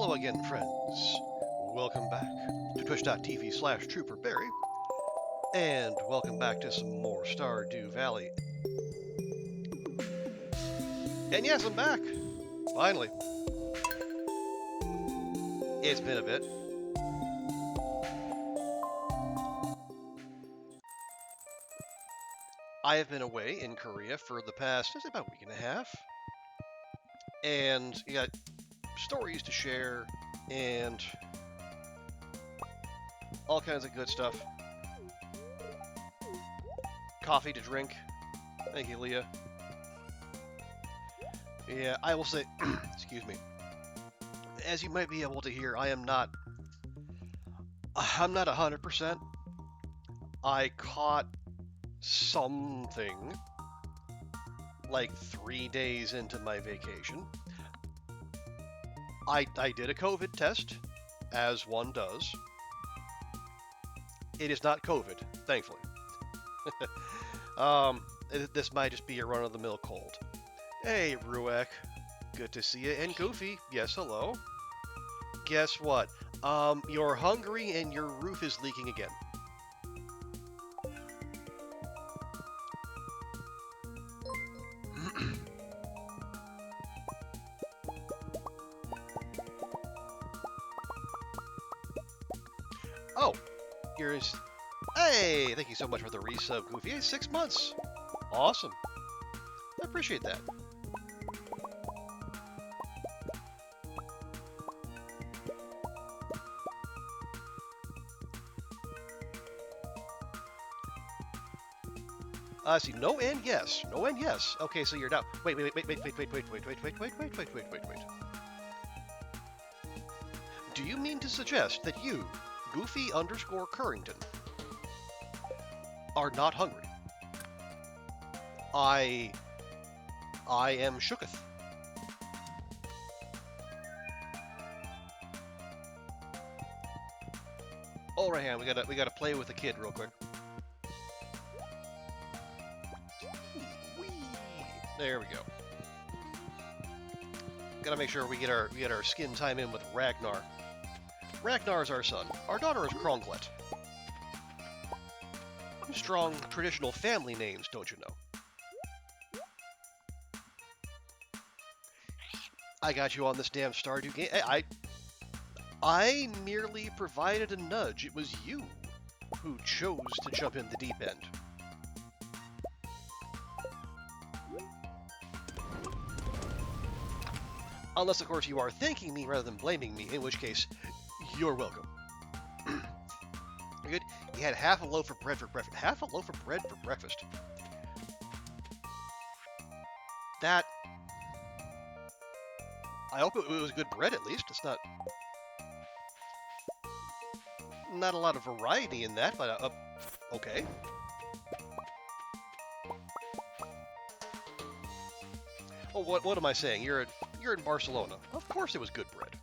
Hello again, friends. Welcome back to twitch.tv/TrooperBerry, and welcome back to some more Stardew Valley. And yes, I'm back! Finally. It's been a bit. I have been away in Korea for the past, I'd say, about a week and a half. And you got stories to share, and all kinds of good stuff. Coffee to drink. Thank you, Leah. Yeah, I will say, excuse me. As you might be able to hear, I'm not 100%. I caught something like 3 days into my vacation. I did a COVID test, as one does. It is not COVID, thankfully. This might just be a run-of-the-mill cold. Hey, Ruek. Good to see you. And Goofy. Yes, hello. Guess what? You're hungry and your roof is leaking again. Oh, here's... Hey, thank you so much for the resub, Goofy. Hey, 6 months. Awesome. I appreciate that. See, no and yes. No and yes. Okay, so you're down. Wait. Do you mean to suggest that you, Goofy_Currington, are not hungry? I am shooketh. All right, hand. We gotta play with the kid real quick. There we go. Gotta make sure we get our skin time in with Ragnar. Ragnar is our son. Our daughter is Kronglet. Strong traditional family names, don't you know? I got you on this damn Stardew game. I merely provided a nudge. It was you who chose to jump in the deep end. Unless, of course, you are thanking me rather than blaming me, in which case, you're welcome. Good. You had half a loaf of bread for breakfast. Half a loaf of bread for breakfast. That... I hope it was good bread, at least. It's not a lot of variety in that, but, okay. Oh, what am I saying? You're in Barcelona. Of course it was good bread.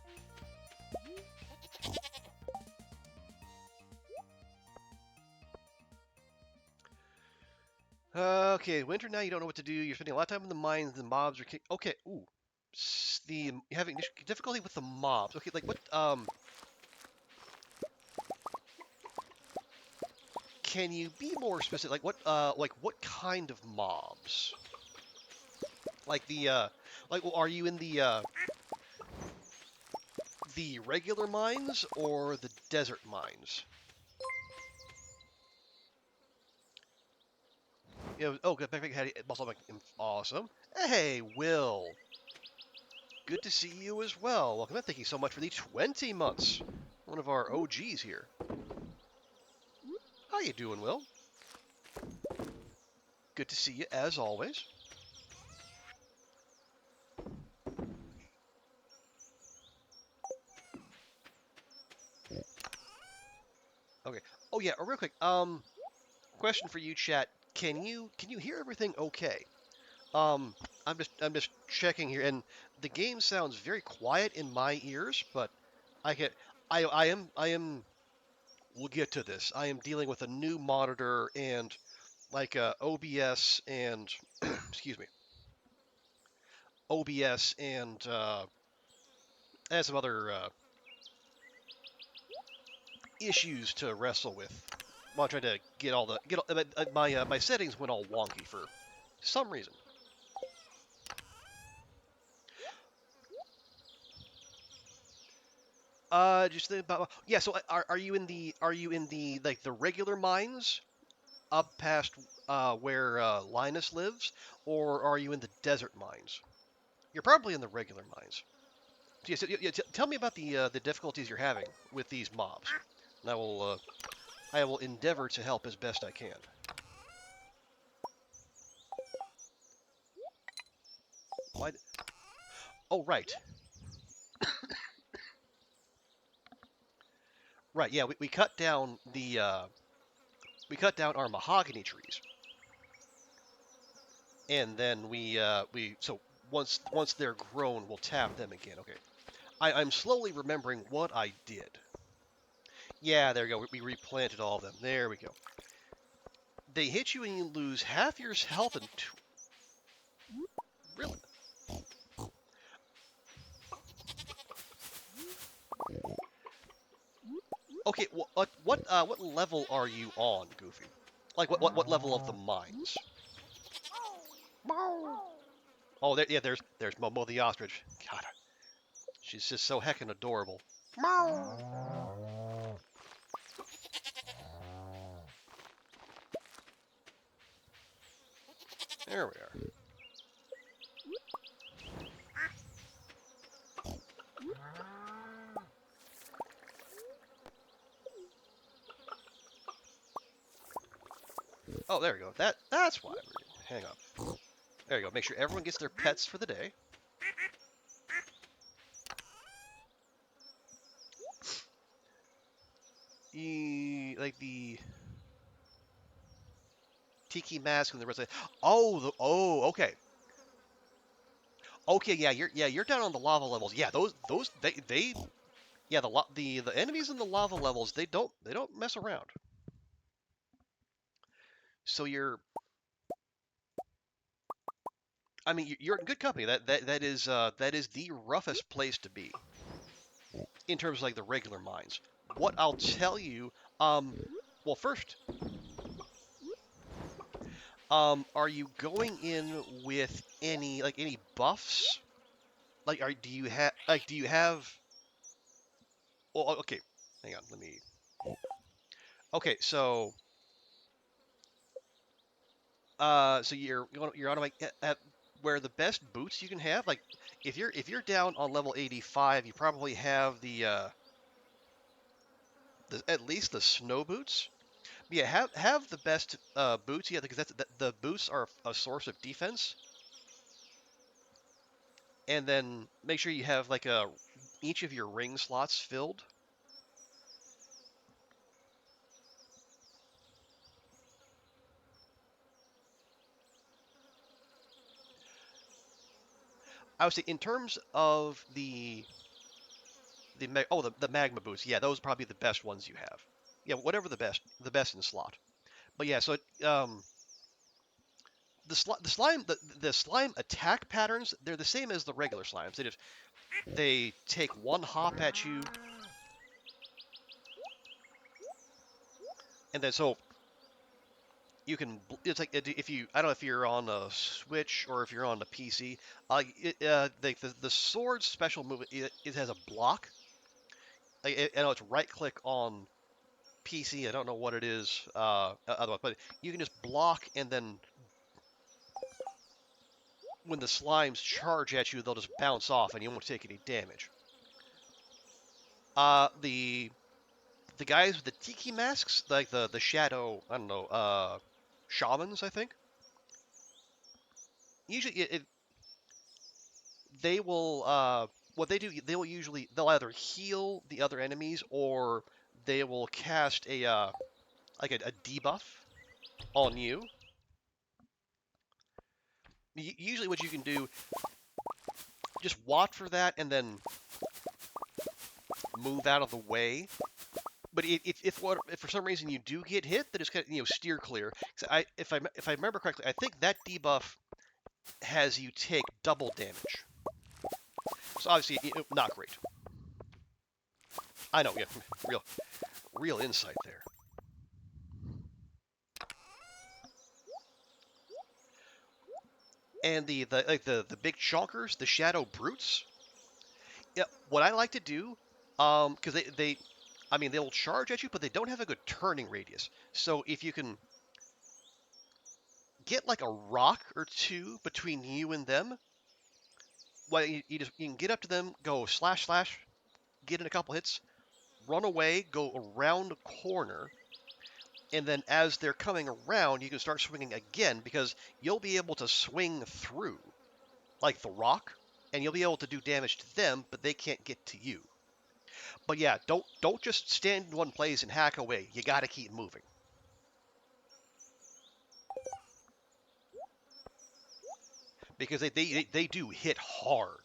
Okay, winter now, you don't know what to do. You're spending a lot of time in the mines, the mobs are okay, ooh. You're having difficulty with the mobs. Okay, like what, can you be more specific? Like what kind of mobs? Like are you in the regular mines or the desert mines? Oh, good. Awesome. Hey, Will. Good to see you as well. Welcome. Thank you so much for the 20 months. One of our OGs here. How you doing, Will? Good to see you as always. Okay. Oh yeah, real quick. Question for you, chat. Can you hear everything okay? I'm just checking here, and the game sounds very quiet in my ears, but I am. We'll get to this. I am dealing with a new monitor and like OBS and excuse me, OBS and I had some other issues to wrestle with while trying to get all the my settings went all wonky for some reason. Just think about yeah. So are you in the like the regular mines up past where Linus lives, or are you in the desert mines? You're probably in the regular mines. So, yeah, tell me about the difficulties you're having with these mobs, and I will endeavor to help as best I can. Why? Oh, right, right. Yeah, we cut down we cut down our mahogany trees, and then we so once they're grown, we'll tap them again. Okay, I'm slowly remembering what I did. Yeah, there we go. We replanted all of them. There we go. They hit you and you lose half your health and really. Okay, what level are you on, Goofy? Like what level of the mines? Oh, yeah, there's Momo the ostrich. God, she's just so heckin' adorable. There we are. Oh, there we go. That's why. Hang on. There you go. Make sure everyone gets their pets for the day. Like the tiki mask and the rest of it. Okay. Okay, yeah, you're down on the lava levels. Yeah, those they yeah, the enemies in the lava levels, they don't mess around. So I mean you're in good company. That is the roughest place to be in terms of like the regular mines. What I'll tell you, um, well first, are you going in with any buffs? Like, do you have? Well, okay, hang on, let me. Okay, so you're on like at where the best boots you can have. Like, if you're down on level 85, you probably have the at least the snow boots. Yeah, have the best boots. Yeah, because the boots are a source of defense. And then make sure you have like each of your ring slots filled. I would say in terms of the magma boots, yeah, those are probably the best ones you have. Yeah, whatever the best in slot. But yeah, so the slime attack patterns, they're the same as the regular slimes. They take one hop at you, and then so you can. It's like if you I don't know if you're on a Switch or if you're on the PC. The sword special move, it has a block. I know it's right click on PC. I don't know what it is otherwise, but you can just block, and then when the slimes charge at you, they'll just bounce off, and you won't take any damage. The guys with the tiki masks, like the shadow, I don't know, shamans, I think. Usually, they will what they do. They'll either heal the other enemies or they will cast a debuff on you. Usually, what you can do, just watch for that and then move out of the way. But if for some reason you do get hit, then just kind of steer clear. If I remember correctly, I think that debuff has you take double damage. So obviously not great. I know, yeah, real insight there. And the big chonkers, the shadow brutes. Yeah, what I like to do, because I mean, they'll charge at you, but they don't have a good turning radius. So if you can get like a rock or two between you and them, well, you can get up to them, go slash slash, get in a couple hits, run away, go around a corner, and then as they're coming around, you can start swinging again because you'll be able to swing through like the rock, and you'll be able to do damage to them, but they can't get to you. But yeah, don't just stand in one place and hack away. You got to keep moving. Because they do hit hard.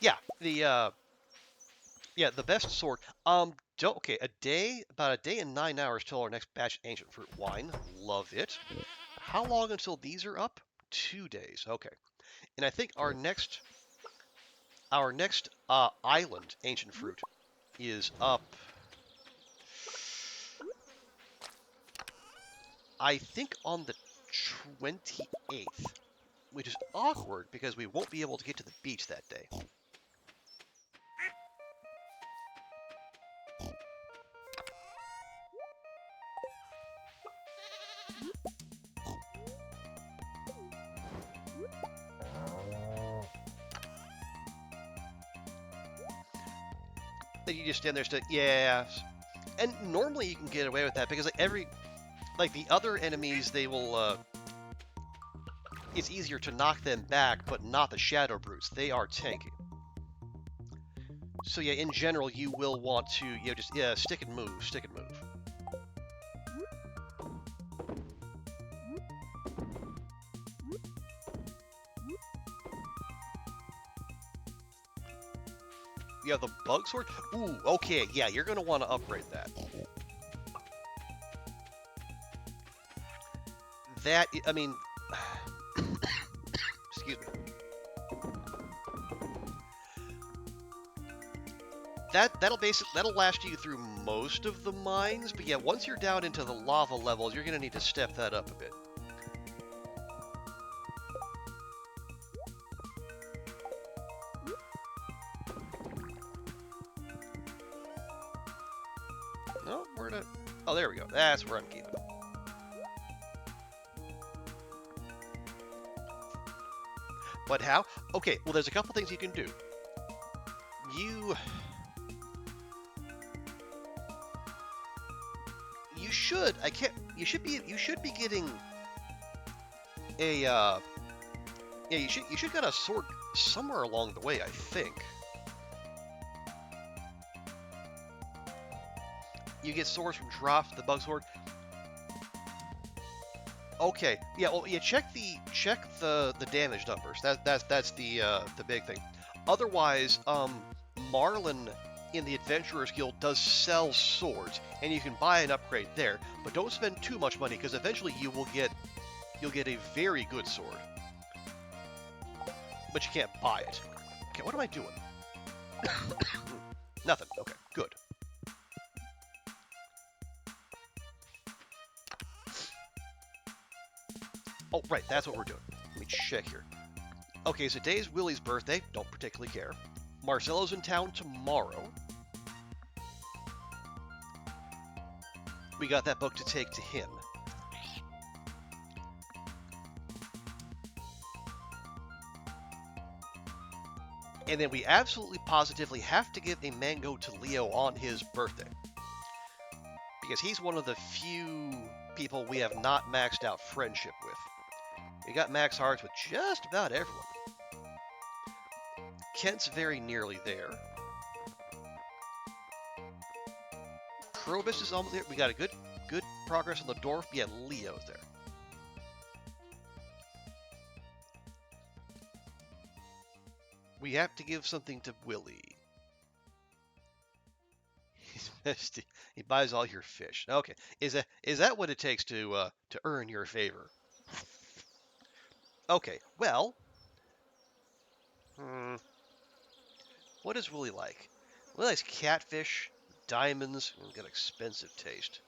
Yeah, the best sword. Okay, about a day and 9 hours till our next batch of ancient fruit wine. Love it. How long until these are up? 2 days. Okay, and I think our next island ancient fruit is up. I think on the 28th, which is awkward because we won't be able to get to the beach that day. Then you just stand there, yeah. And normally you can get away with that because like the other enemies, they will. It's easier to knock them back, but not the shadow brutes. They are tanky. So yeah, in general, you will want to just stick and move, stick and move. You have the bug sword. Ooh, okay, yeah, you're gonna want to upgrade that. I mean, excuse me. That'll last you through most of the mines, but yeah, once you're down into the lava levels, you're gonna need to step that up a bit. No, oh, there we go. That's where I'm keeping it. But how? Okay, well, there's a couple things you can do. You should. I can't. You should be getting a. Yeah, you should get a sword somewhere along the way, I think. You get swords from drops, the bug sword. Okay, yeah, well, yeah, check the damage numbers. That's the big thing. Otherwise, Marlin in the Adventurers Guild does sell swords, and you can buy an upgrade there. But don't spend too much money, because eventually you'll get a very good sword. But you can't buy it. Okay, what am I doing? Nothing. Okay, good. Oh, right, that's what we're doing. Let me check here. Okay, so today's Willy's birthday. Don't particularly care. Marcelo's in town tomorrow. We got that book to take to him. And then we absolutely positively have to give a mango to Leo on his birthday. Because he's one of the few people we have not maxed out friendship with. We got max hearts with just about everyone. Kent's very nearly there. Krobus is almost there. We got a good progress on the dwarf. Yeah, Leo's there. We have to give something to Willy. His He buys all your fish. Okay, is that what it takes to earn your favor? Okay, well, hmm, what does Willie like? Willie likes catfish, diamonds, and got expensive taste.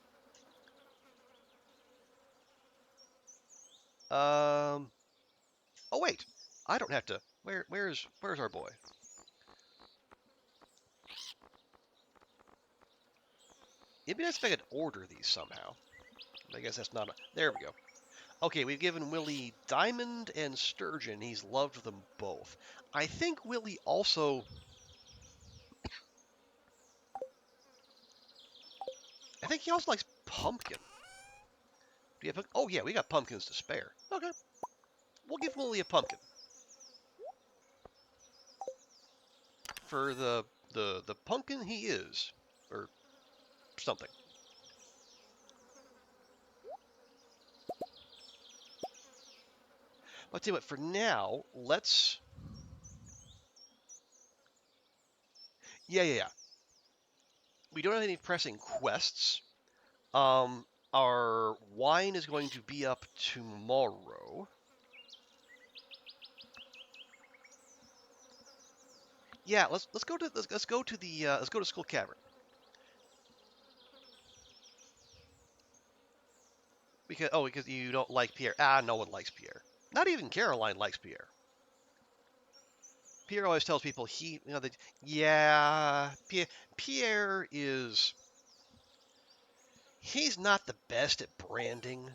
Um. Oh wait, I don't have to. Where's our boy? It'd be nice if I could order these somehow. I guess that's not a. There we go. Okay, we've given Willie diamond and sturgeon. He's loved them both. I think Willie also. I think he also likes pumpkin. Do you have? Oh yeah, we got pumpkins to spare. Okay, we'll give Willie a pumpkin for the pumpkin he is, or something. But tell you what, for now, let's. Yeah. We don't have any pressing quests. Our wine is going to be up tomorrow. Yeah, let's go to Skull Cavern because you don't like Pierre. Ah, no one likes Pierre. Not even Caroline likes Pierre. Pierre always tells people that yeah, Pierre is he's not the best at branding.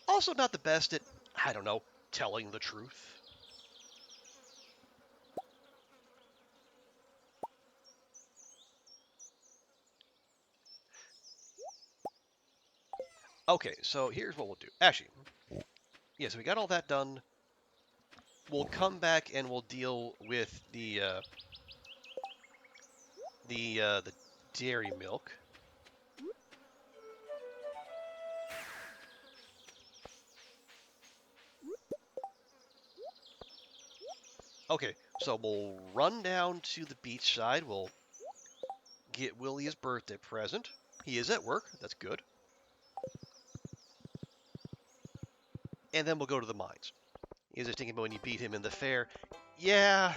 Also not the best at I don't know telling the truth. Okay, so here's what we'll do. Actually, yeah, so we got all that done. We'll come back and we'll deal with the dairy milk. Okay, so we'll run down to the beach side. We'll get Willie his birthday present. He is at work. That's good. And then we'll go to the mines. Is just thinking about when you beat him in the fair. Yeah,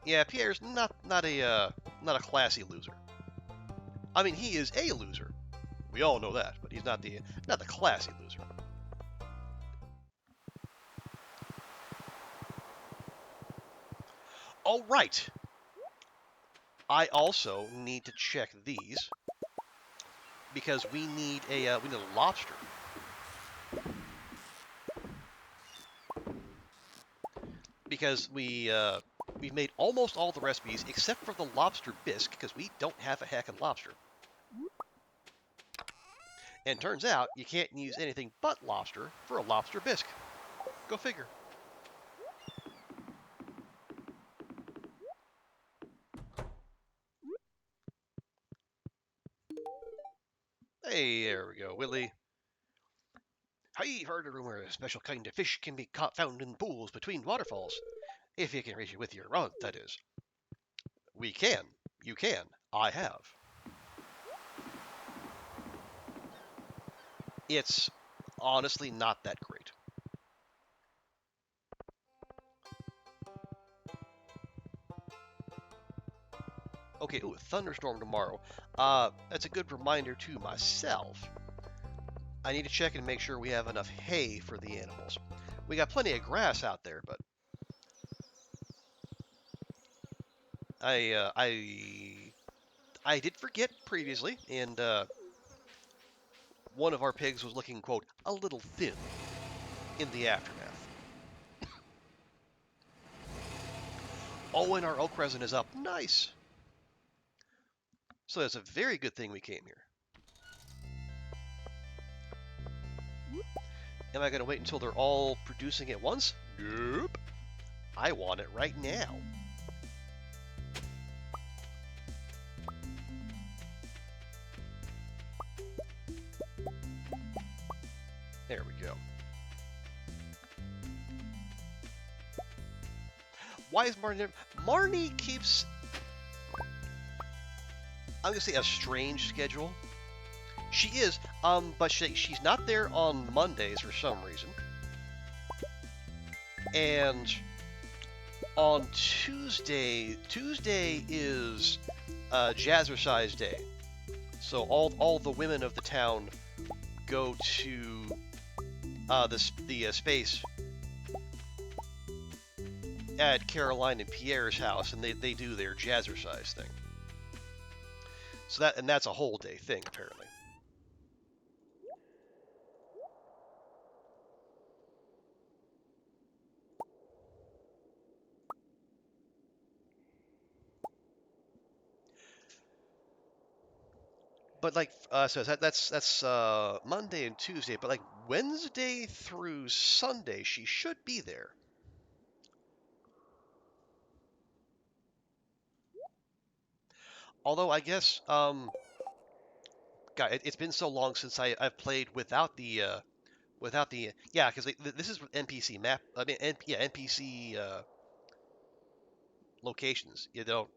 yeah. Pierre's not a classy loser. I mean, he is a loser. We all know that, but he's not the classy loser. Oh right. I also need to check these because we need a lobster. Because we've made almost all the recipes except for the lobster bisque because we don't have a heckin' lobster. And turns out you can't use anything but lobster for a lobster bisque. Go figure. Hey, there we go, Willie. I heard a rumor a special kind of fish can be found in pools between waterfalls. If you can reach it with your rod, that is. We can. You can. I have. It's honestly not that great. Okay, ooh, thunderstorm tomorrow. That's a good reminder to myself. I need to check and make sure we have enough hay for the animals. We got plenty of grass out there, but I did forget previously, and one of our pigs was looking, quote, a little thin in the aftermath. Oh, and our oak resin is up. Nice. So that's a very good thing we came here. Am I going to wait until they're all producing at once? Nope. I want it right now. There we go. Why is Marnie... Marnie keeps... I'm gonna say a strange schedule. She is, but she's not there on Mondays for some reason, and on Tuesday is Jazzercise Day. So all the women of the town go to the space at Caroline and Pierre's house, and they do their Jazzercise thing. So that's a whole day thing apparently. But like, so that's Monday and Tuesday. But like Wednesday through Sunday, she should be there. Although I guess, God, it's been so long since I've played without the yeah, because this is NPC map. I mean, NPC locations. You know,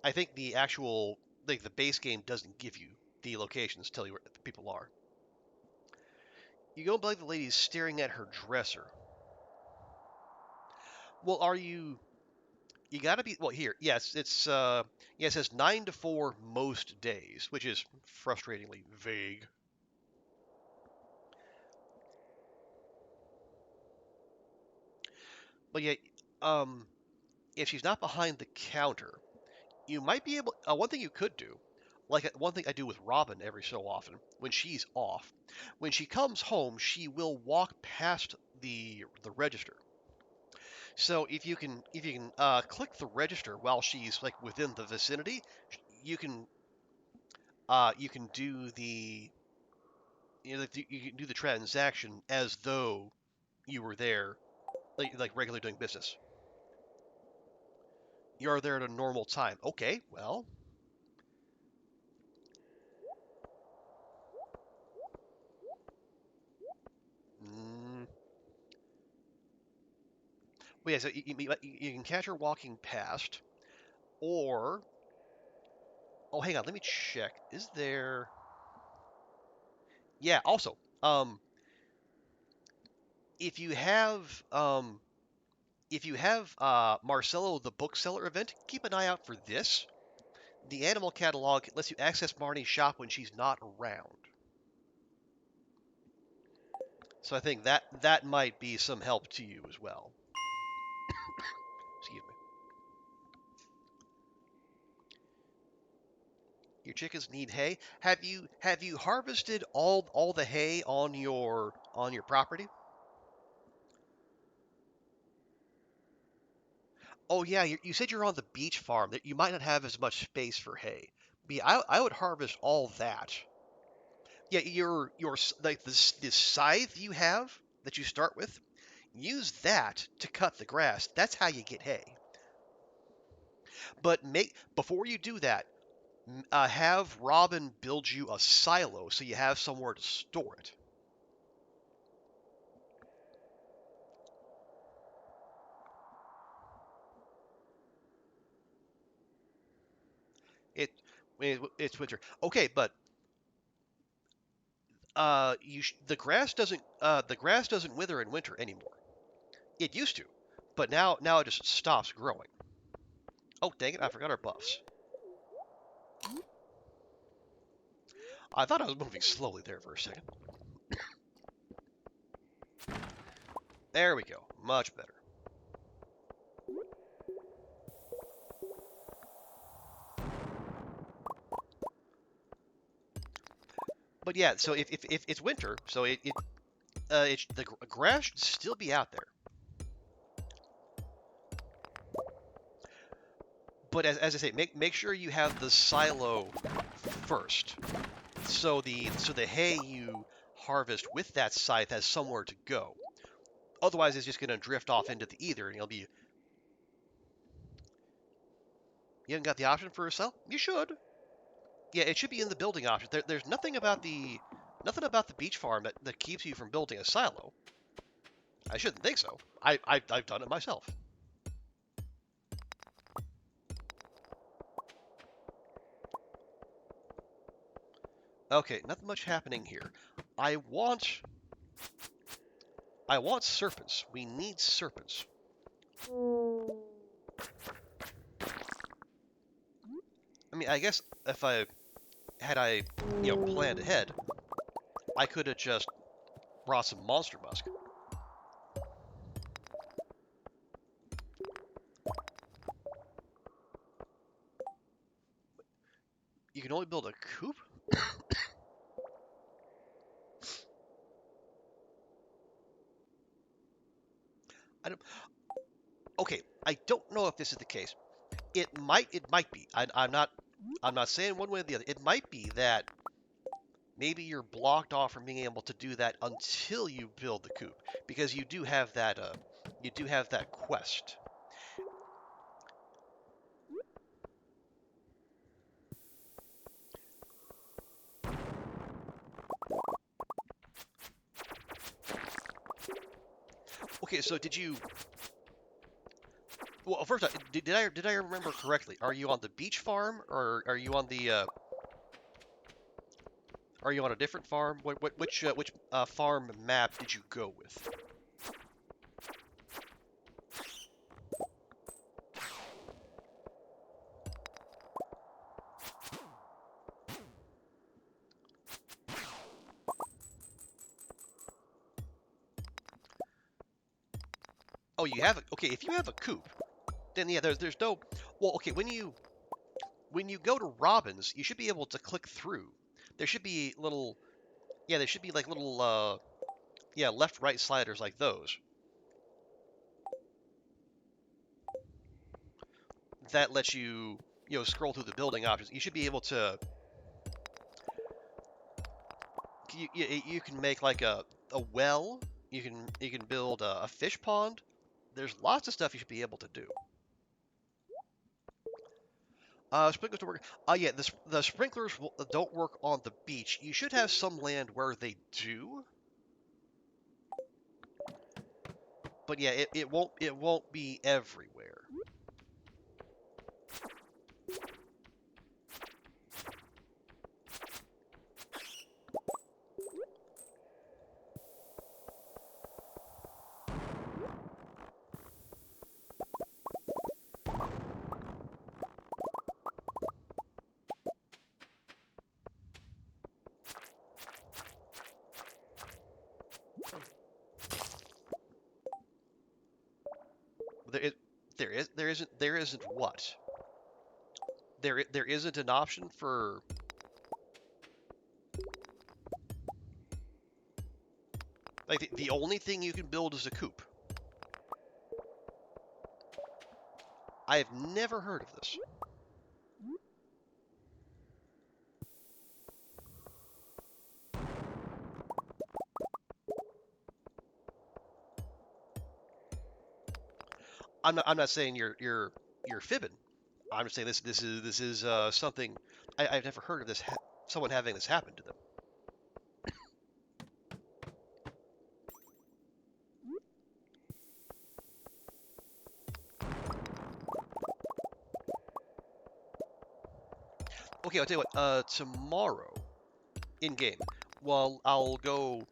I think the actual like the base game doesn't give you the locations, tell you where the people are. You don't believe the lady's staring at her dresser. Well, are you? You gotta be. Well, here, yes, yeah, it says 9 to 4 most days, which is frustratingly vague. But yeah, um, if she's not behind the counter, you might be able. One thing you could do, like one thing I do with Robin every so often, when she's off, when she comes home, she will walk past the register. So if you can click the register while she's like within the vicinity, you can do the you can do the transaction as though you were there, like regularly doing business. You're there at a normal time. Okay, well, mm, well, yeah. So you can catch her walking past, or oh, hang on, let me check. Is there? Yeah. Also, if you have Marcelo the bookseller event, keep an eye out for this. The animal catalog lets you access Marnie's shop when she's not around. So I think that might be some help to you as well. Excuse me. Your chickens need hay. Have you harvested all the hay on your property? Oh yeah, you said you're on the beach farm that you might not have as much space for hay. But yeah, I would harvest all that. Yeah, your like this scythe you have that you start with, use that to cut the grass. That's how you get hay. But make before you do that, have Robin build you a silo so you have somewhere to store it. It it's winter. Okay, but the grass doesn't wither in winter anymore. It used to, but now it just stops growing. Oh dang it! I forgot our buffs. I thought I was moving slowly there for a second. There we go. Much better. But yeah, so if it's winter, so the grass should still be out there. But as I say, make sure you have the silo first, so the hay you harvest with that scythe has somewhere to go. Otherwise, it's just going to drift off into the ether, and you'll be. You haven't got the option for a cell? You should. Yeah, it should be in the building option. There's nothing about the beach farm that keeps you from building a silo. I shouldn't think so. I've done it myself. Okay, nothing much happening here. I want I want serpents. We need serpents. I mean, I guess if I planned ahead, I could have just brought some monster musk. You can only build a coop? I don't. Okay, I don't know if this is the case. It might be. I'm not saying one way or the other. It might be that maybe you're blocked off from being able to do that until you build the coop because you do have that quest. Okay, so did you? Well, first, did I remember correctly? Are you on the beach farm or are you on a different farm? Which farm map did you go with? Oh, you have a okay. If you have a coop, then yeah, there's no. Well, okay, when you go to Robin's, you should be able to click through. There should be little yeah, there should be like little yeah, left right sliders like those that lets you scroll through the building options. You should be able to you can make like a well. You can build a fish pond. There's lots of stuff you should be able to do. Sprinklers don't work. Yeah, the sprinklers don't work on the beach. You should have some land where they do, but yeah, it won't be everywhere. There is there isn't what there isn't an option for like the only thing you can build is a coop. I have never heard of this. I'm not saying you're fibbing. I'm just saying this is something I've never heard of this someone having this happen to them. Okay, I'll tell you what. Tomorrow in game, well, I'll go.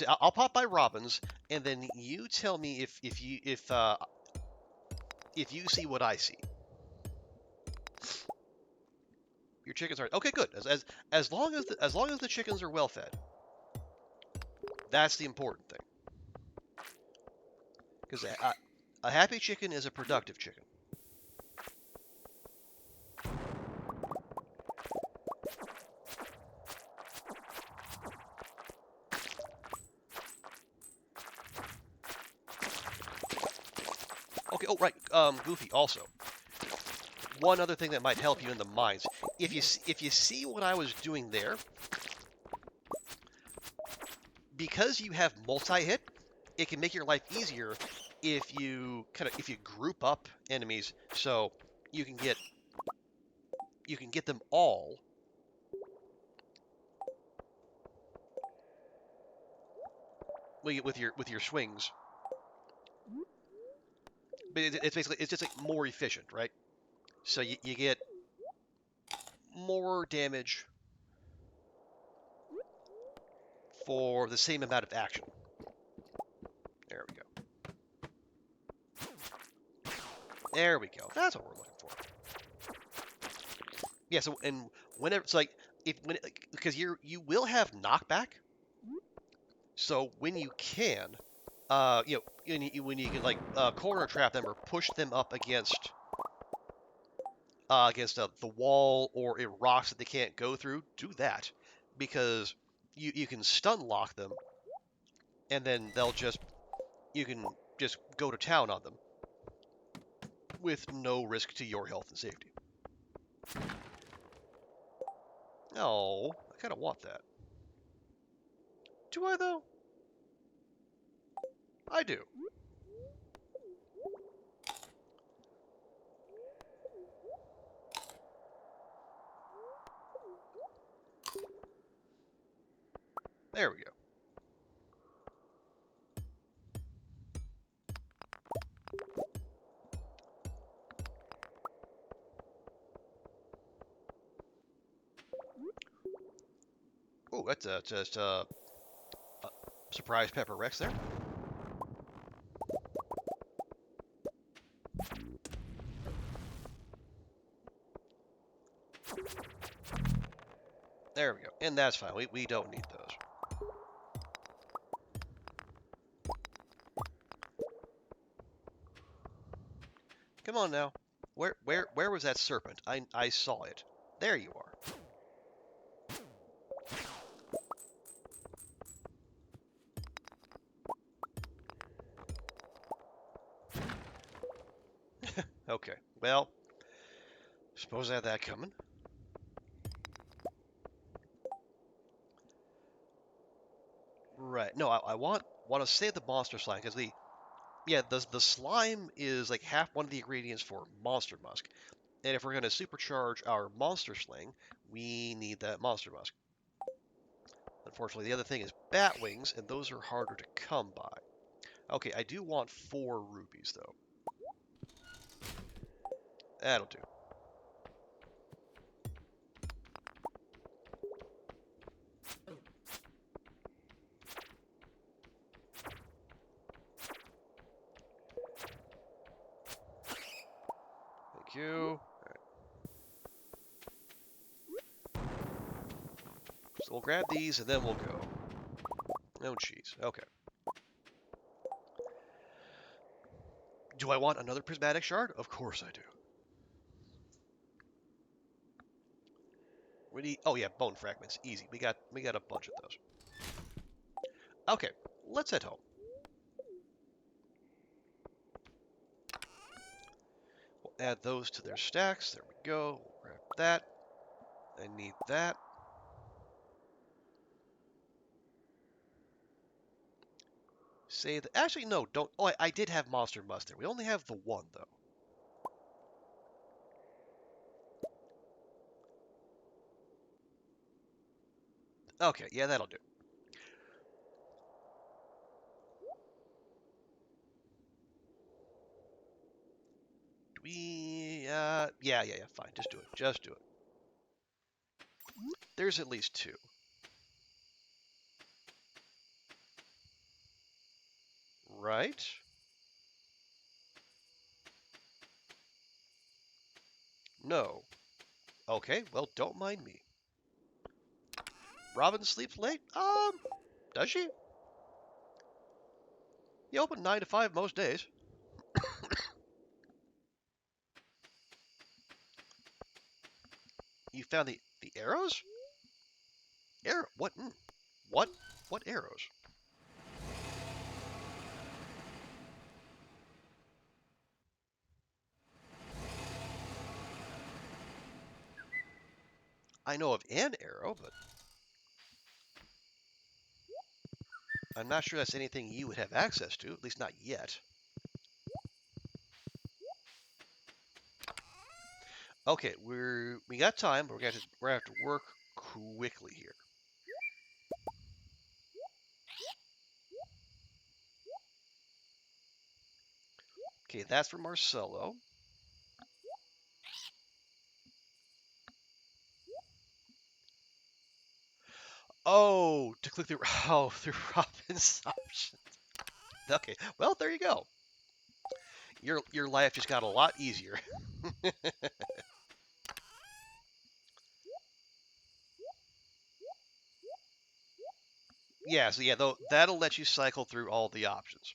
I'll pop by Robin's, and then you tell me if you see what I see. Your chickens are okay. Good. As long as the chickens are well fed, that's the important thing. Because a happy chicken is a productive chicken. Okay. Oh, right. Goofy. Also, one other thing that might help you in the mines. If you see what I was doing there, because you have multi-hit, it can make your life easier if you group up enemies so you can get them all with your swings. But it's just like more efficient, right? So you get more damage for the same amount of action. There we go. There we go. That's what we're looking for. Yeah. So and whenever it's like because you will have knockback. So when you can, when you can like corner trap them or push them up against the wall or rocks that they can't go through, do that because you can stun lock them and then you can just go to town on them with no risk to your health and safety. Oh, I kind of want that. Do I though? I do. There we go. Oh, that's just a surprise Pepper Rex there. There we go. And that's fine. We don't need those. Come on now. Where was that serpent? I saw it. There you are. Okay. Well, suppose I had that coming. Right. No, I want to save the monster slime because the slime is like half one of the ingredients for monster musk. And if we're going to supercharge our monster sling, we need that monster musk. Unfortunately, the other thing is bat wings, and those are harder to come by. Okay, I do want 4 rubies, though. That'll do. Thank you. So we'll grab these, and then we'll go. No cheese. Okay. Do I want another prismatic shard? Of course I do. Really? Oh yeah, bone fragments. Easy. We got a bunch of those. Okay, let's head home. We'll add those to their stacks. There we go. We'll grab that. I need that. Save the... Actually, no, don't... Oh, I did have monster mustard. We only have the one, though. Okay, yeah, that'll do. Do we... yeah, fine. Just do it. Just do it. There's at least 2. Right? No. Okay, well, don't mind me. Robin sleeps late? Does she? You open 9 to 5 most days. You found the arrows? Arrow? What? What? What arrows? I know of an arrow, but I'm not sure that's anything you would have access to, at least not yet. Okay, we got time, but we're gonna have to work quickly here. Okay, that's for Marcelo. Oh, to click through. Oh, through Robin's options. Okay, well there you go. Your life just got a lot easier. Yeah, so yeah, though that'll let you cycle through all the options.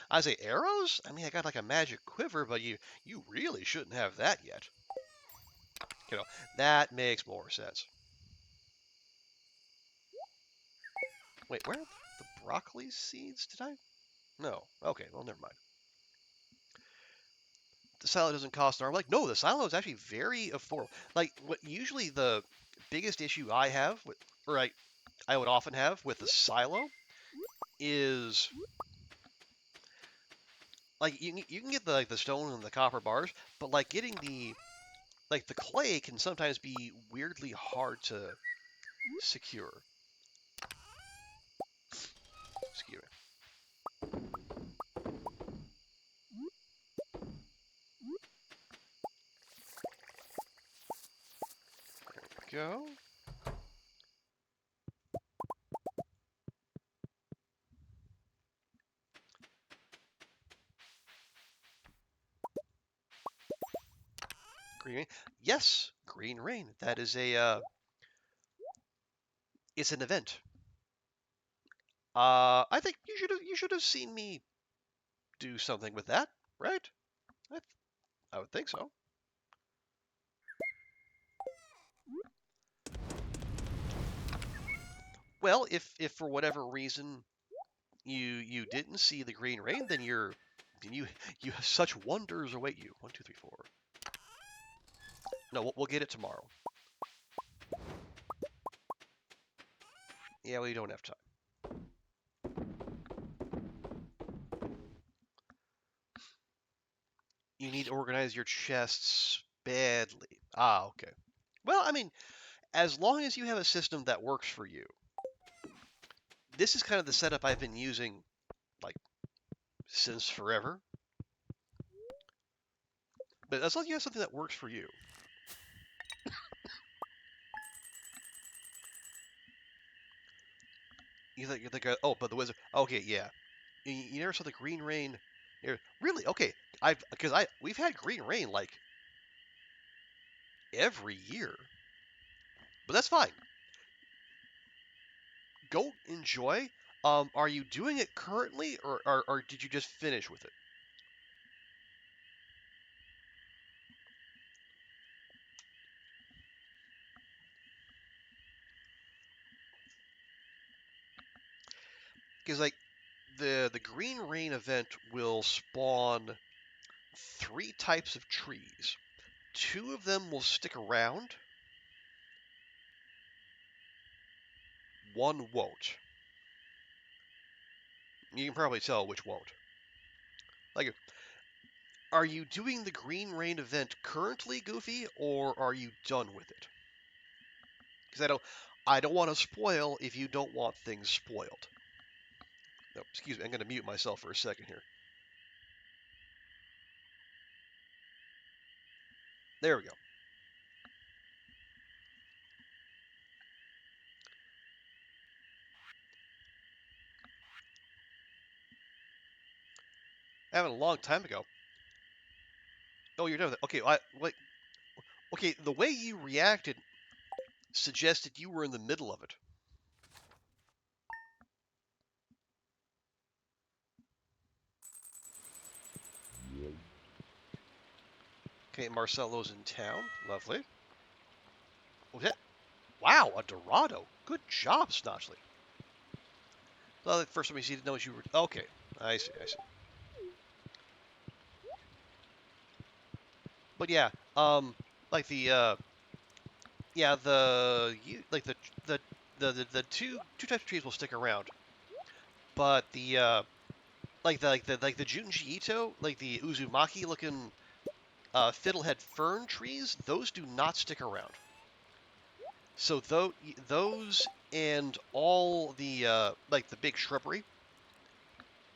I say arrows? I mean, I got like a magic quiver, but you really shouldn't have that yet. You know, that makes more sense. Wait, where are the broccoli seeds? Did I? No. Okay, well, never mind. The silo doesn't cost an arm. Like, no, the silo is actually very affordable. Like, what usually the biggest issue I have, with, or I would often have with the silo, is like you can get the like the stone and the copper bars, but like getting the clay can sometimes be weirdly hard to secure. Excuse me. Go. Green rain. Yes, green rain. That is a it's an event. I think you should have seen me do something with that, right? I, I would think so. Well, if for whatever reason you didn't see the green rain, then you have such wonders await you. 1, 2, 3, 4. No, we'll get it tomorrow. Yeah, we don't have time. You need to organize your chests badly. Ah, okay. Well, I mean, as long as you have a system that works for you, this is kind of the setup I've been using like since forever. But as long as you have something that works for you, you think, oh, but the wizard. Okay, yeah. You never saw the green rain. Really? Okay. We've had green rain like every year, but that's fine. Go enjoy. Are you doing it currently, or did you just finish with it? Because like the green rain event will spawn 3 types of trees. 2 of them will stick around. 1 won't. You can probably tell which won't. Like, are you doing the green rain event currently, Goofy, or are you done with it? Because I don't want to spoil if you don't want things spoiled. No, excuse me. I'm going to mute myself for a second here. There we go. Happened a long time ago. Oh, you're done with it. Okay, wait. Okay, the way you reacted suggested you were in the middle of it. Okay, Marcelo's in town. Lovely. Oh, that, wow, a Dorado. Good job, Snotchley. Well, the first time you see it, knows you were. Okay, I see, I see. But yeah, like yeah, like the two types of trees will stick around, but the Junji Ito, like the Uzumaki looking fiddlehead fern trees, those do not stick around. So those and all the like the big shrubbery,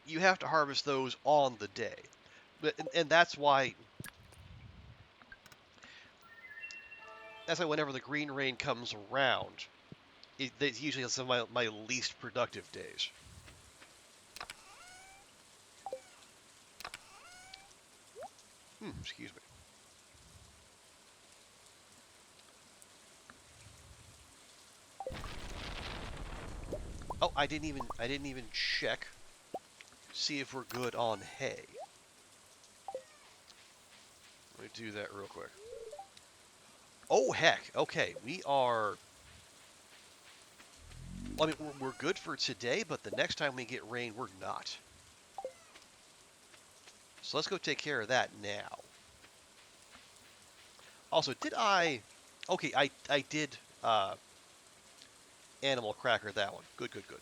you have to harvest those on the day. And that's why whenever the green rain comes around, It's usually some of my least productive days. Excuse me. Oh, I didn't even check. See if we're good on hay. Let me do that real quick. Oh heck. Okay, we are. I mean, we're good for today, but the next time we get rain, we're not. So let's go take care of that now. Also, did I? Okay, I did animal cracker that one. Good, good, good.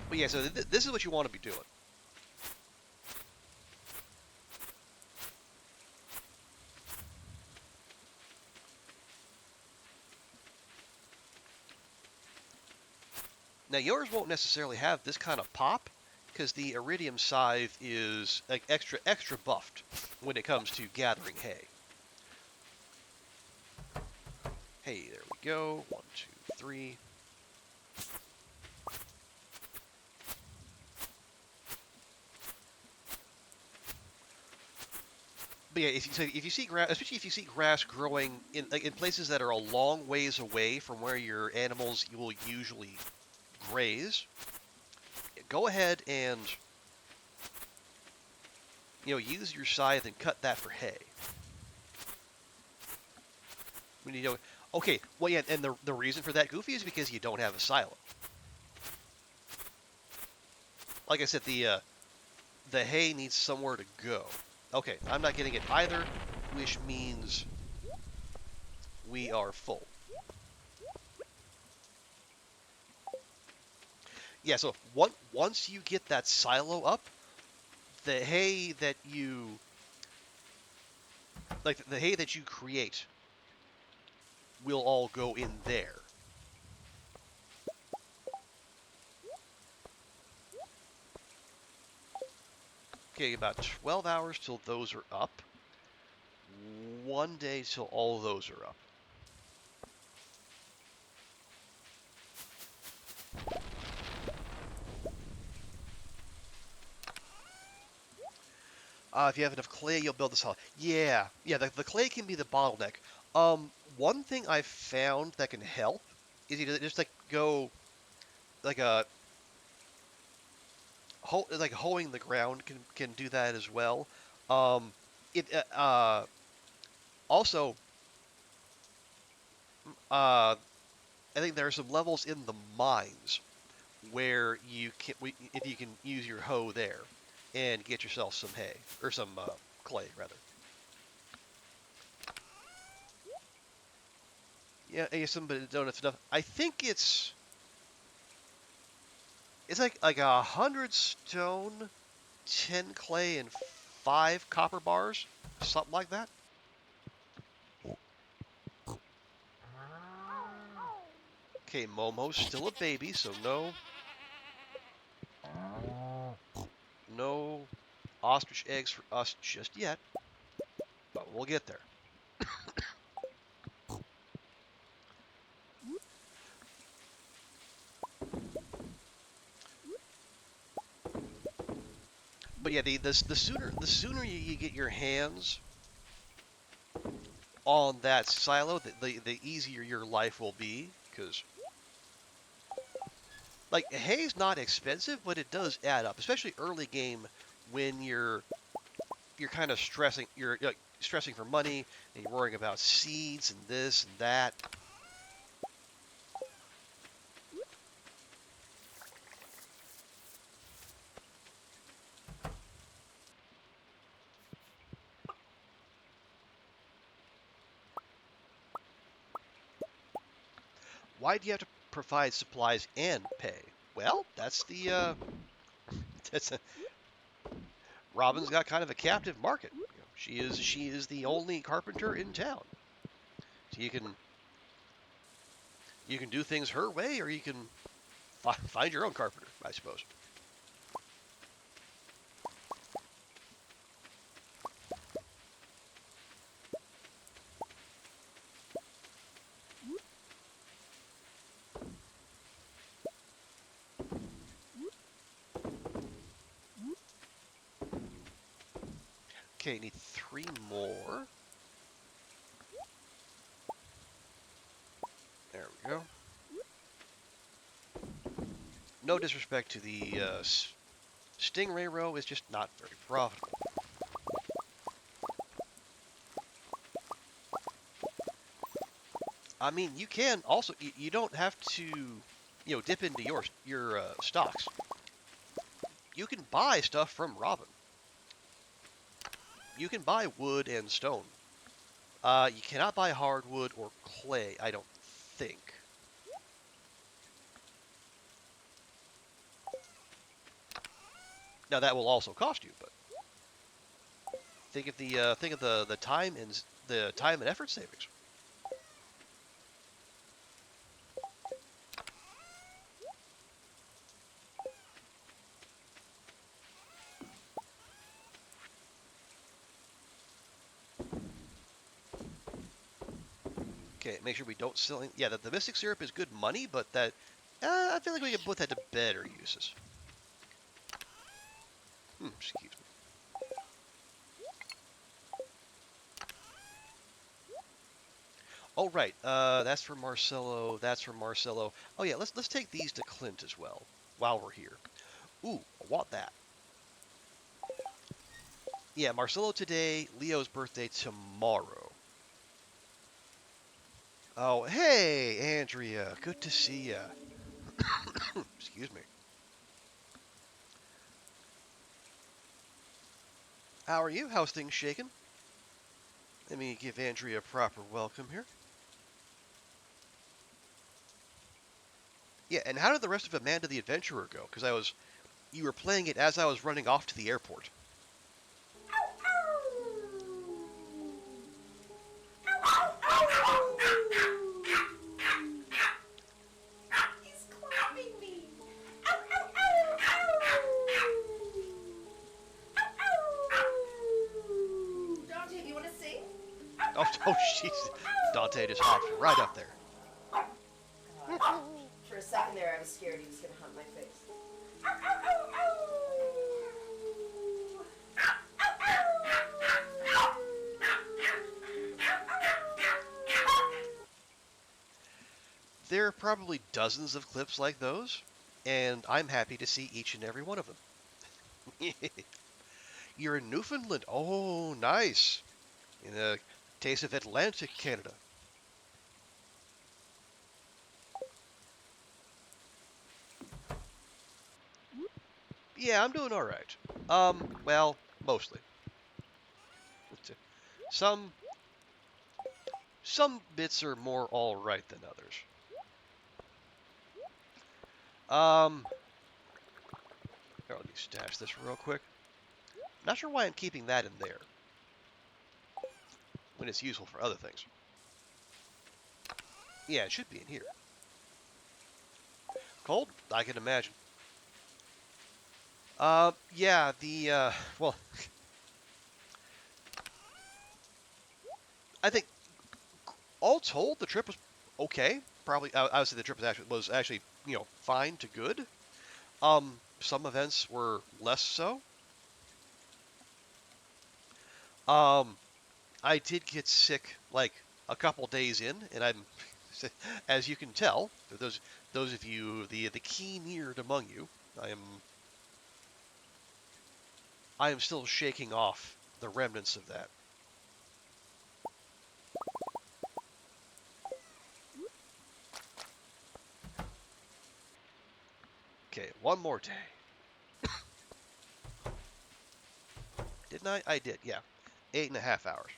But yeah, so this is what you want to be doing. Now yours won't necessarily have this kind of pop, because the iridium scythe is like extra buffed when it comes to gathering hay. Hey, there we go. 1, 2, 3. But yeah, if you see grass, especially if you see grass growing in places that are a long ways away from where your animals will usually graze, go ahead and use your scythe and cut that for hay. When you know, okay, well yeah, and the reason for that, Goofy, is because you don't have a silo. Like I said, the hay needs somewhere to go. Okay, I'm not getting it either, which means we are full. Yeah, so once you get that silo up, the hay that you the hay that you create will all go in there. Okay, about 12 hours till those are up. 1 day till all those are up. If you have enough clay, you'll build this hall. Yeah, the clay can be the bottleneck. One thing I've found that can help is you just like go like a like hoeing the ground can do that as well. It also I think there are some levels in the mines where you can if you can use your hoe there and get yourself some hay or some clay rather. Yeah, I guess somebody don't have enough. I think it's like 100 stone, 10 clay, and 5 copper bars, something like that. Okay, Momo's still a baby, so no ostrich eggs for us just yet, but we'll get there. But yeah, the sooner you get your hands on that silo, the easier your life will be. Because like hay's not expensive, but it does add up, especially early game when you're kind of stressing. You're like, stressing for money, and you're worrying about seeds and this and that. Why do you have to provide supplies and pay? Well, that's the that's a, Robin's got kind of a captive market. She is the only carpenter in town. So you can do things her way, or you can find your own carpenter, I suppose. Okay, need 3 more. There we go. No disrespect to the stingray row, is just not very profitable. I mean, you can also, you don't have to, dip into your stocks. You can buy stuff from Robin. You can buy wood and stone. You cannot buy hardwood or clay, I don't think. Now that will also cost you, but think of the time and effort savings. Okay, make sure we don't sell. Yeah, the mystic syrup is good money, but that I feel like we can put that to better uses. Excuse me. Oh right, that's for Marcelo. That's for Marcelo. Oh yeah, let's take these to Clint as well while we're here. Ooh, I want that. Yeah, Marcelo today. Leo's birthday tomorrow. Oh hey, Andrea, good to see ya. Excuse me. How are you? How's things shaking? Let me give Andrea a proper welcome here. Yeah, and how did the rest of Amanda the Adventurer go? Because you were playing it as I was running off to the airport. He's clapping me. Dante, do you want to sing? Oh, oh, jeez. Dante just hopped right up there. For a second there, I was scared he was going to hunt my face. There are probably dozens of clips like those, and I'm happy to see each and every one of them. You're in Newfoundland. Oh, nice. In a taste of Atlantic Canada. Yeah, I'm doing all right. Well, mostly. Some some bits are more all right than others. Here, let me stash this real quick. Not sure why I'm keeping that in there when it's useful for other things. Yeah, it should be in here. Cold? I can imagine. Yeah, well, I think all told, the trip was okay. Probably, I would say the trip was actually fine to good. Some events were less so. Um, I did get sick like a couple days in, and I'm, as you can tell, for those of you the keen-eared among you, I am still shaking off the remnants of that. Okay, one more day. Didn't I? I did, yeah. 8.5 hours.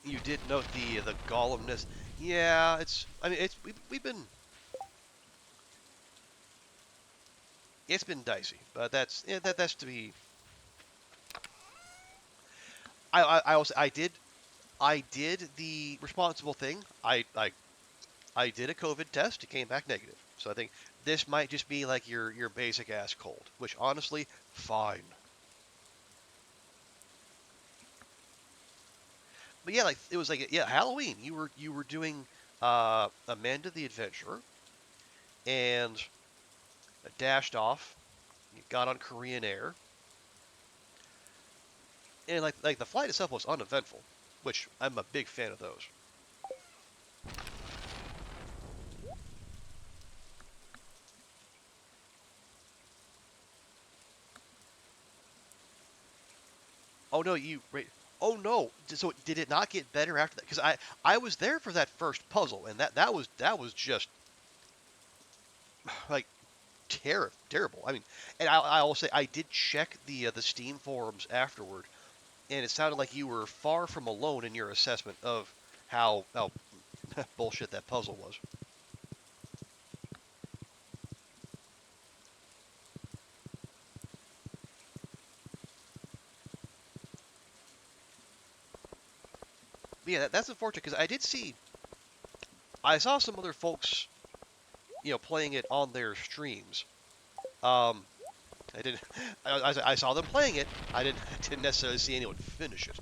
You did note the golemness. Yeah, it's. I mean, we've been. It's been dicey, but that's to be. I also I did the responsible thing. I did a COVID test. It came back negative. So I think this might just be like your basic ass cold, which honestly, fine. But yeah, like it was like yeah, Halloween. You were doing Amanda the Adventurer and dashed off. You got on Korean Air. And like the flight itself was uneventful, which I'm a big fan of those. Oh no, you wait. Oh no, so did it not get better after that? Because I was there for that first puzzle, and that was just like terrible. I mean, and I will say I did check the Steam forums afterward, and it sounded like you were far from alone in your assessment of how bullshit that puzzle was. But yeah, that's unfortunate because I saw some other folks playing it on their streams. Um, I didn't I saw them playing it. I didn't necessarily see anyone finish it.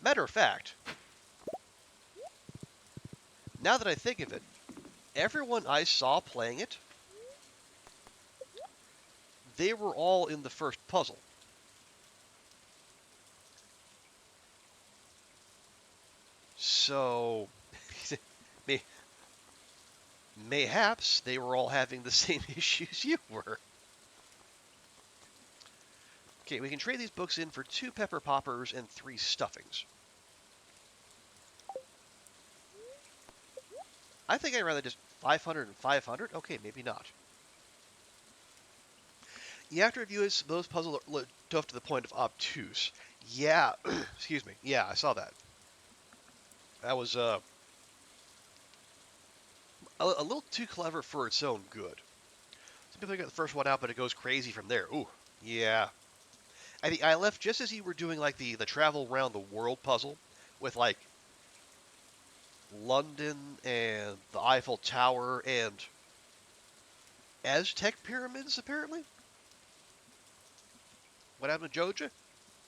Matter of fact, now that I think of it, everyone I saw playing it, they were all in the first puzzle. So, may, mayhaps they were all having the same issues you were. Okay, we can trade these books in for 2 pepper poppers and 3 stuffings. I think I'd rather just 500 and 500. Okay, maybe not. You have to review those puzzles are tough to the point of obtuse. Yeah, excuse me. Yeah, I saw that. That was a little too clever for its own good. Some people get the first one out, but it goes crazy from there. Ooh, yeah. I think I left just as you were doing like the travel around the world puzzle with like London and the Eiffel Tower and Aztec pyramids. Apparently, what happened to Joja?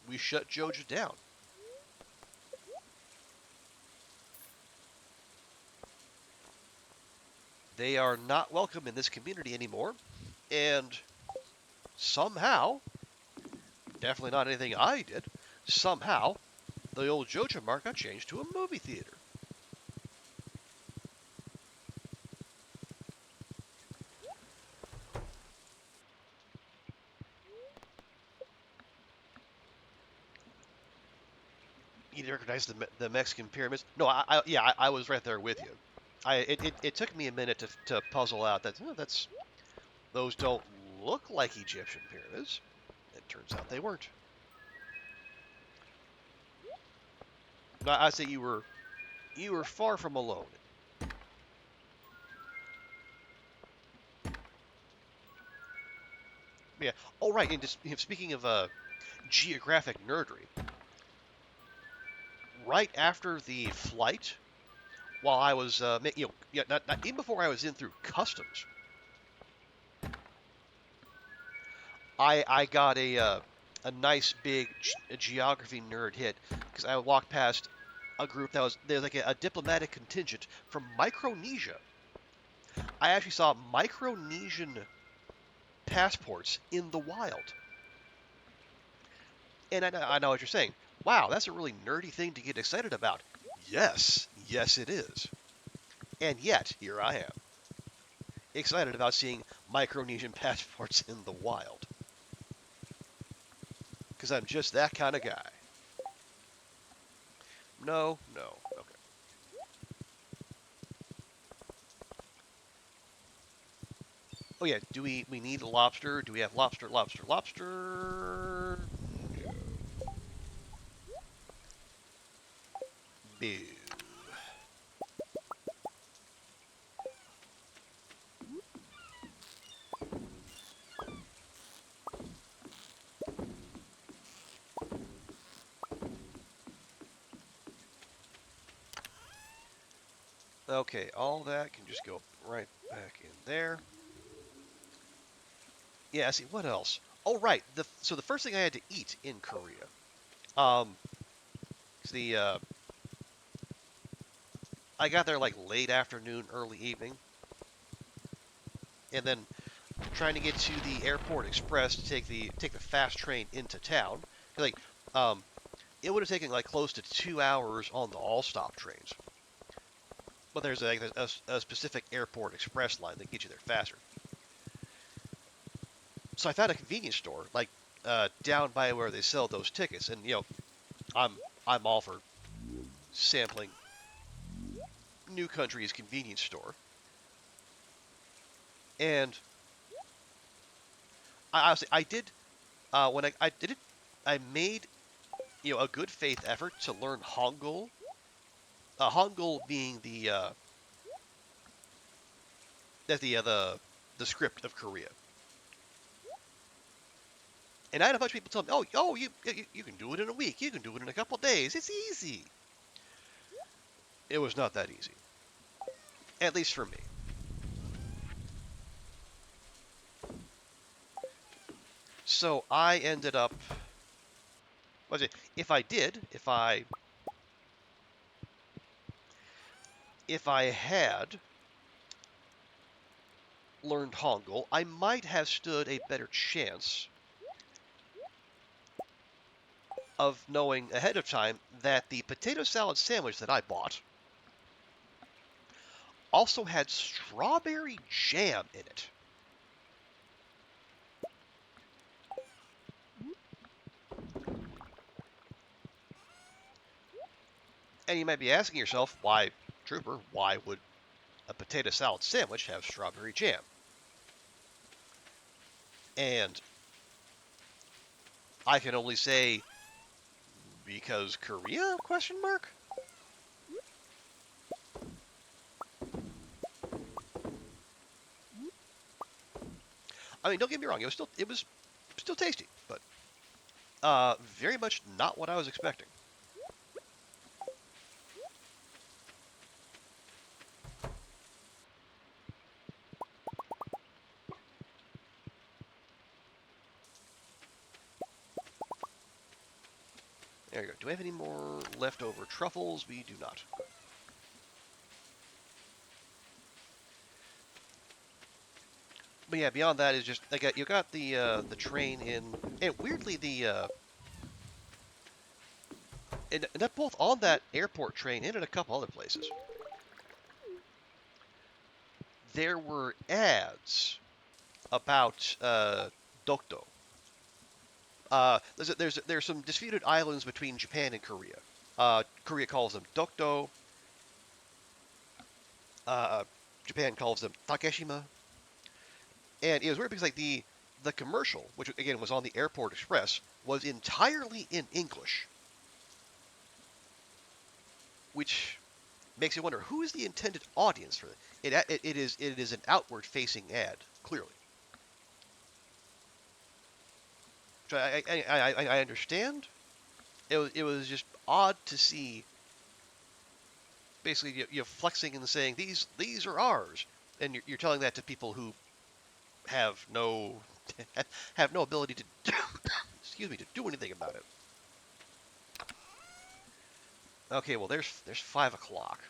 We shut Joja down. They are not welcome in this community anymore, and somehow, definitely not anything I did, somehow the old Joja Mart got changed to a movie theater. You didn't recognize the Mexican pyramids? No, I was right there with you. It took me a minute to puzzle out that that's those don't look like Egyptian pyramids. It turns out they weren't. No, I say you were far from alone. Yeah. Oh right, and just speaking of geographic nerdery, right after the flight, while I was yeah, not even before I was in through customs, I got a nice big geography nerd hit because I walked past a group that was there's like a diplomatic contingent from Micronesia. I actually saw Micronesian passports in the wild, and I know what you're saying. Wow, that's a really nerdy thing to get excited about. Yes, yes, it is. And yet, here I am, excited about seeing Micronesian passports in the wild because I'm just that kind of guy. No, no, okay. Oh yeah, do we need a lobster? Do we have lobster, lobster, lobster? Boo. Okay, all that can just go right back in there. Yeah, see, what else? Oh, right. So the first thing I had to eat in Korea, um, the I got there like late afternoon, early evening, and then trying to get to the airport express to take the fast train into town. Like, um, it would have taken like close to 2 hours on the all-stop trains. But there's a specific airport express line that gets you there faster. So I found a convenience store like down by where they sell those tickets, and I'm all for sampling new country's convenience store. And I did when I did it, I made a good faith effort to learn Hangul. Hangul being the script of Korea. And I had a bunch of people tell me, oh, you can do it in a week. You can do it in a couple days. It's easy. It was not that easy, at least for me. So I ended up, what was it? If I had learned Hangul, I might have stood a better chance of knowing ahead of time that the potato salad sandwich that I bought also had strawberry jam in it. And you might be asking yourself, why, Trooper, why would a potato salad sandwich have strawberry jam? And I can only say, because Korea? Question mark. I mean, don't get me wrong, it was still tasty, but very much not what I was expecting. There you go. Do I have any more leftover truffles? We do not. But yeah, beyond that is just like you got the train in, and weirdly and that both on that airport train and in a couple other places, there were ads about Dokdo. There's some disputed islands between Japan and Korea. Korea calls them Dokdo. Uh, Japan calls them Takeshima. And it was weird because like the commercial, which again was on the Airport Express, was entirely in English, which makes you wonder who is the intended audience for it. It is an outward facing ad, clearly. Which I understand. It was just odd to see basically you flexing and saying these are ours, and you're telling that to people who have no have no ability to excuse me to do anything about it. Okay, well there's 5 o'clock.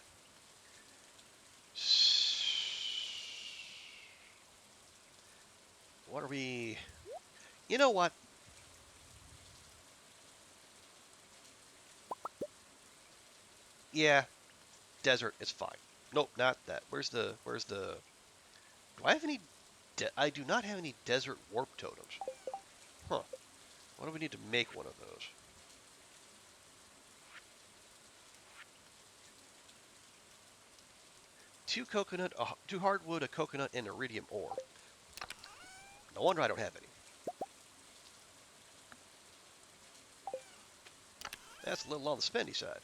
What are we? You know what? Yeah, desert. It's fine. Nope, not that. Where's the? Do I have any? I do not have any desert warp totems. Huh. What do we need to make one of those? Two hardwood, a coconut, and iridium ore. No wonder I don't have any. That's a little on the spendy side.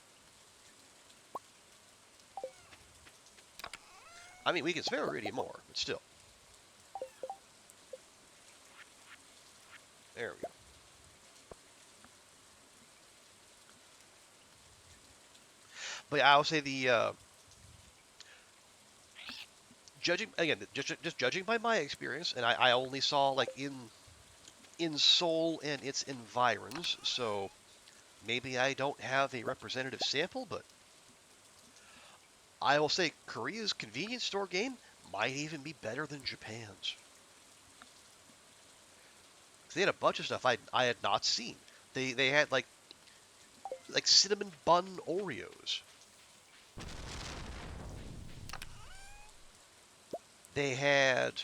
I mean, we can spare iridium ore, but still. There we go. But yeah, I would say the judging again, just judging by my experience, and I only saw like in Seoul and its environs, so maybe I don't have a representative sample, but I will say Korea's convenience store game might even be better than Japan's. They had a bunch of stuff I had not seen. They had like cinnamon bun Oreos. They had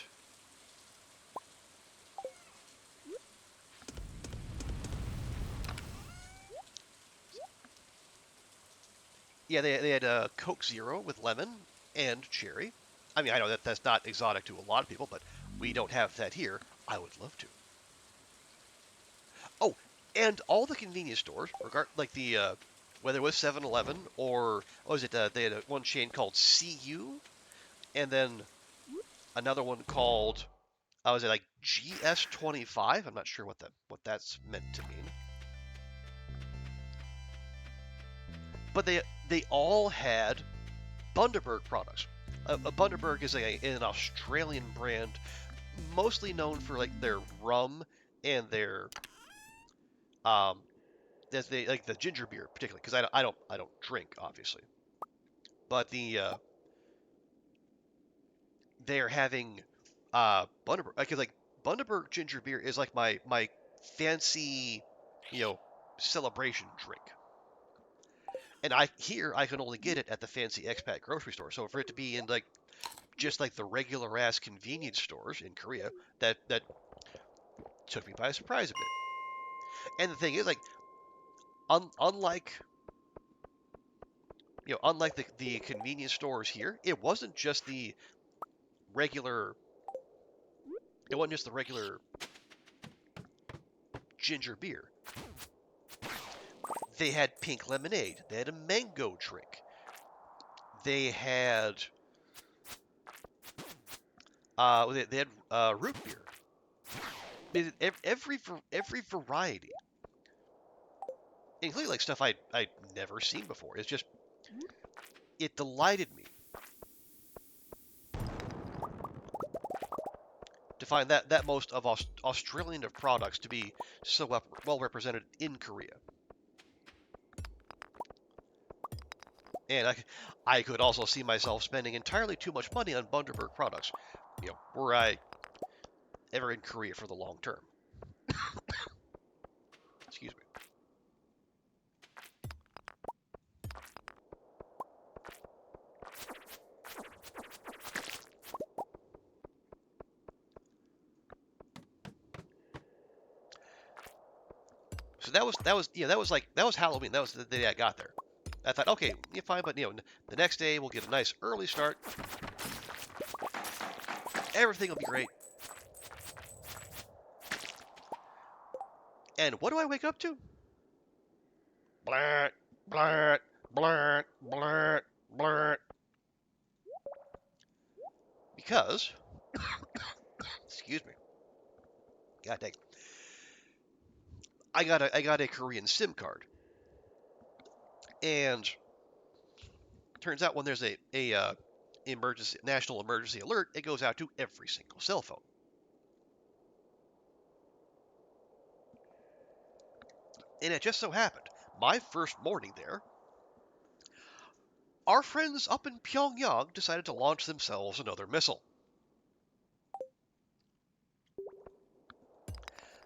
yeah they had a Coke Zero with lemon and cherry. I mean I know that that's not exotic to a lot of people, but we don't have that here. I would love to. Oh, and all the convenience stores, like the whether it was 7-Eleven or what was it? They had one chain called CU, and then another one called was it like GS25? I'm not sure what that's meant to mean. But they all had Bundaberg products. Bundaberg is an Australian brand, mostly known for like their rum and their um, that's they like the ginger beer particularly because I don't drink obviously, but they're having Bundaberg because like Bundaberg ginger beer is like my fancy you know celebration drink. And I can only get it at the fancy expat grocery store. So for it to be in like just like the regular ass convenience stores in Korea, that took me by surprise a bit. And the thing is, like, unlike unlike the convenience stores here, regular, it wasn't just the regular ginger beer. They had pink lemonade. They had a mango drink. They had they had root beer. Every variety, including like stuff I'd never seen before. It's just it delighted me to find that most of Australian of products to be so well represented in Korea. And I could also see myself spending entirely too much money on Bundaberg products, were I ever in Korea for the long term. Excuse me. So that was Halloween. That was the day I got there. I thought, okay, you're fine, but the next day we'll get a nice early start. Everything will be great. And what do I wake up to? Blurt, blurt, blurt, blurt, blurt. Because, excuse me, god dang, I got a Korean SIM card, and turns out when there's a national emergency alert, it goes out to every single cell phone. And it just so happened, my first morning there, our friends up in Pyongyang decided to launch themselves another missile.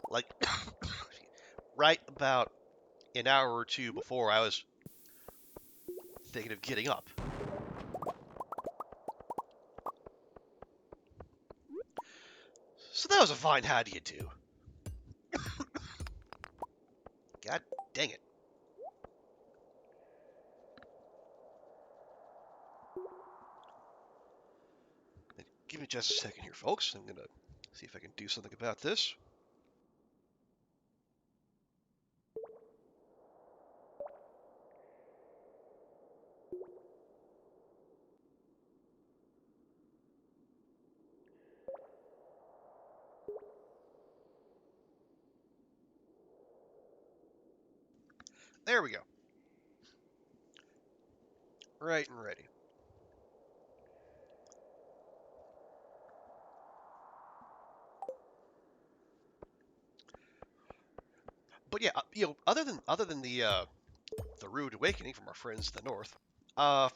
Like, right about an hour or two before I was thinking of getting up. So that was a fine how do you do. God dang it. Give me just a second here, folks. I'm going to see if I can do something about this. There we go. Right and ready. But yeah, other than the rude awakening from our friends in the north,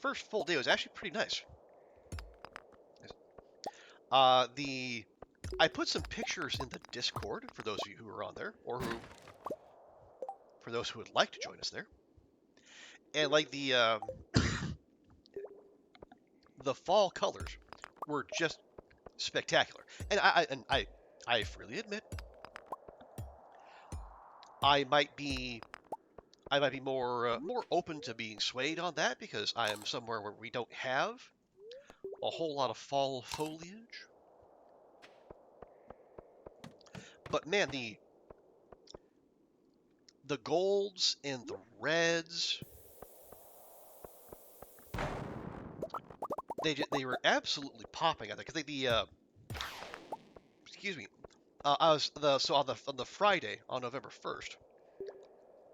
first full day was actually pretty nice. The I put some pictures in the Discord for those of you who are on there, or who for those who would like to join us there. And like the fall colors were just spectacular. And I freely admit I might be I might be more open to being swayed on that because I am somewhere where we don't have a whole lot of fall foliage. But man, the golds and the reds, they were absolutely popping out there because excuse me. I was the so on the Friday on November 1st,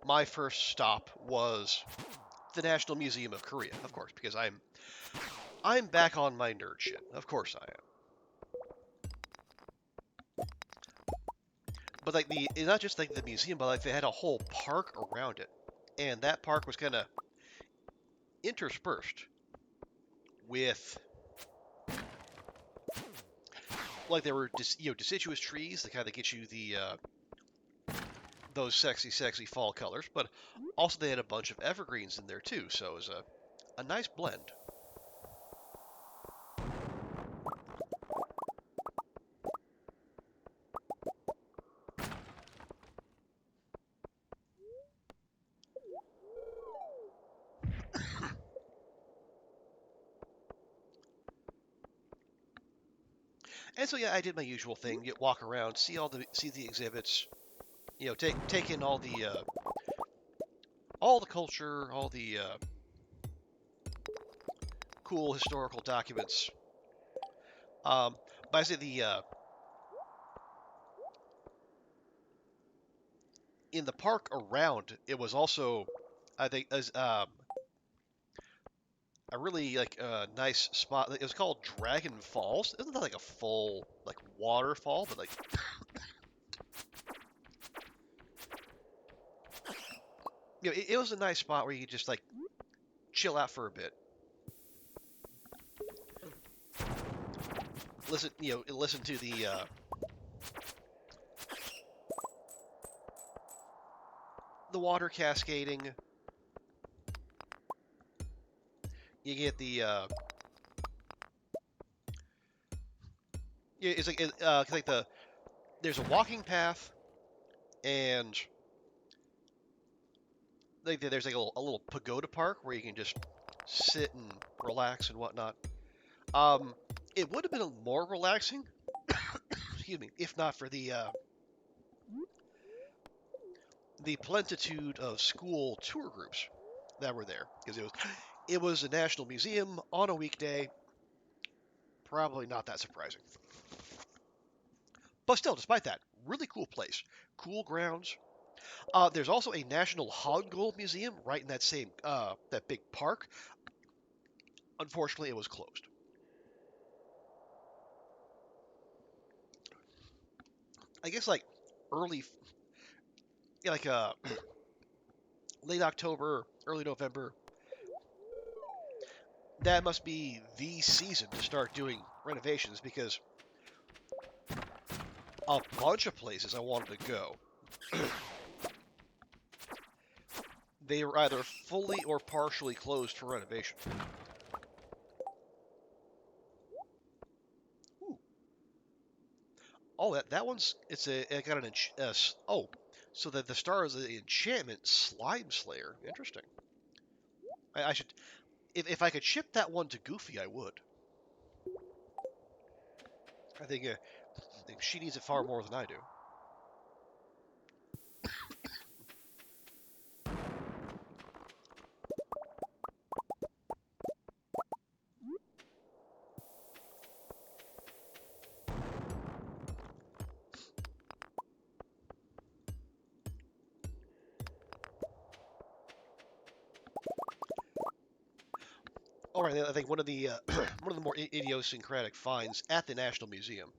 my first stop was the National Museum of Korea, of course, because I'm back on my nerd shit. Of course I am. But like it's not just like the museum, but like they had a whole park around it, and that park was kind of interspersed with like there were deciduous trees that kind of get you the those sexy fall colors, but also they had a bunch of evergreens in there too, so it was a nice blend. And so yeah, I did my usual thing: walk around, see the exhibits, take in all the culture, all the cool historical documents. But I say the in the park around it was also I think as a really like nice spot. It was called Dragon Falls. Isn't that like a full like waterfall, but like it was a nice spot where you could just like chill out for a bit, listen to the water cascading. You get the it's like there's a walking path and like there's like a little pagoda park where you can just sit and relax and whatnot. Um, it would have been more relaxing, excuse me, if not for the plentitude of school tour groups that were there because it was a national museum on a weekday. Probably not that surprising, but still, despite that, really cool place, cool grounds. There's also a National Hoggle Museum right in that same that big park. Unfortunately, it was closed. I guess like early, yeah, like late October, early November. That must be the season to start doing renovations because a bunch of places I wanted to go, they were either fully or partially closed for renovation. Ooh. Oh, that one's it got oh, so that the star is the enchantment Slime Slayer. Interesting. I should if I could ship that one to Goofy, I would. I think she needs it far more than I do. All right, I think one of the one of the more idiosyncratic finds at the National Museum.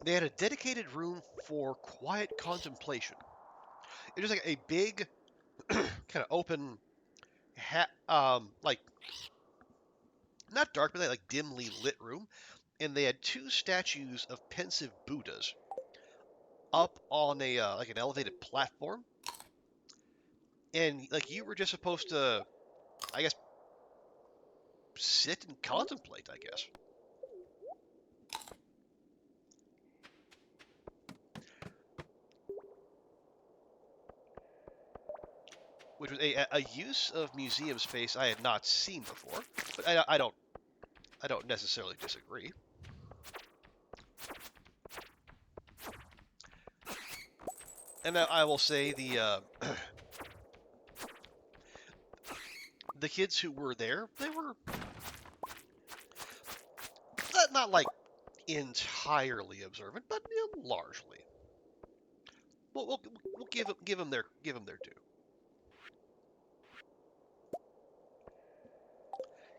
They had a dedicated room for quiet contemplation. It was like a big, kind of open, like not dark, but like dimly lit room, and they had two statues of pensive Buddhas up on a like an elevated platform, and like you were just supposed to, I guess, sit and contemplate, I guess. Which was a use of museum space I had not seen before, but I don't necessarily disagree. And I will say the kids who were there, they were not like entirely observant, but largely. We'll give them their due.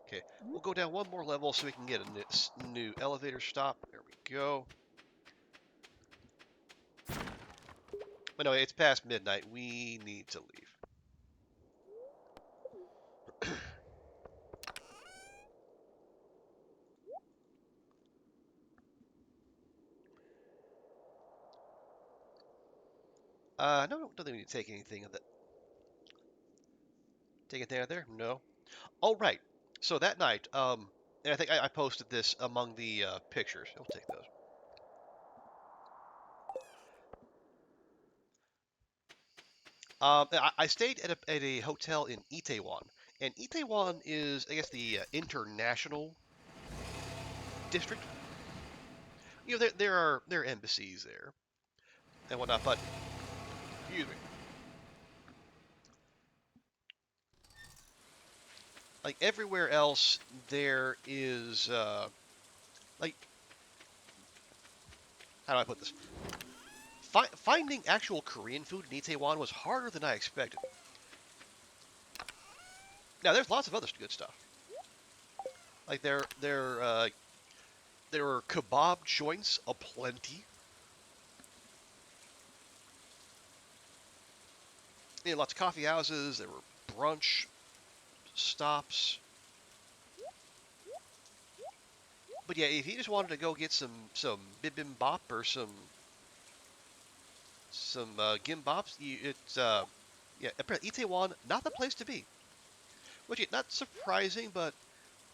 Okay, we'll go down one more level so we can get a new elevator stop. There we go. But no, it's past midnight. We need to leave. No, don't think we need to take anything of that. Take anything out of there? No. Oh, right. So that night, and I think I posted this among the pictures. I'll take those. I stayed at a hotel in Itaewon, and Itaewon is, I guess, the international district. You know, there are embassies there and whatnot, but excuse me, like everywhere else, there is like how do I put this? Finding actual Korean food in Itaewon was harder than I expected. Now, there's lots of other good stuff. Like there were kebab joints aplenty. You know, lots of coffee houses. There were brunch stops. But yeah, if you just wanted to go get some bibimbap or some gimbops, it's yeah, Itaewon not the place to be. Which is not surprising, but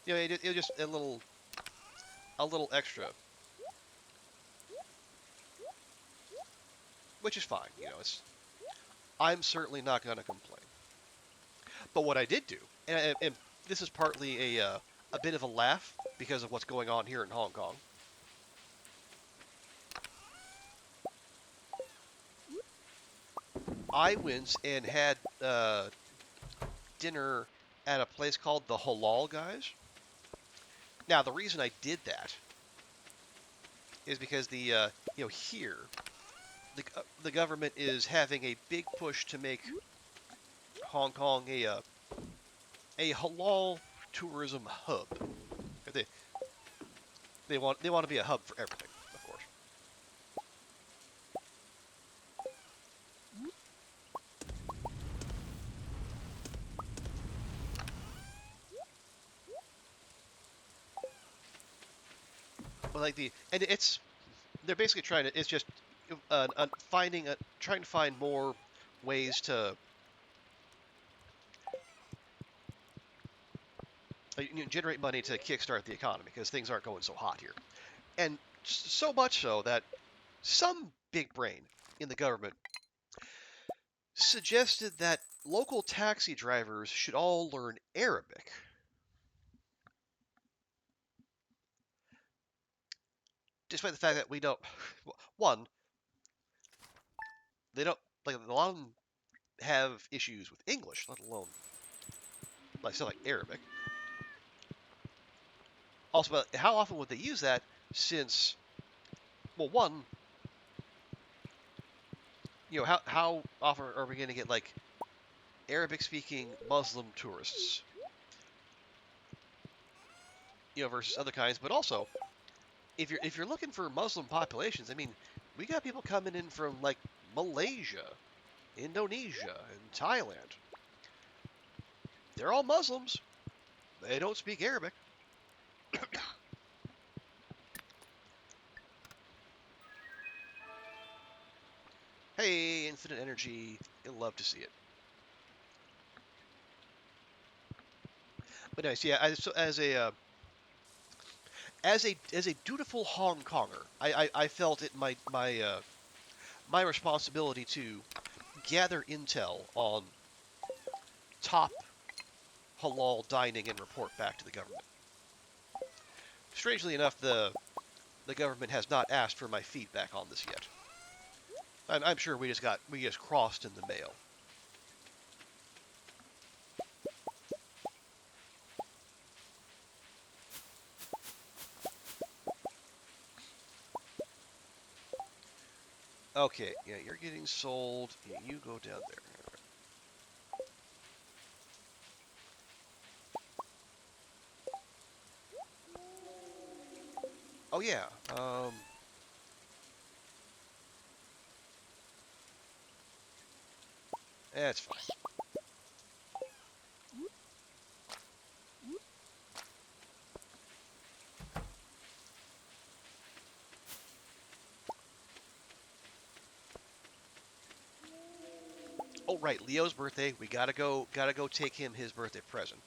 you know, it was just a little extra, which is fine. You know, it's I'm certainly not going to complain. But what I did do, and this is partly a bit of a laugh because of what's going on here in Hong Kong. I went and had dinner at a place called the Halal Guys. Now, the reason I did that is because you know here the government is having a big push to make Hong Kong a halal tourism hub. They they want to be a hub for everything, of course. But like and it's they're basically trying to it's just trying to find more ways to you know, generate money to kickstart the economy because things aren't going so hot here, and so much so that some big brain in the government suggested that local taxi drivers should all learn Arabic, despite the fact that we don't. One, they don't like a lot of them have issues with English, let alone like stuff like Arabic. Also, but how often would they use that? Since, well, one, you know, how often are we going to get like Arabic-speaking Muslim tourists, you know, versus other kinds? But also, if you're looking for Muslim populations, I mean, we got people coming in from like Malaysia, Indonesia, and Thailand. They're all Muslims. They don't speak Arabic. Hey, infinite energy. You'll love to see it. But nice, yeah. So as a dutiful Hong Konger, I felt it my responsibility to gather intel on top halal dining and report back to the government. Strangely enough, the government has not asked for my feedback on this yet. I'm sure we just crossed in the mail. Okay, yeah, you're getting sold. Yeah, you go down there. Oh yeah, that's fine. Oh right, Leo's birthday. We gotta go take him his birthday present.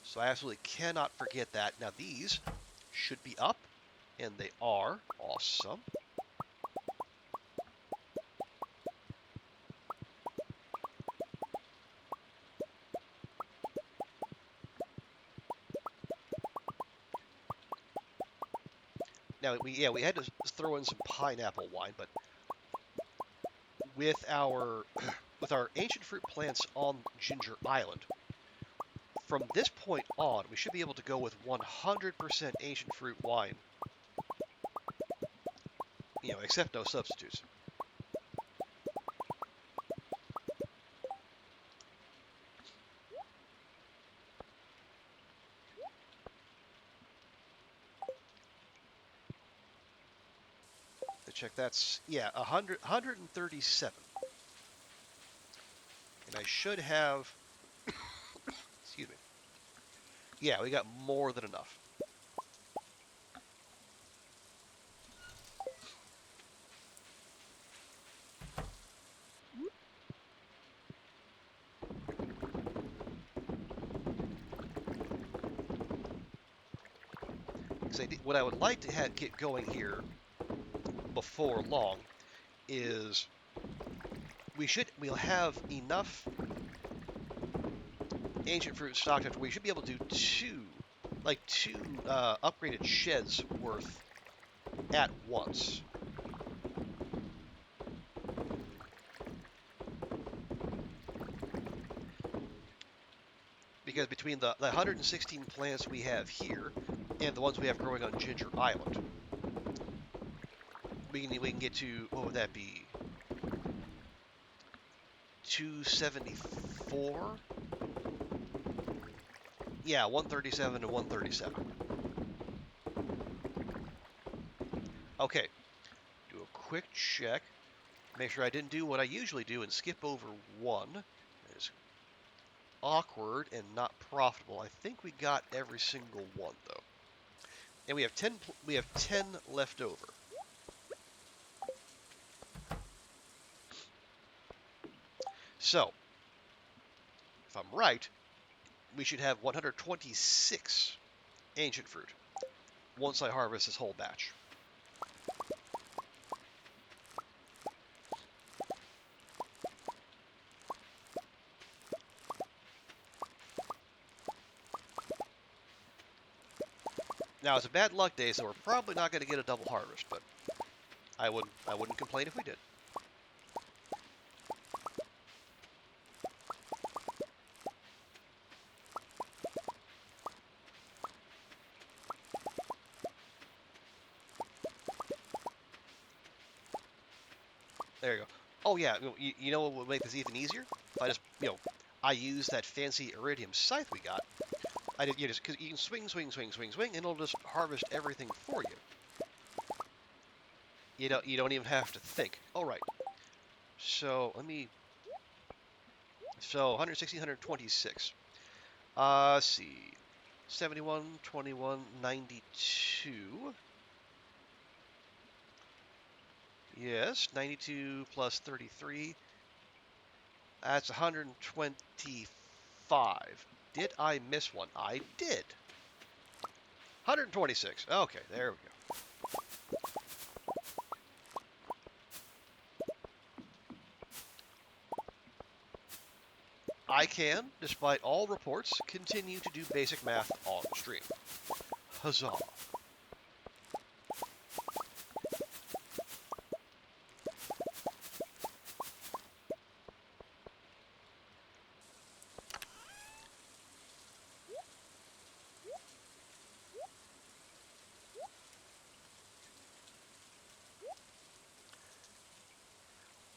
So I absolutely cannot forget that. Now these should be up, and they are awesome. Now we had to throw in some pineapple wine, but with our with our ancient fruit plants on Ginger Island, from this point on, we should be able to go with 100% ancient fruit wine. Except no substitutes. To check, that's yeah, 137, and I should have. Excuse me. Yeah, we got more than enough. What I would like to get going here before long is we'll have enough ancient fruit stocked after we should be able to do two upgraded sheds worth at once. Because between the 116 plants we have here and the ones we have growing on Ginger Island, we can get to, what would that be? 274? Yeah, 137 to 137. Okay, do a quick check. Make sure I didn't do what I usually do and skip over one. That is awkward and not profitable. I think we got every single one though. And we have 10 left over. So, if I'm right, we should have 126 ancient fruit once I harvest this whole batch. Now it's a bad luck day, so we're probably not going to get a double harvest, but I wouldn't complain if we did. There you go. Oh yeah, you know what would make this even easier? If I just I use that fancy iridium scythe we got. I did just because you can swing, swing, swing, swing, swing, and it'll just harvest everything for you. You don't even have to think. All right. So let me. So 160, 126. Let's see. 71, 21, 92. Yes, 92 plus 33. That's 125. Did I miss one? I did. 126. Okay, there we go. I can, despite all reports, continue to do basic math on stream. Huzzah.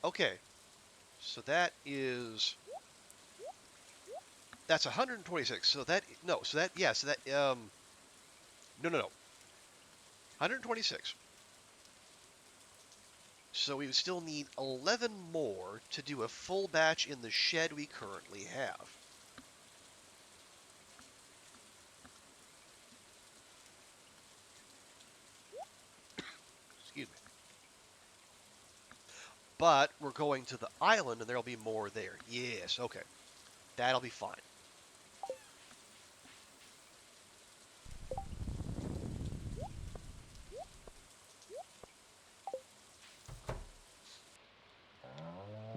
Okay, so that's 126. So that no, so that yeah, so that no. 126. So we would still need 11 more to do a full batch in the shed we currently have. Excuse me. But we're going to the island and there'll be more there. Yes, okay. That'll be fine.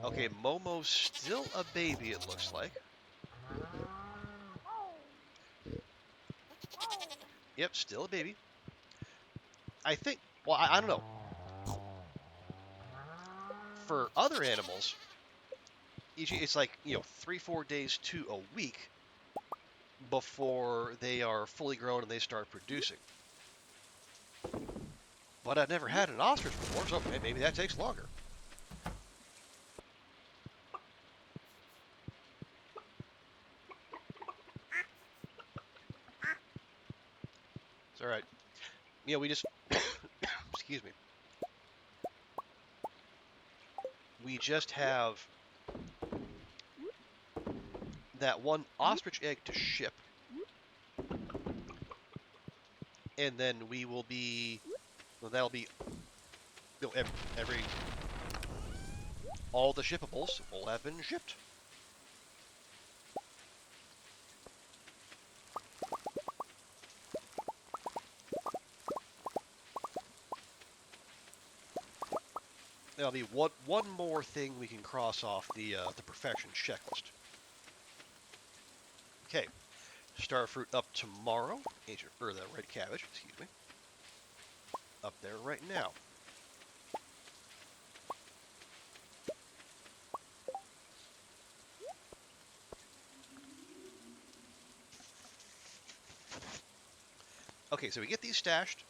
Okay, Momo's still a baby, it looks like. Yep, still a baby. I think, well, I don't know. For other animals, it's like, 3, 4 days to a week before they are fully grown and they start producing. But I've never had an ostrich before, so maybe that takes longer. It's all right. We just, excuse me, we just have that one ostrich egg to ship, and then we will be, well, that'll be, every, all the shippables will have been shipped. There'll be one more thing we can cross off the perfection checklist. Okay, starfruit up tomorrow. Ancient, or the red cabbage, excuse me. Up there right now. Okay, so we get these stashed.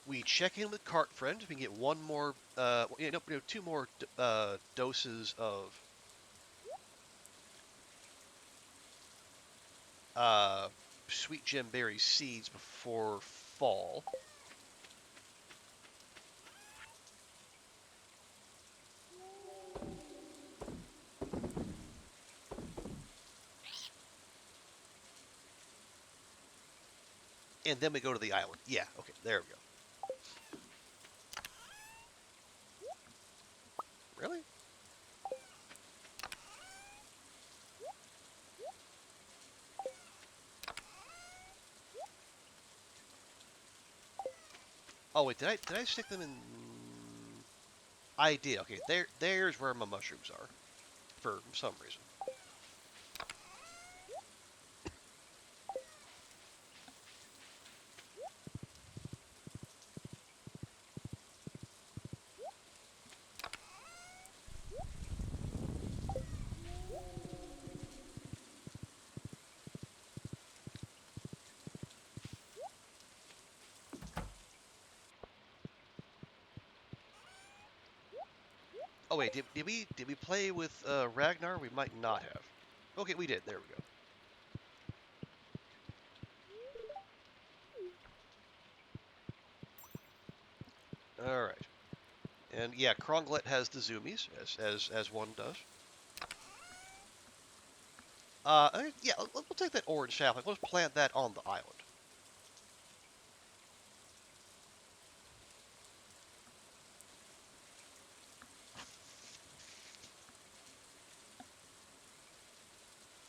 We check in with Cart Friend. We can get one more, two more doses of sweet gemberry seeds before fall. And then we go to the island. Yeah, okay, there we go. Really? Oh wait, did I stick them in? I did. Okay, there's where my mushrooms are, for some reason. Oh wait, did we play with Ragnar? We might not have. Okay, we did. There we go. All right, And yeah, Kronglet has the zoomies, as one does. Yeah, we'll take that orange sapling. Let's plant that on the island.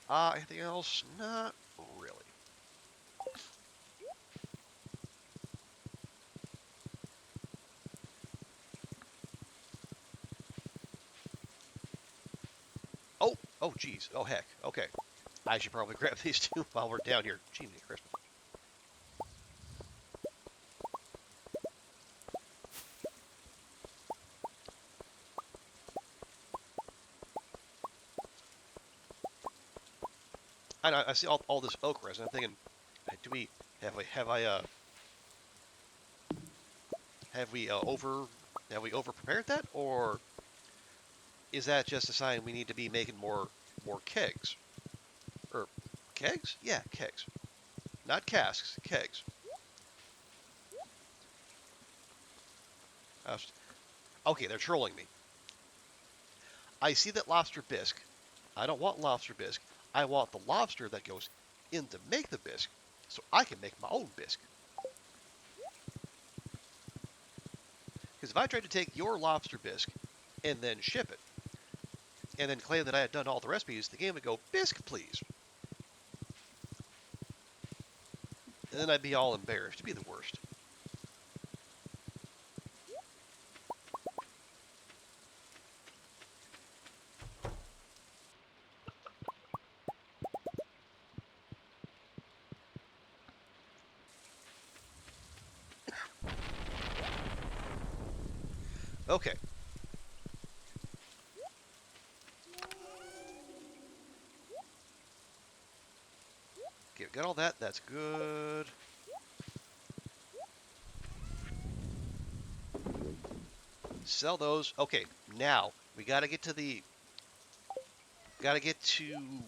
Anything else? Not really. Oh, geez. Oh, heck. Okay. I should probably grab these two while we're down here. Gee, Christmas. I see all this oak resin. I'm thinking, do we have we over prepared that, or is that just a sign we need to be making more kegs or kegs? Yeah, kegs, not casks, kegs. Uh, okay, they're trolling me. I see that lobster bisque. I don't want lobster bisque. I want the lobster that goes in to make the bisque, so I can make my own bisque. Because if I tried to take your lobster bisque and then ship it, and then claim that I had done all the recipes, the game would go, bisque, please. And then I'd be all embarrassed. It'd be the worst. Okay. Okay, got all that. That's good. Sell those. Okay, now we gotta get to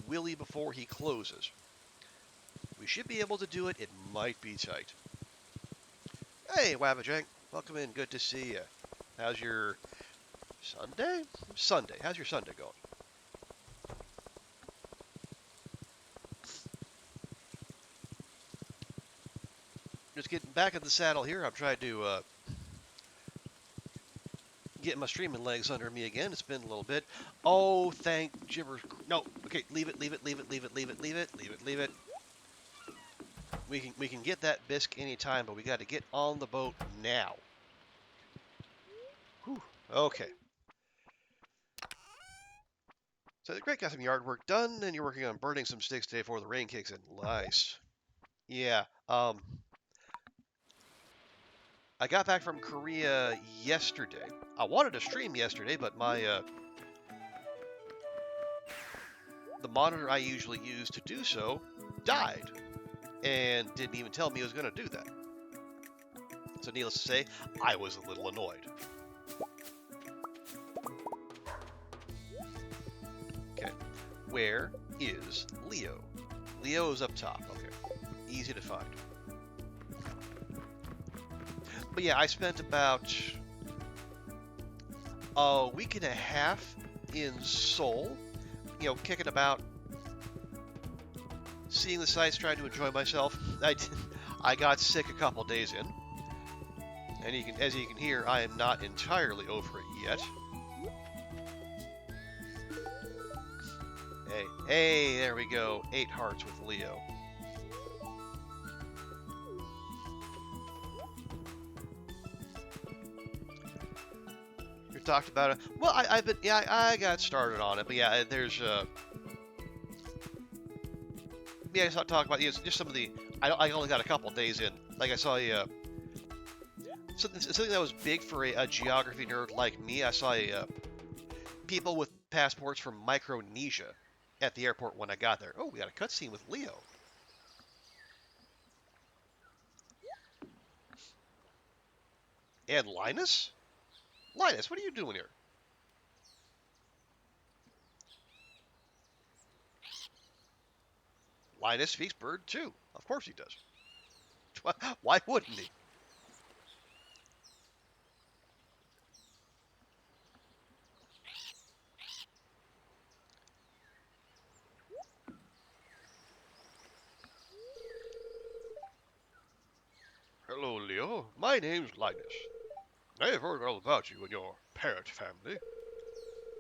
Willy before he closes. We should be able to do it. It might be tight. Hey, Wabajank. Welcome in. Good to see you. How's your Sunday? Sunday. How's your Sunday going? Just getting back in the saddle here. I'm trying to get my streaming legs under me again. It's been a little bit. Oh, thank Jibber. No. Okay, leave it. Leave it. Leave it. Leave it. Leave it. Leave it. Leave it. Leave it. We can get that bisque anytime, but we got to get on the boat now. Whew. Okay. So the great got some yard work done, and you're working on burning some sticks today before the rain kicks in. Nice. Yeah. I got back from Korea yesterday. I wanted to stream yesterday, but my the monitor I usually use to do so died, and didn't even tell me it was going to do that. So needless to say, I was a little annoyed. Okay, where is Leo? Leo is up top. Okay, easy to find. But yeah, I spent about a week and a half in Seoul, kicking about, seeing the sights, trying to enjoy myself. I got sick a couple days in, and as you can hear, I am not entirely over it yet. Hey, there we go. 8 hearts with Leo. We talked about it. Well, I got started on it, but yeah, there's yeah, I just talk about just some of the. I only got a couple days in. Like I saw something that was big for a geography nerd like me. I saw people with passports from Micronesia at the airport when I got there. Oh, we got a cutscene with Leo. And Linus? Linus, what are you doing here? Linus speaks bird too. Of course he does. Why wouldn't he? Leo, my name's Linus. I've heard all about you and your parrot family.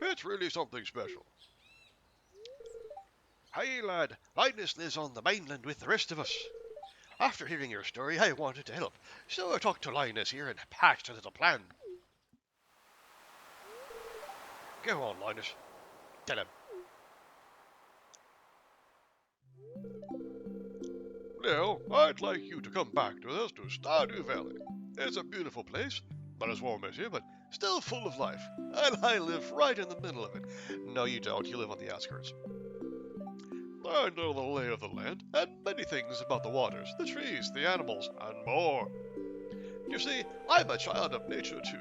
It's really something special. Hey, lad, Linus lives on the mainland with the rest of us. After hearing your story, I wanted to help, so I talked to Linus here and hatched a little plan. Go on, Linus. Tell him. Leo, I'd like you to come back with us to Stardew Valley. It's a beautiful place, not as warm as here, but still full of life. And I live right in the middle of it. No, you don't. You live on the outskirts. I know the lay of the land, and many things about the waters, the trees, the animals, and more. You see, I'm a child of nature too.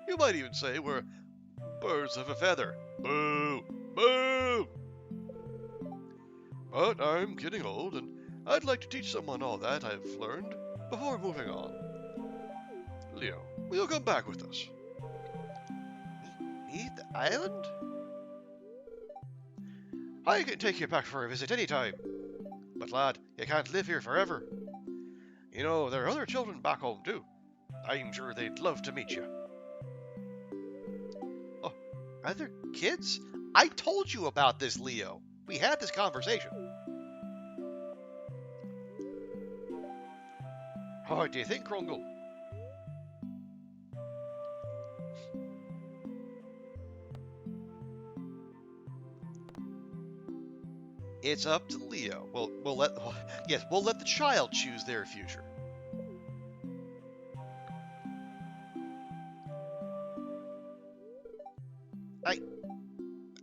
You might even say we're birds of a feather. Boo! Boo! But I'm getting old, and I'd like to teach someone all that I've learned before moving on. Leo, will you come back with us? Me? The island? I can take you back for a visit any time. But lad, you can't live here forever. You know, there are other children back home too. I'm sure they'd love to meet you. Oh, other kids? I told you about this, Leo. We had this conversation. What do you think, Krungle? It's up to Leo. We'll let the child choose their future.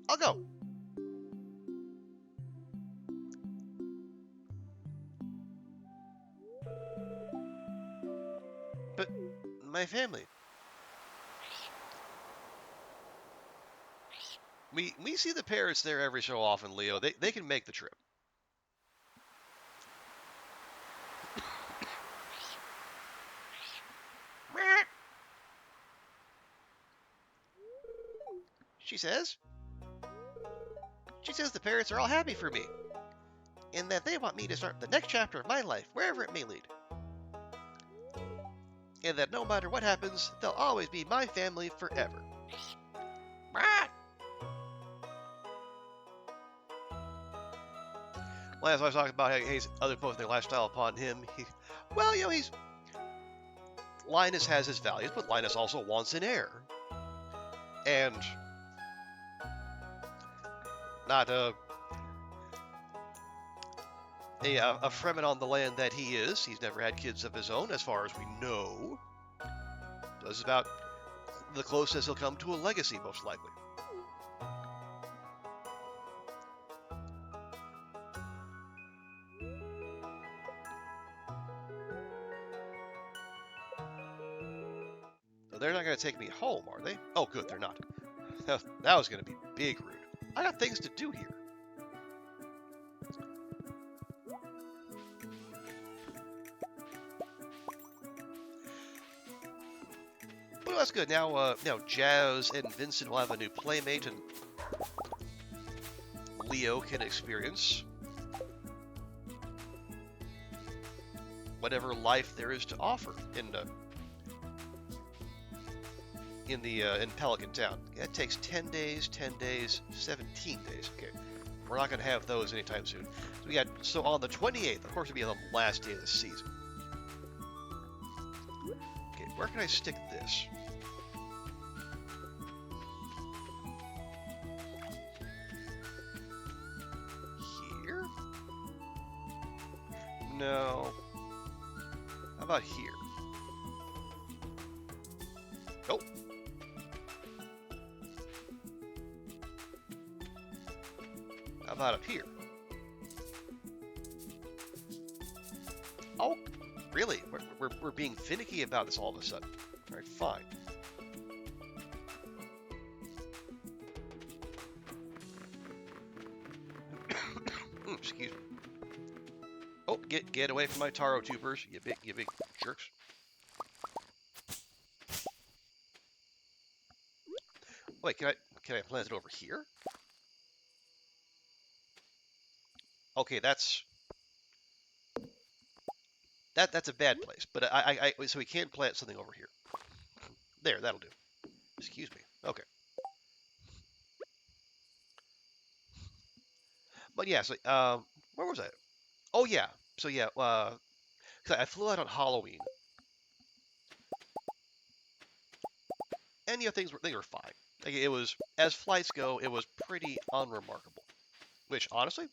I'll go. But my family. We see the parrots there every so often, Leo. They can make the trip. She says. She says the parrots are all happy for me, and that they want me to start the next chapter of my life, wherever it may lead. And that no matter what happens, they'll always be my family forever. Well, as I was talking about, he's other posting their lifestyle upon him. He's Linus has his values, but Linus also wants an heir, and not a Fremen on the land that he is. He's never had kids of his own, as far as we know. So this is about the closest he'll come to a legacy, most likely. So they're not going to take me home, are they? Oh, good, they're not. That was going to be big rude. I got things to do here. Well, that's good. Now Jazz and Vincent will have a new playmate, and Leo can experience whatever life there is to offer in Pelican Town. Yeah, it takes 10 days, 17 days. Okay, we're not going to have those anytime soon. So on the 28th, of course, it'll be the last day of the season. Okay, where can I stick this? Here? No. How about here? Nope. How about up here? Oh, really? We're being finicky about this all of a sudden. All right, fine. Excuse me. Oh, get away from my taro tubers, you big jerks. Wait, can I plant it over here? Okay, that's that's a bad place. But so we can plant something over here. There, that'll do. Excuse me. Okay. But yeah, so where was I? Oh yeah. So yeah, 'cause I flew out on Halloween, and things were fine. Like, it was, as flights go, it was pretty unremarkable. Which honestly,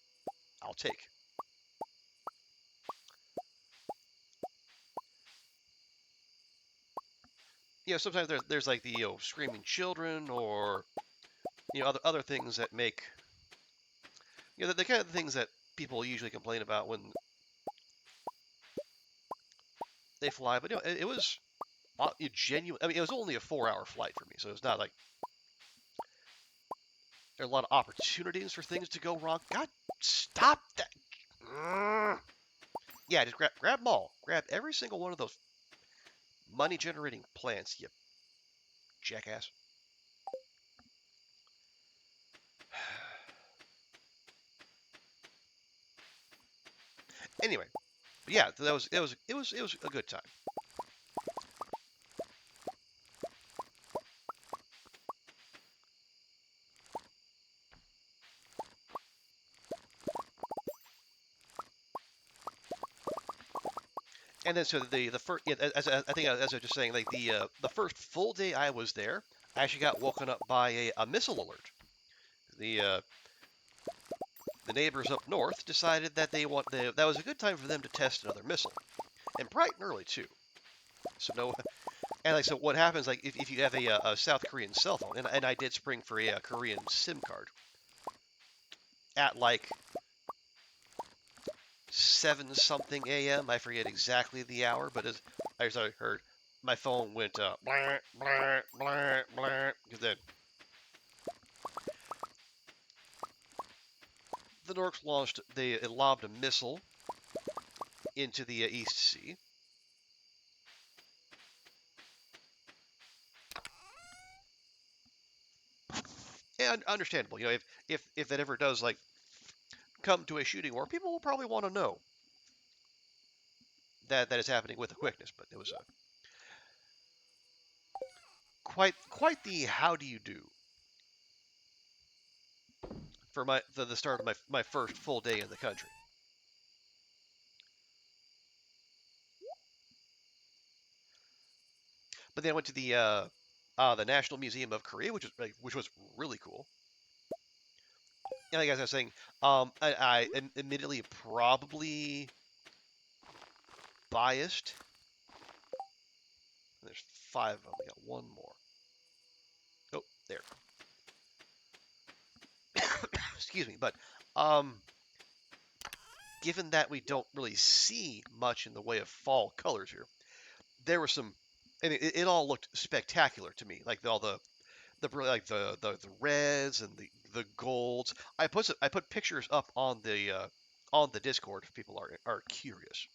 I'll take. Sometimes there's like the screaming children, or other things that make the kind of things that people usually complain about when they fly. But it was genuine. I mean, it was only a 4-hour flight for me, so it's not like there are a lot of opportunities for things to go wrong. God, stop that! Yeah, just grab them all. Grab every single one of those money generating plants, you jackass. Anyway, but yeah, it was a good time. And then so the first, yeah, as I think, as I was just saying, like the first full day I was there, I actually got woken up by a missile alert. The uh, the neighbors up north decided that that was a good time for them to test another missile, and bright and early too. So no, and like, so what happens, like, if you have a South Korean cell phone, and I did spring for a Korean SIM card at like 7 something a.m. I forget exactly the hour, but as I heard, my phone went blah blah blah blah, because then the Norks they lobbed a missile into the East Sea. And understandable, if that ever does, like, come to a shooting war, people will probably want to know that is happening with a quickness. But it was quite the how do you do for the start of my first full day in the country. But then I went to the National Museum of Korea, which was really cool. And like, as I was saying, I admittedly probably biased. There's 5 of them. We got one more. Oh, there. Excuse me. But um, given that we don't really see much in the way of fall colors here, there were some, and it all looked spectacular to me. Like, all the reds and the golds. I put pictures up on the Discord if people are curious.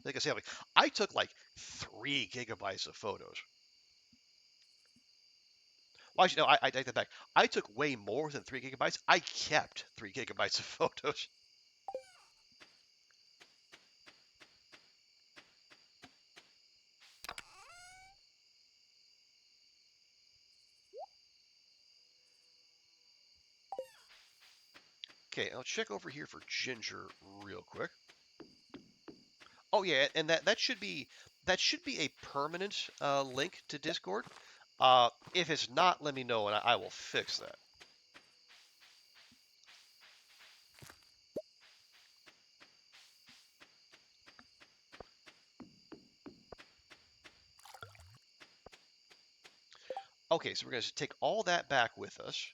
Like I say, like, I took like 3 gigabytes of photos. Well, actually, no, I take that back. I took way more than 3 gigabytes. I kept 3 gigabytes of photos. Okay, I'll check over here for ginger real quick. Oh yeah, and that should be a permanent link to Discord. If it's not, let me know and I will fix that. Okay, so we're going to take all that back with us.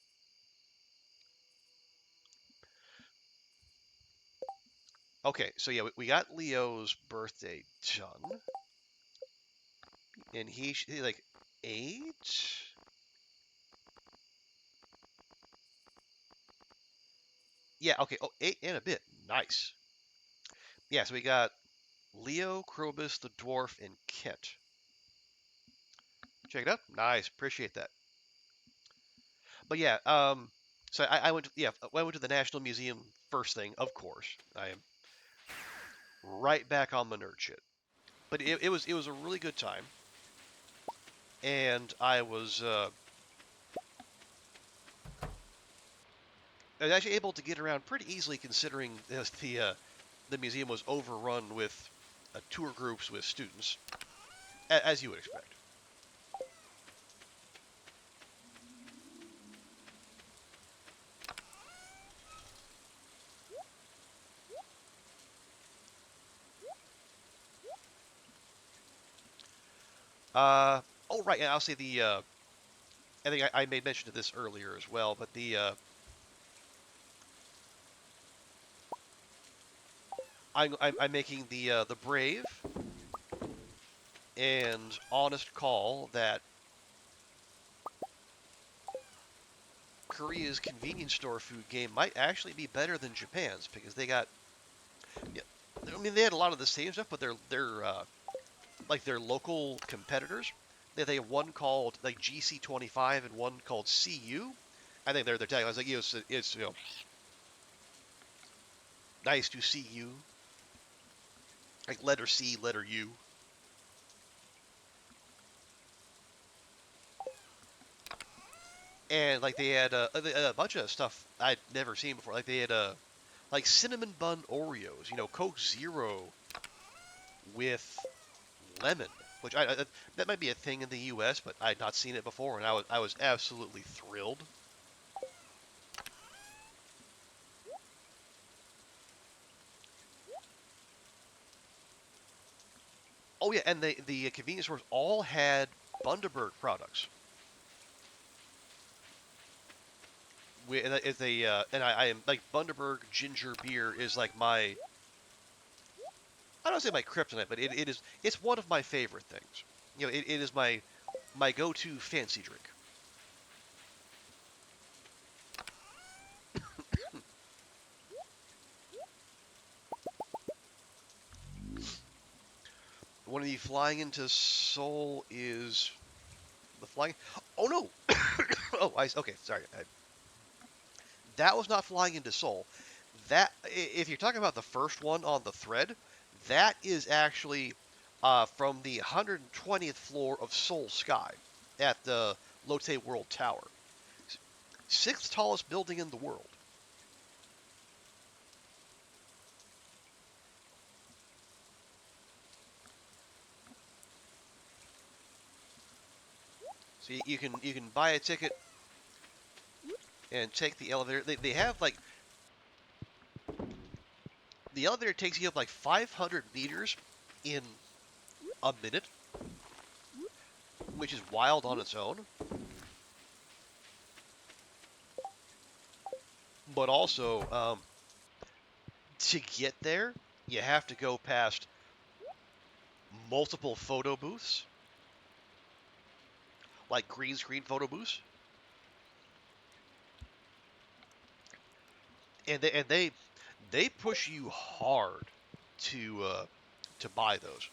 Okay, so yeah, we got Leo's birthday done, and he like 8. Yeah, okay. Oh, 8 and a bit. Nice. Yeah, so we got Leo, Krobus, the dwarf, and Kent. Check it out. Nice. Appreciate that. But yeah, so I went to the National Museum first thing, of course. I am right back on the nerd shit. But it was a really good time, and I was actually able to get around pretty easily considering the museum was overrun with tour groups with students, as you would expect. Uh, oh right, and I'll say I think I made mention of this earlier as well, but I'm making the brave and honest call that Korea's convenience store food game might actually be better than Japan's because they got, yeah, I mean they had a lot of the same stuff, but they're like their local competitors. They have one called like GC25 and one called CU. I think they're taglines like it's nice to see you, like letter C, letter U, and like they had a bunch of stuff I'd never seen before. Like they had like cinnamon bun Oreos, Coke Zero with lemon, which that might be a thing in the U.S., but I had not seen it before, and I was absolutely thrilled. Oh yeah, and the convenience stores all had Bundaberg products. Is a and I am like Bundaberg ginger beer is like I don't say my kryptonite, but it's one of my favorite things. It is my go-to fancy drink. One of the flying into Seoul is the flying. Oh no! Oh, okay. Sorry, that was not flying into Seoul. If you're talking about the first one on the thread, that is actually from the 120th floor of Seoul Sky at the Lotte World Tower, sixth tallest building in the world. So you can buy a ticket and take the elevator. They have like the elevator takes you up like 500 meters in a minute, which is wild on its own. But also, to get there, you have to go past multiple photo booths, like green screen photo booths, and they push you hard to buy those.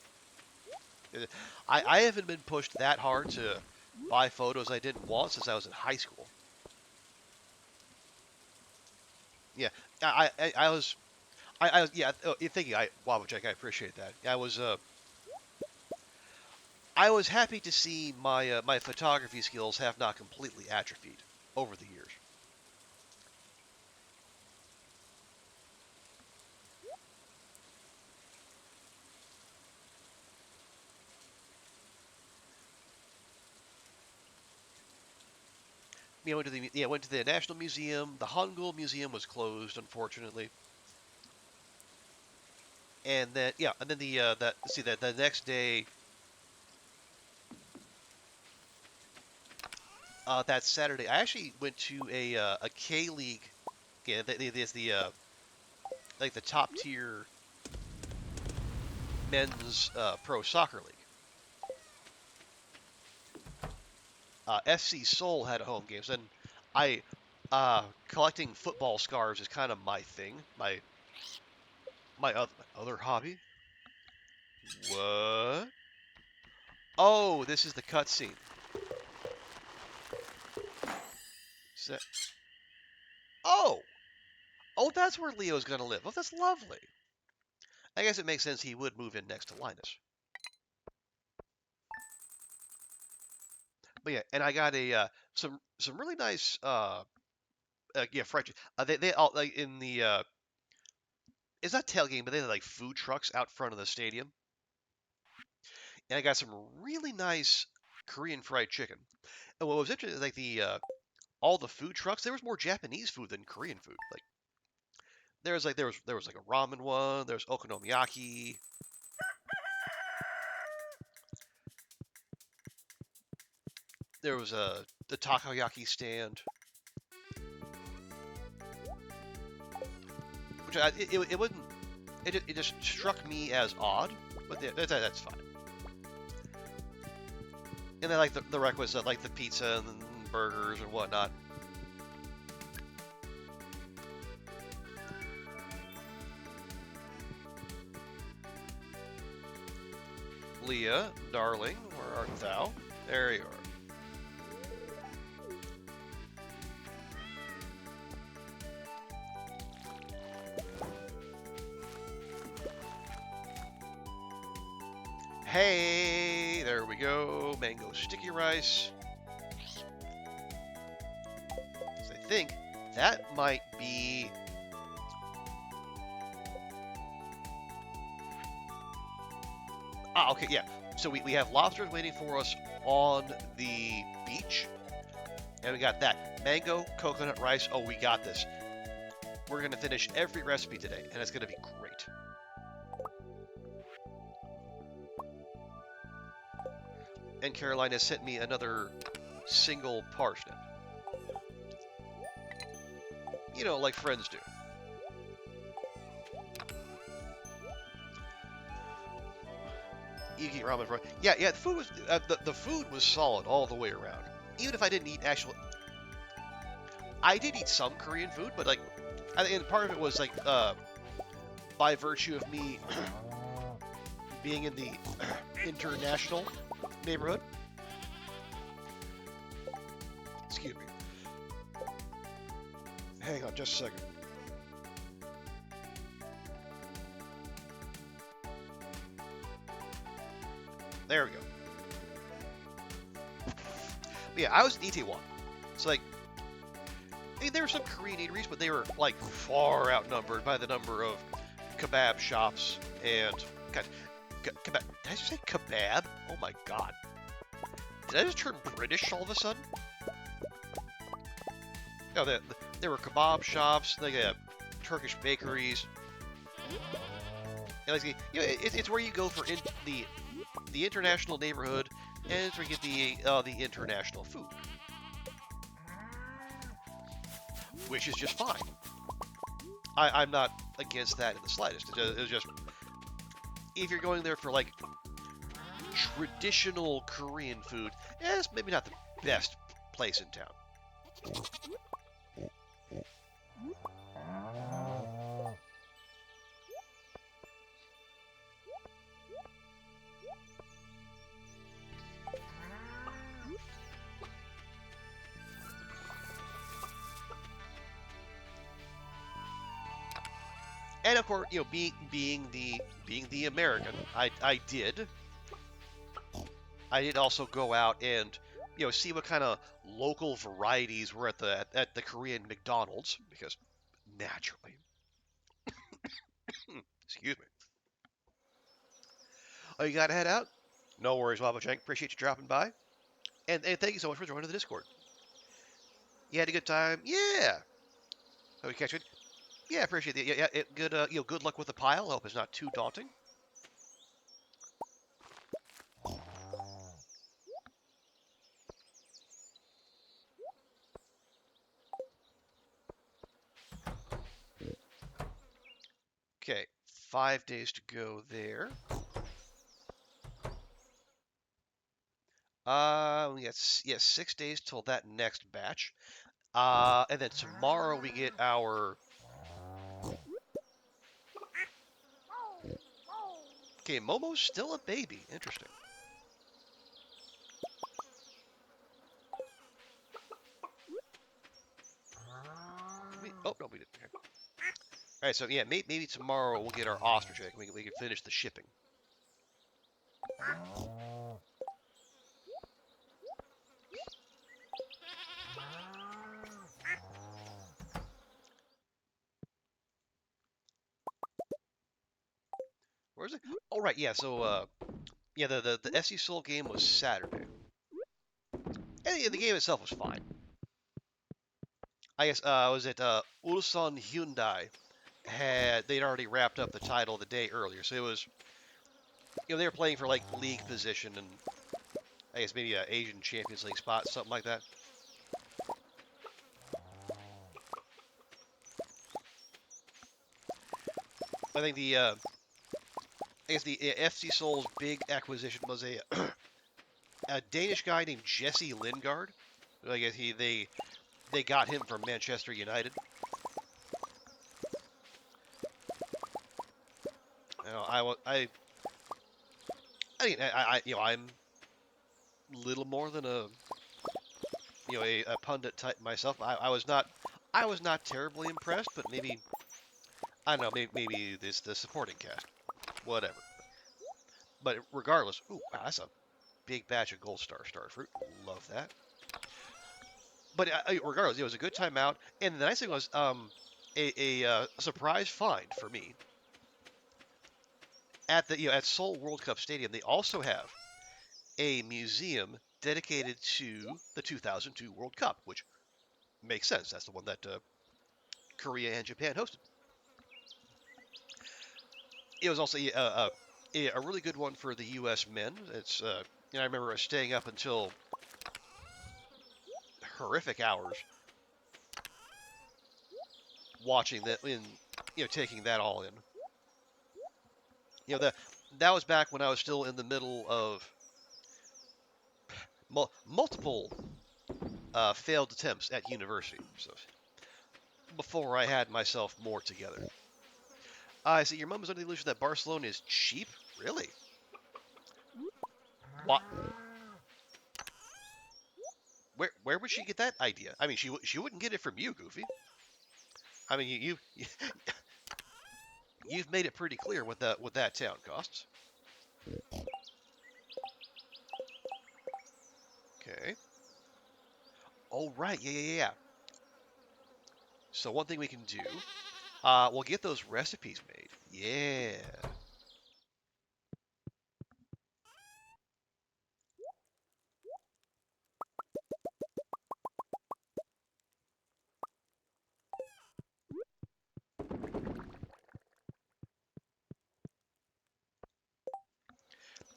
I haven't been pushed that hard to buy photos I didn't want since I was in high school. Yeah, I was yeah. Thank you, wow, Jack. I appreciate that. I was happy to see my photography skills have not completely atrophied over the years. Went to the National Museum. The Hangul Museum was closed, unfortunately. And then that see that the next day, that Saturday, I actually went to a K League. Yeah, there's the like the top tier men's pro soccer league. FC Seoul had a home games, and I collecting football scarves is kind of my thing. My other hobby. What? Oh, this is the cutscene. So, oh, oh, that's where Leo's gonna live. Oh, that's lovely. I guess it makes sense he would move in next to Linus. But yeah, and I got a some really nice yeah, fried chicken. They all like in the it's not tailgating, but they had like food trucks out front of the stadium, and I got some really nice Korean fried chicken. And what was interesting is like the all the food trucks, there was more Japanese food than Korean food. Like there was like a ramen one, there's okonomiyaki, there was a the takoyaki stand, which it wouldn't it just struck me as odd, but that's fine. And then like the requisite like the pizza and burgers and whatnot. Leah, darling, where art thou? There you are. Hey, there we go. Mango sticky rice. So I think that might be. Ah, okay, yeah. So we have lobsters waiting for us on the beach. And we got that. Mango, coconut rice. Oh, we got this. We're going to finish every recipe today, and it's going to be great. And Caroline has sent me another single parsnip. You know, like friends do. You can eat ramen for yeah. The food was solid all the way around. Even if I didn't eat actual, I did eat some Korean food, but like, and part of it was like by virtue of me being in the international neighborhood. Excuse me. Hang on just a second. There we go. But yeah, I was in Itaewon. It's like, I mean, there were some Korean eateries, but they were like far outnumbered by the number of kebab shops and God, kebab. Did I just say kebab? Oh my god! Did I just turn British all of a sudden? No, there were kebab shops. They got Turkish bakeries. And like, you know, it's where you go for the international neighborhood, and it's where you get the international food, which is just fine. I'm not against that in the slightest. It's just if you're going there for like traditional Korean food, it's maybe not the best place in town. And of course, you know, being the American, I did also go out and see what kind of local varieties were at the Korean McDonald's because naturally, excuse me. Oh, you gotta head out? No worries, Wabo Chang. Appreciate you dropping by, and thank you so much for joining the Discord. You had a good time? Yeah. Hope you catch it. Yeah, appreciate it. Yeah, good. Good luck with the pile. I hope it's not too daunting. Okay, 5 days to go there. We got 6 days till that next batch. And then tomorrow we get our. Okay, Momo's still a baby. Interesting. Oh no, we didn't. Okay. All right, so yeah, maybe tomorrow we'll get our ostrich egg. We can finish the shipping. Where is it? Oh right, yeah. So yeah, the SE Soul game was Saturday, and yeah, the game itself was fine. I guess was it Ulsan Hyundai they'd already wrapped up the title the day earlier, so it was they were playing for like league position and I guess maybe a Asian Champions League spot, something like that. I think I guess the FC Seoul's big acquisition was a Danish guy named Jesse Lingard. I guess they got him from Manchester United. You know, I'm little more than a pundit type myself. I was not terribly impressed, but maybe I don't know, maybe this the supporting cast, whatever. But regardless, ooh, wow, that's a big batch of gold star fruit. Love that. But regardless, it was a good time out, and the nice thing was a surprise find for me at the at Seoul World Cup Stadium. They also have a museum dedicated to the 2002 World Cup, which makes sense. That's the one that Korea and Japan hosted. It was also a really good one for the U.S. men. It's I remember staying up until horrific hours watching that in taking that all in. That was back when I was still in the middle of multiple failed attempts at university. So before I had myself more together. I see your mom is under the illusion that Barcelona is cheap. Really? What? Where would she get that idea? I mean, she wouldn't get it from you, Goofy. I mean, you've made it pretty clear what that town costs. Okay. Oh right, yeah. So one thing we can do, we'll get those recipes made. Yeah.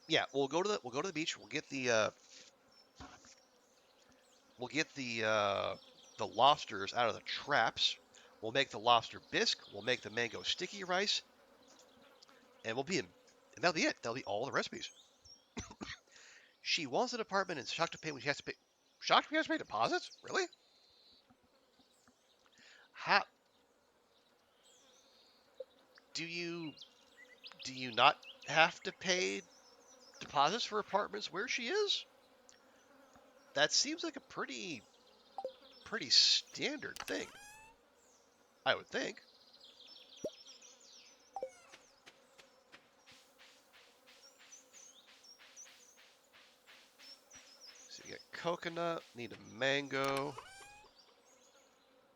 Yeah, we'll go to the beach. We'll get the lobsters out of the traps. We'll make the lobster bisque. We'll make the mango sticky rice, and and that'll be it. That'll be all the recipes. She wants an apartment and shocked to pay when she has to pay. Shocked when she has to pay deposits? Really? How do you do you not have to pay deposits for apartments where she is? That seems like a pretty standard thing. I would think. So you get coconut, need a mango.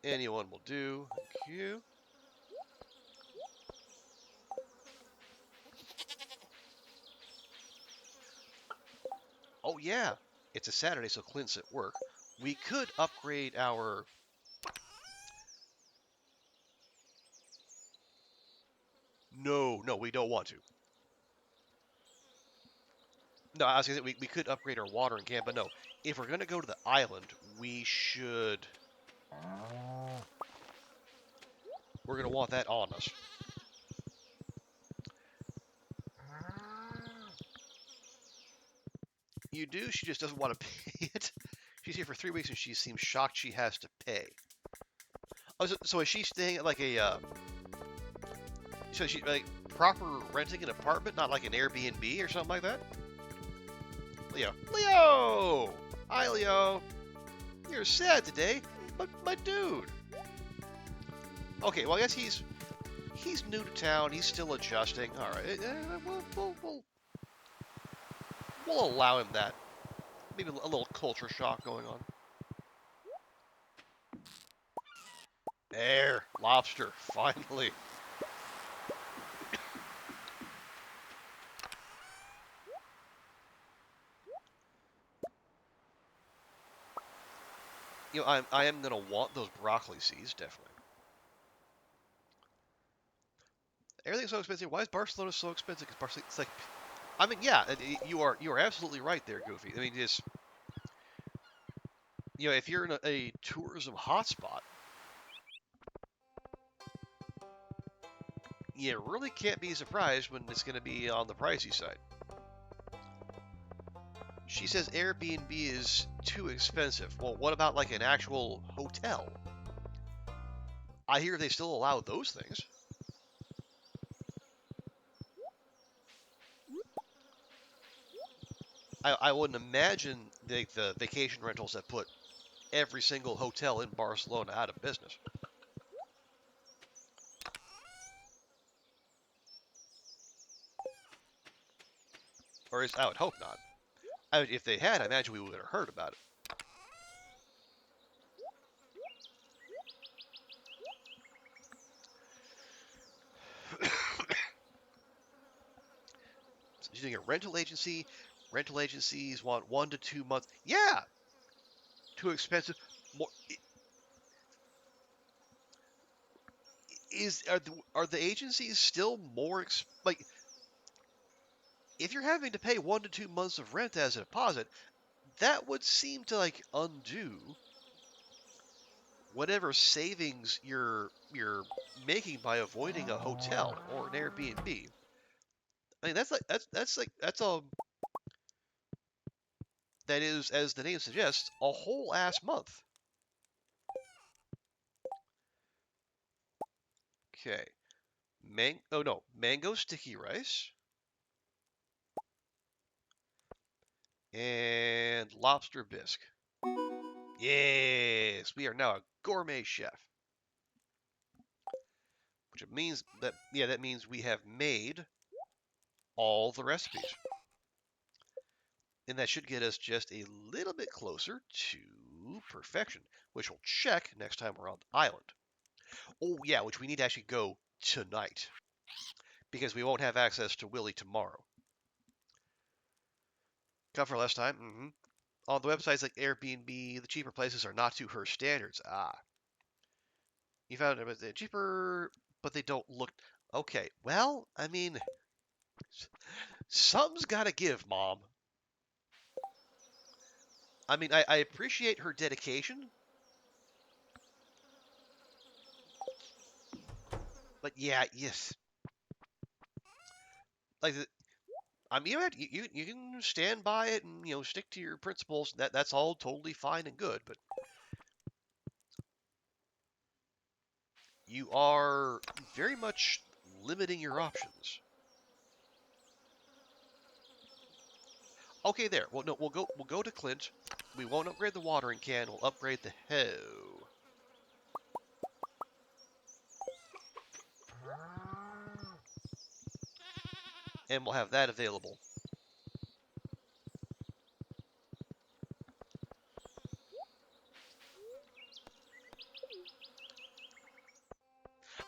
Anyone will do. Thank you. Oh yeah, it's a Saturday, so Clint's at work. We could upgrade our. No, we don't want to. No, I was gonna say we could upgrade our watering can, but no. If we're gonna go to the island, we should. We're gonna want that on us. You do. She just doesn't want to pay it. She's here for 3 weeks and she seems shocked she has to pay. Oh, so is she staying at like a? So she like proper renting an apartment, not like an Airbnb or something like that? Leo! Hi, Leo! You're sad today, but my dude! Okay, well, I guess he's new to town. He's still adjusting. All right, we'll allow him that. Maybe a little culture shock going on. There, lobster, finally. I am gonna want those broccoli seeds, definitely. Everything's so expensive. Why is Barcelona so expensive? Because Barcelona, it's like, I mean, yeah, you are absolutely right there, Goofy. I mean, just if you're in a tourism hotspot, you really can't be surprised when it's going to be on the pricey side. She says Airbnb is too expensive. Well, what about like an actual hotel? I hear they still allow those things. I wouldn't imagine the vacation rentals that put every single hotel in Barcelona out of business. Or at least I would hope not. If they had, I imagine we would have heard about it. She's doing a rental agency. Rental agencies want 1 to 2 months. Yeah, too expensive. More, are the agencies still more like if you're having to pay 1 to 2 months of rent as a deposit, that would seem to like undo whatever savings you're making by avoiding a hotel or an Airbnb. I mean that's that is, as the name suggests, a whole ass month. Okay. Mango sticky rice and lobster bisque. Yes, we are now a gourmet chef. Which means that means we have made all the recipes. And that should get us just a little bit closer to perfection, which we'll check next time we're on the island. Oh yeah, which we need to actually go tonight. Because we won't have access to Willy tomorrow. Come for less time? Mm-hmm. On the websites like Airbnb, the cheaper places are not to her standards. Ah. You found it was cheaper, but they don't look... Okay, well, I mean... Something's gotta give, Mom. I mean, I appreciate her dedication, but yeah, yes. Like, I mean, you can stand by it and stick to your principles. That's all totally fine and good, but you are very much limiting your options. Okay, there. Well, no, we'll go to Clint. We won't upgrade the watering can. We'll upgrade the hoe, and we'll have that available.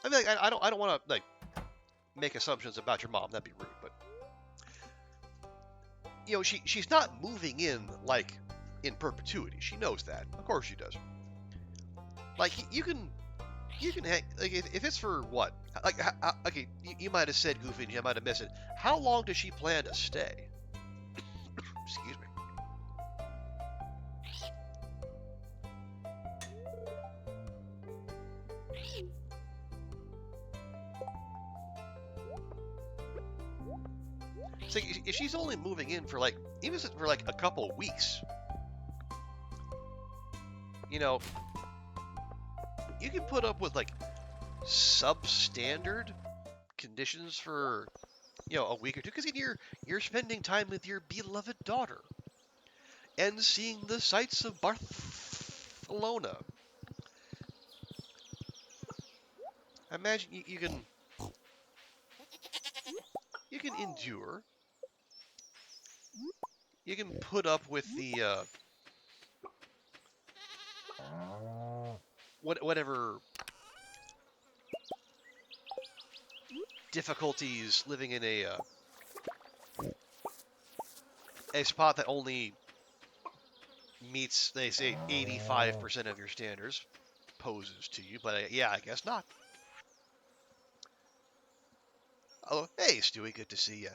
I mean, like, I don't want to like make assumptions about your mom. That'd be rude, but she's not moving in like in perpetuity. She knows that. Of course she does. Like you can hang like if it's for what? Like okay, you might have said Goofy and I might have missed it. How long does she plan to stay? Excuse me. So if she's only moving in for like even if it's for like a couple weeks, you know, you can put up with like substandard conditions for a week or two because you're spending time with your beloved daughter and seeing the sights of Barcelona. Imagine you can you can endure. You can put up with the whatever difficulties living in a spot that only meets, they say, 85% of your standards poses to you. But yeah, I guess not. Oh, hey, Stewie, good to see you.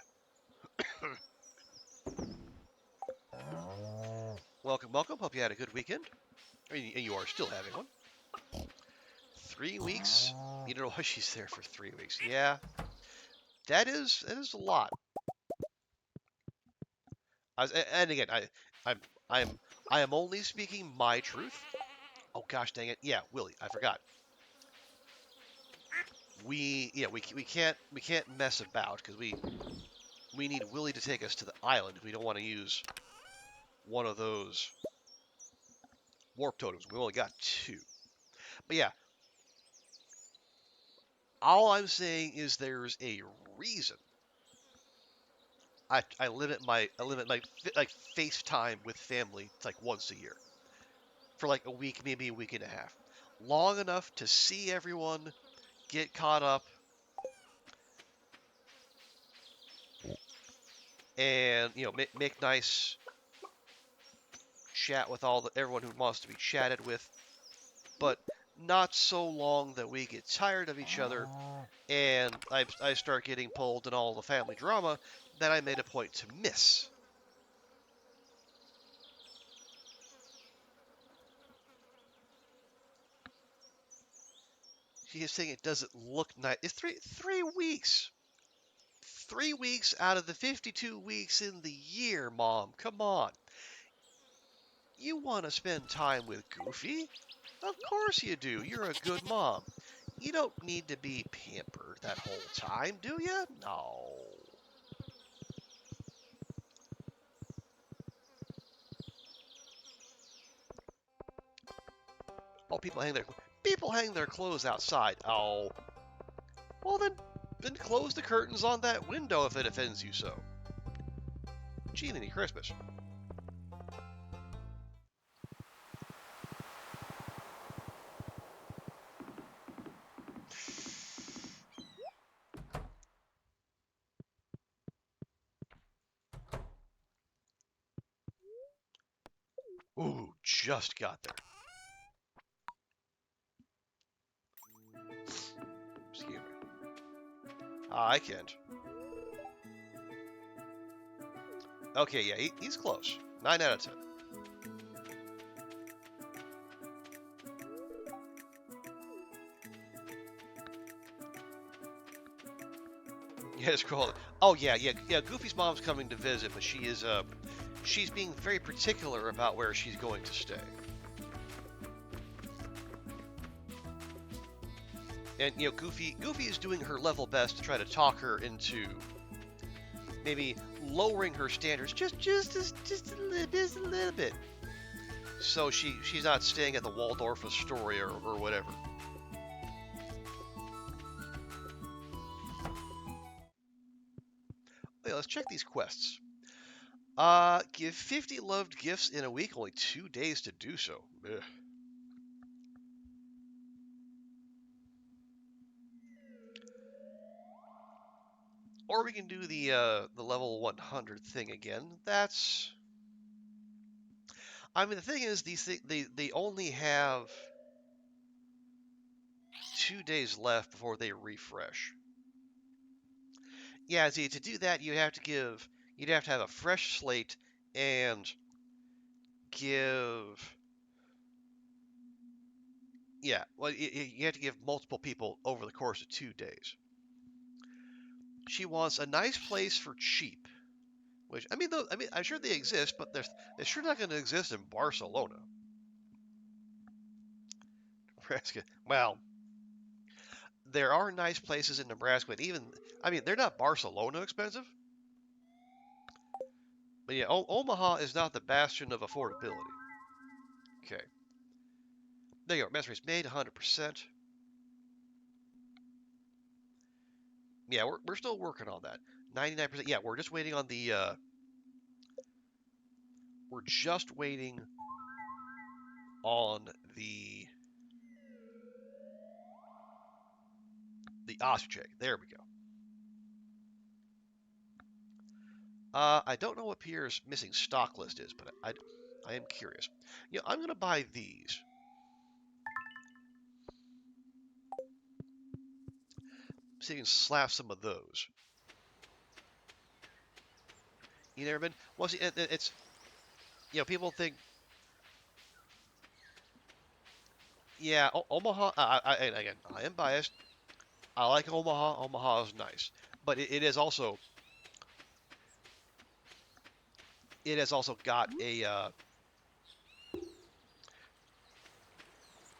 Welcome, welcome. Hope you had a good weekend. I mean, you are still having one. 3 weeks? You don't know why she's there for 3 weeks. Yeah, that is a lot. And again, I'm, I'm, I am only speaking my truth. Oh gosh, dang it! Yeah, Willie, I forgot. We can't mess about because we need Willie to take us to the island. We don't want to use one of those warp totems. We only got two. But yeah, all I'm saying is there's a reason. I limit my like FaceTime with family. It's like once a year for like a week, maybe a week and a half, long enough to see everyone, get caught up, and make nice chat with everyone who wants to be chatted with, but not so long that we get tired of each other and I start getting pulled in all the family drama that I made a point to miss. She is saying it doesn't look nice. It's 3 weeks. 3 weeks out of the 52 weeks in the year, Mom. Come on. You want to spend time with Goofy? Of course you do. You're a good mom. You don't need to be pampered that whole time, do you? No. Oh, people hang their clothes outside. Oh, well then close the curtains on that window if it offends you so. Gee, many Christmas. Ooh, just got there. Excuse me. I can't. Okay, yeah, he's close. 9 out of 10. Yeah, it's cool. Oh yeah. Goofy's mom's coming to visit, but she's being very particular about where she's going to stay. And Goofy is doing her level best to try to talk her into maybe lowering her standards just a little bit, so she's not staying at the Waldorf Astoria or whatever. Okay, let's check these quests. Give 50 loved gifts in a week, only 2 days to do so. Ugh. Or we can do the level 100 thing again. I mean, the thing is, they only have 2 days left before they refresh. Yeah, see, to do that, you'd have to have a fresh slate and give, yeah, well, you have to give multiple people over the course of 2 days. She wants a nice place for cheap, which I'm sure they exist, but they're sure not going to exist in Barcelona. Nebraska. Well, there are nice places in Nebraska, and they're not Barcelona expensive, but yeah, Omaha is not the bastion of affordability. Okay, there you go. Mastery's made 100%. Yeah, we're still working on that. 99%. Yeah, we're just waiting on the. We're just waiting on the ostrich egg. There we go. I don't know what Pierre's missing stock list is, but I am curious. I'm gonna buy these. See if you can slap some of those. You never been? Well, see, it's people think, yeah, Omaha. And again, I am biased. I like Omaha. Omaha is nice, but it is also it has also got a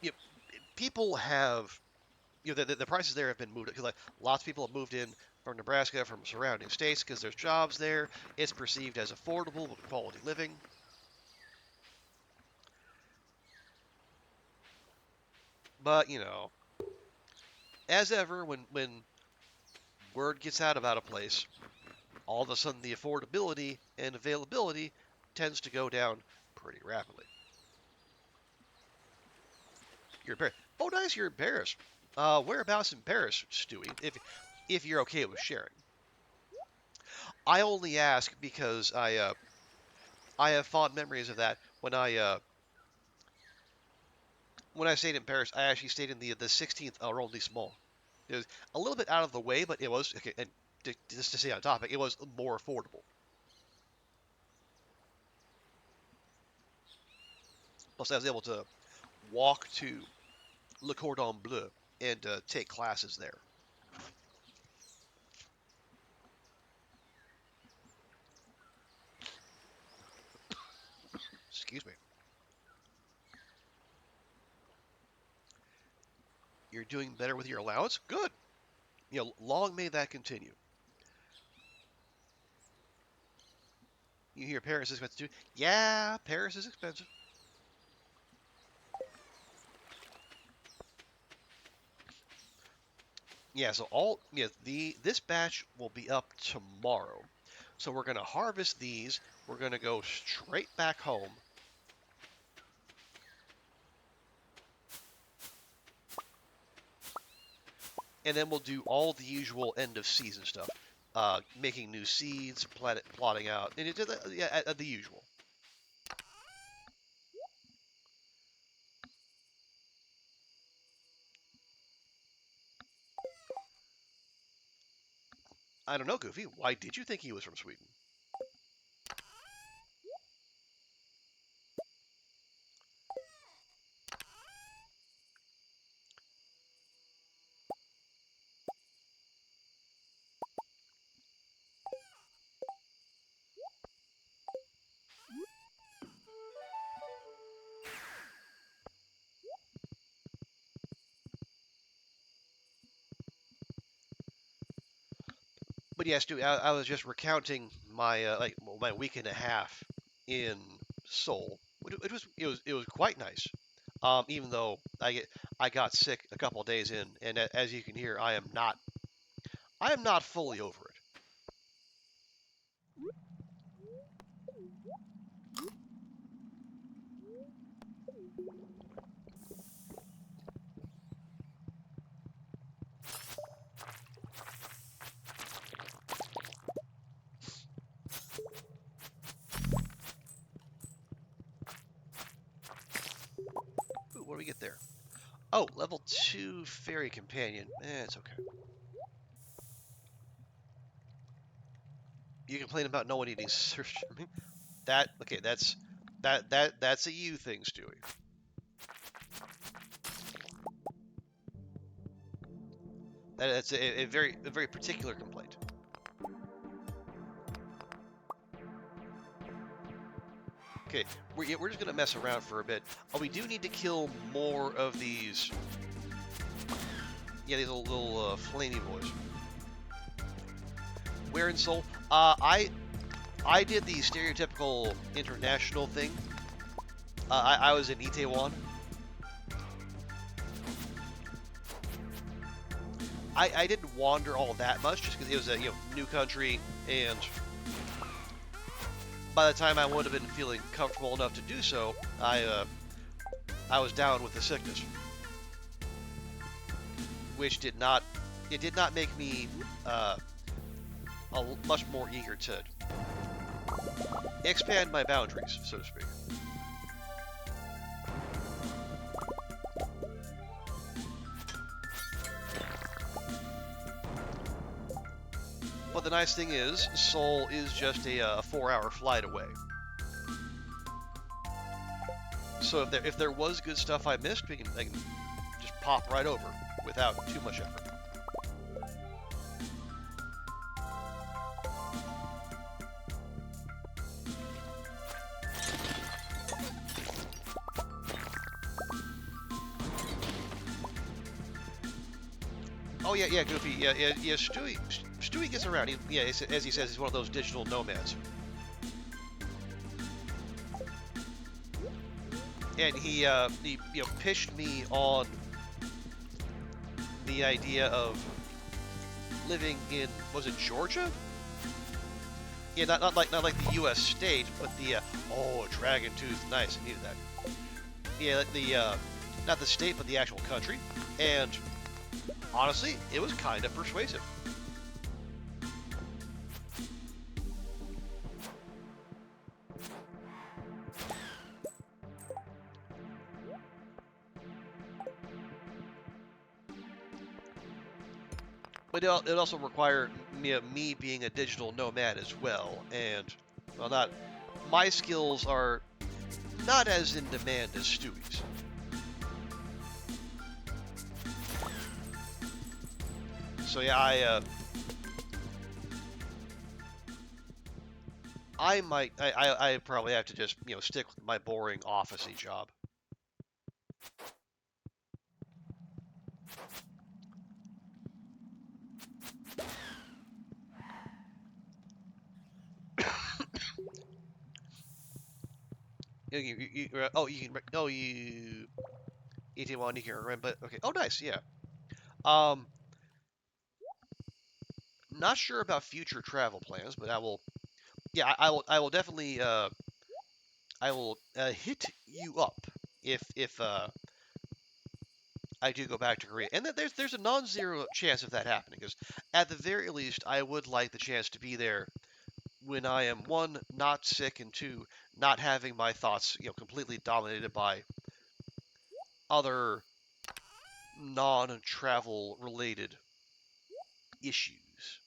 you know, people have the prices there have been moved because like lots of people have moved in from Nebraska, from surrounding states because there's jobs there. It's perceived as affordable with quality living. But as ever, when word gets out about a place, all of a sudden the affordability and availability tends to go down pretty rapidly. You're in Paris. Oh, nice, you're in Paris. Whereabouts in Paris, Stewie? If you're okay with sharing. I only ask because I have fond memories of that when I stayed in Paris. I actually stayed in the 16th arrondissement. It was a little bit out of the way, but it was okay. And just to stay on topic, it was more affordable. Plus, I was able to walk to Le Cordon Bleu and take classes there. Excuse me. You're doing better with your allowance? Good. Long may that continue. You hear Paris is expensive too? Yeah, Paris is expensive. Yeah, so this batch will be up tomorrow. So we're gonna harvest these. We're gonna go straight back home. And then we'll do all the usual end of season stuff. Making new seeds, plotting out, and the usual. I don't know, Goofy. Why did you think he was from Sweden? But yes, dude, I was just recounting my my week and a half in Seoul. It was quite nice. Even though I got sick a couple days in, and as you can hear, I am not fully over it. Ooh, what do we get there? Oh, level 2 fairy companion. It's okay. You complain about no one eating search. That okay? That's a you thing, Stewie. That's a very particular complaint. Okay, we're just gonna mess around for a bit. Oh, we do need to kill more of these. Yeah, these little flamey boys. Where in Seoul? I did the stereotypical international thing. I was in Itaewon. I didn't wander all that much just because it was a new country, and by the time I would have been feeling comfortable enough to do so, I was down with the sickness, which did not make me much more eager to expand my boundaries, so to speak. But the nice thing is, Seoul is just a 4-hour flight away. So if there was good stuff I missed, I can just pop right over without too much effort. Oh yeah, Goofy. Yeah. Stewie gets around. As he says, he's one of those digital nomads. And he pitched me on the idea of living in, was it Georgia? Yeah, not like the U.S. state, but the dragon tooth, nice, I needed that. Yeah, the not the state, but the actual country, and honestly, it was kind of persuasive. But it also required me being a digital nomad as well, and well, not my skills are not as in demand as Stewie's. So yeah, I probably have to just stick with my boring officey job. You can remember. Okay. Oh, nice. Yeah. Um, not sure about future travel plans, but I will. Yeah, I will definitely. I will hit you up if I do go back to Korea, and there's a non-zero chance of that happening. Because at the very least, I would like the chance to be there when I am, one, not sick, and two, not having my thoughts completely dominated by other non-travel related issues,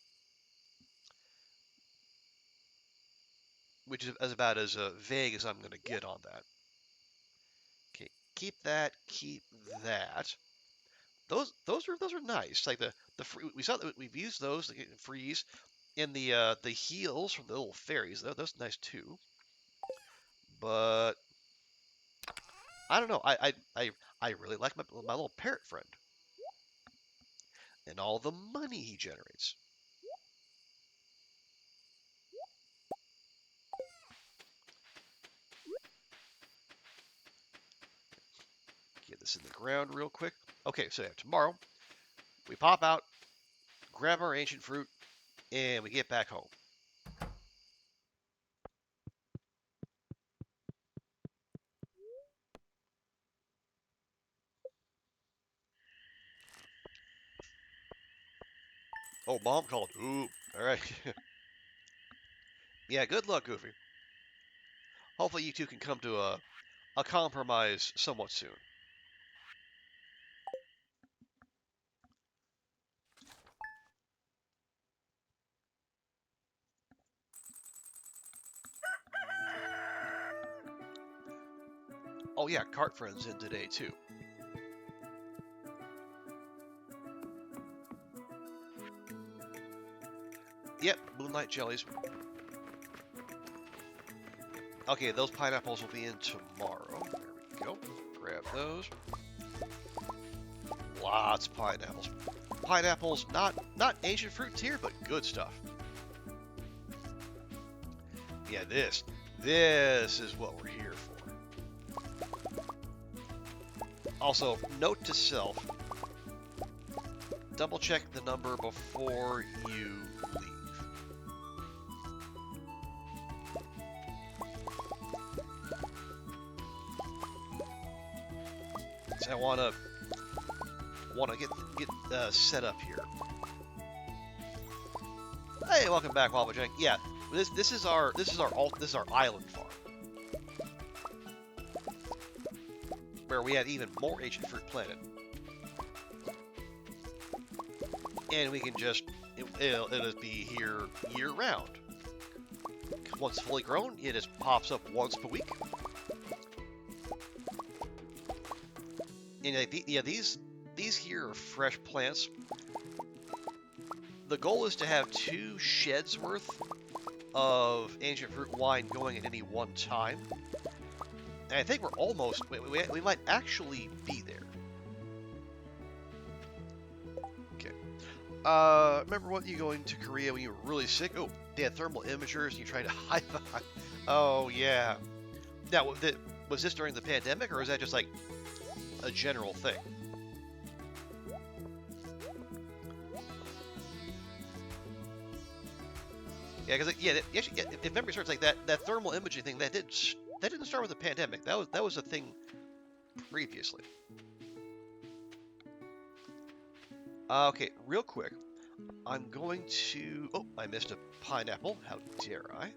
which is about as vague as I'm going to get on that. Okay, keep that. Keep that. Those are nice. Like the free, we saw that we've used those to get freeze in the heels from the little fairies. Those are nice too. But I don't know. I really like my little parrot friend and all the money he generates. Get this in the ground real quick. Okay, so yeah, tomorrow we pop out, grab our ancient fruit, and we get back home. Oh, mom called. Ooh, all right. Yeah, good luck, Goofy. Hopefully you two can come to a compromise somewhat soon. Oh yeah, Cart Friend's in today too. Yep, moonlight jellies. Okay, those pineapples will be in tomorrow. There we go. Grab those. Lots of pineapples. Pineapples, not ancient fruit tier, but good stuff. Yeah, this is what we're here for. Also, note to self: double check the number before you leave. So I wanna get set up here. Hey, welcome back, Wobble Jank. Yeah, this is our island farm, where we have even more ancient fruit planted, and we can just it'll just be here year round. Once fully grown, it just pops up once per week. And yeah, these here are fresh plants. The goal is to have 2 sheds worth of ancient fruit wine going at any one time. And I think we're almost, we might actually be there. Okay. Remember when you going to Korea when you were really sick? Oh, they had thermal imagers and you tried to hide behind. Oh, yeah. Now, was this during the pandemic or is that just like a general thing? Yeah, because if memory serves, like that thermal imaging thing that didn't start with the pandemic. That was a thing previously. Okay, real quick, I'm going to. Oh, I missed a pineapple. How dare I?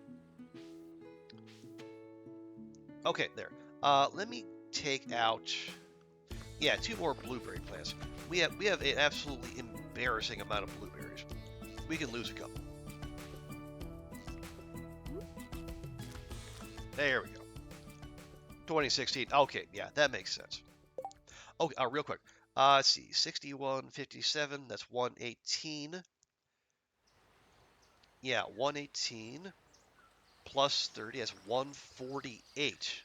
Okay, there. Let me take out. Yeah, 2 more blueberry plants. We have an absolutely embarrassing amount of blueberries. We can lose a couple. There we go. 2016. Okay, yeah, that makes sense. Okay, real quick. Let's see. 6157. That's 118. Yeah, 118 plus 30. That's 148.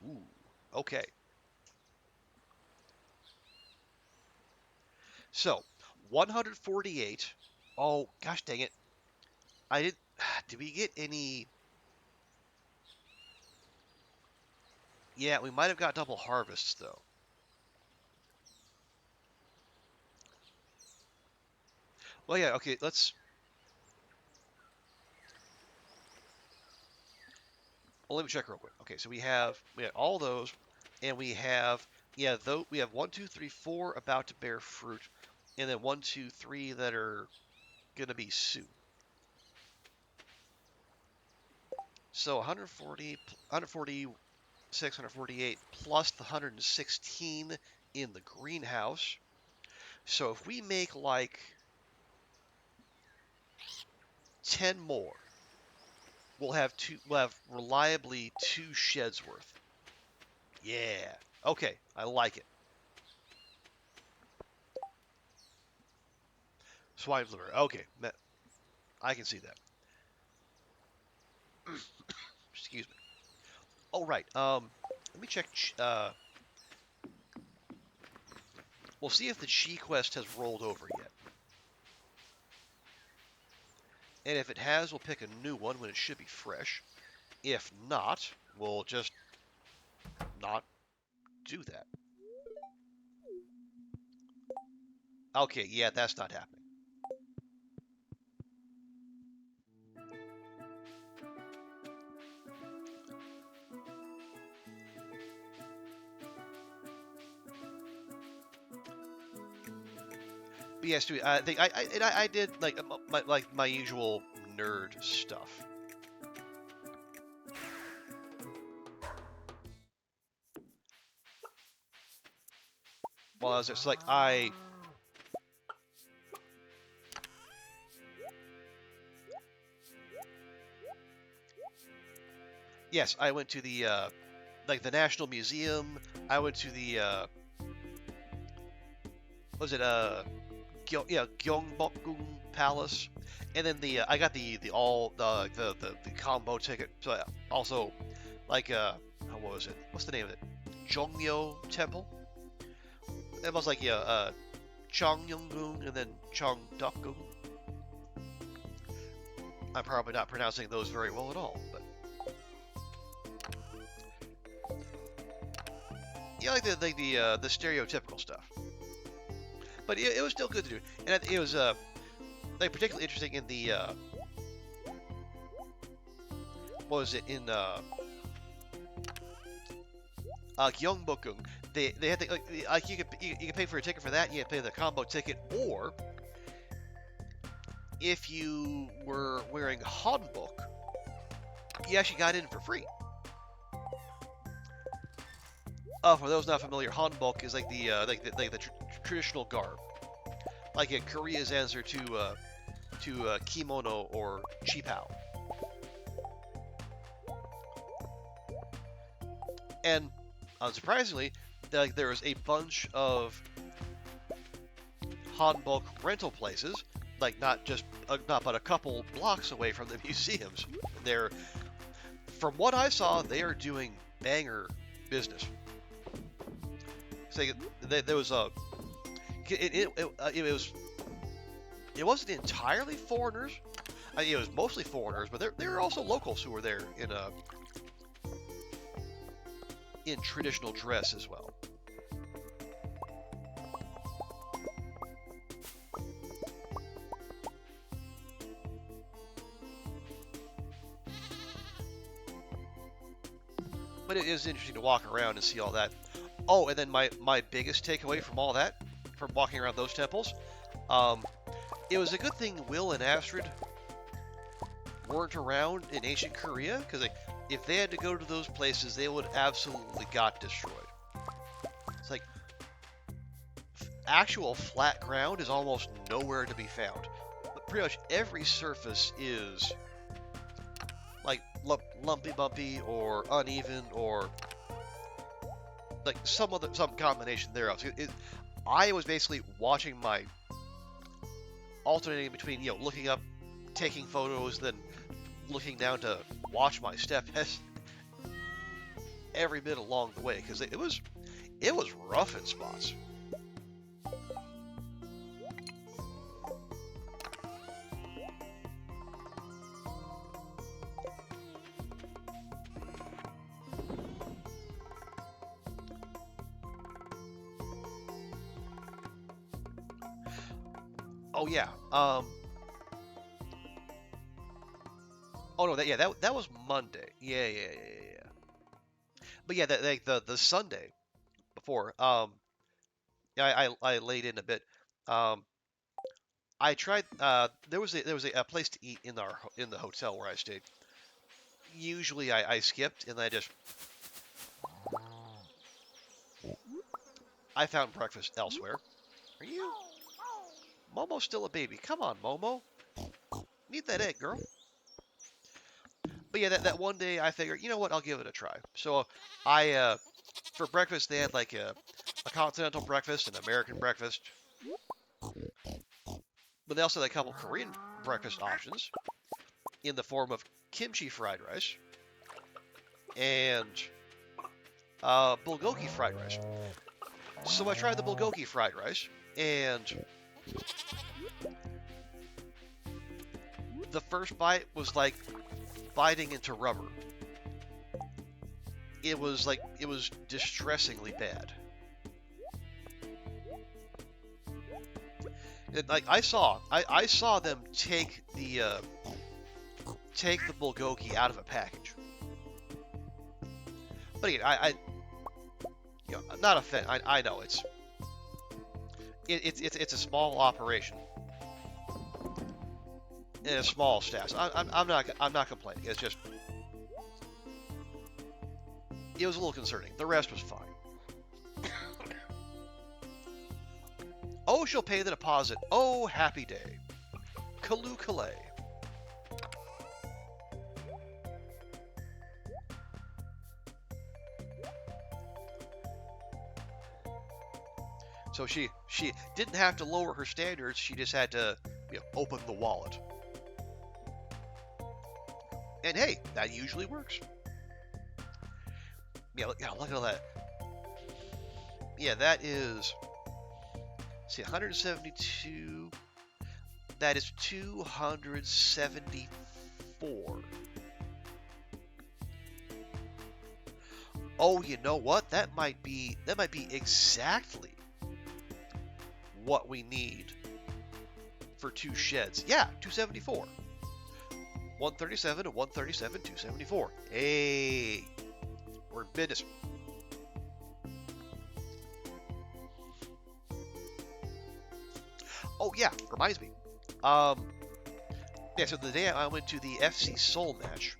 Ooh. Okay. So 148. Oh, gosh dang it. I did. Did we get any? Yeah, we might have got double harvests though. Well, yeah. Okay, let's. Well, let me check real quick. Okay, so we have all those, and we have though we have 1, 2, 3, 4 about to bear fruit, and then 1, 2, 3 that are gonna be soon. So 140, 146, 148 plus the 116 in the greenhouse. So if we make like 10 more, we'll have reliably 2 sheds worth. Yeah. Okay, I like it. Swine liver. Okay, I can see that. Excuse me. Oh right. Let me check. We'll see if the Chi quest has rolled over yet. And if it has, we'll pick a new one when it should be fresh. If not, we'll just not do that. Okay, yeah, that's not happening. But yes, I think I did like my usual nerd stuff. While I was just like yes, I went to the like the National Museum. I went to the was it Gyeongbokgung Palace, and then I got the combo ticket. So I also like what was it? What's the name of it? Jongmyo Temple. It was like Chongyunggung and then Cheongdokgung. I'm probably not pronouncing those very well at all, but yeah, like the stereotypical stuff. but it was still good to do. And it was like particularly interesting in the what was it in Gyeongbokgung. They had like you could pay for a ticket for that. You could pay the combo ticket, or if you were wearing hanbok, you actually got in for free. For those not familiar, hanbok is like the traditional garb, like in Korea's answer to kimono or chipao. And unsurprisingly, like there was a bunch of hanbok rental places, like not but a couple blocks away from the museums. They're, from what I saw, they are doing banger business. So there was a it wasn't entirely foreigners. I mean, it was mostly foreigners, but there were also locals who were there in traditional dress as well. But it is interesting to walk around and see all that. Oh, and then my biggest takeaway from all that, from walking around those temples, it was a good thing Will and Astrid weren't around in ancient Korea, because if they had to go to those places, they would absolutely got destroyed. It's like actual flat ground is almost nowhere to be found. But pretty much every surface is like lumpy bumpy or uneven or like some combination thereof. I was basically watching alternating between looking up, taking photos, then looking down to watch my step every bit along the way, because it was rough in spots. Oh yeah. Oh no, that was Monday. Yeah. But yeah, the Sunday before, yeah, I laid in a bit. I tried. There was a place to eat in the hotel where I stayed. Usually I skipped and I found breakfast elsewhere. Are you? Momo's still a baby. Come on, Momo. Need that egg, girl. But yeah, that one day I figured, you know what, I'll give it a try. So for breakfast they had like a continental breakfast, an American breakfast, but they also had a couple Korean breakfast options in the form of kimchi fried rice and bulgogi fried rice. So I tried the bulgogi fried rice, and the first bite was like biting into rubber. It was distressingly bad. Like I saw them take the bulgogi out of a package. But again, I'm not a fan. I know it's a small operation and a small staff. So I'm not complaining. It's just it was a little concerning. The rest was fine. Oh, she'll pay the deposit. Oh, happy day. Kalu Kalay. So she didn't have to lower her standards. She just had to open the wallet. And hey, that usually works. Yeah, look at that. Yeah, that is. See, 172. That is 274. Oh, you know what? That might be exactly what we need for 2 sheds. Yeah, 274. 137 to 137, 274. Hey, we're in business. Oh yeah, reminds me. Um, yeah. So the day I went to the FC Soul match,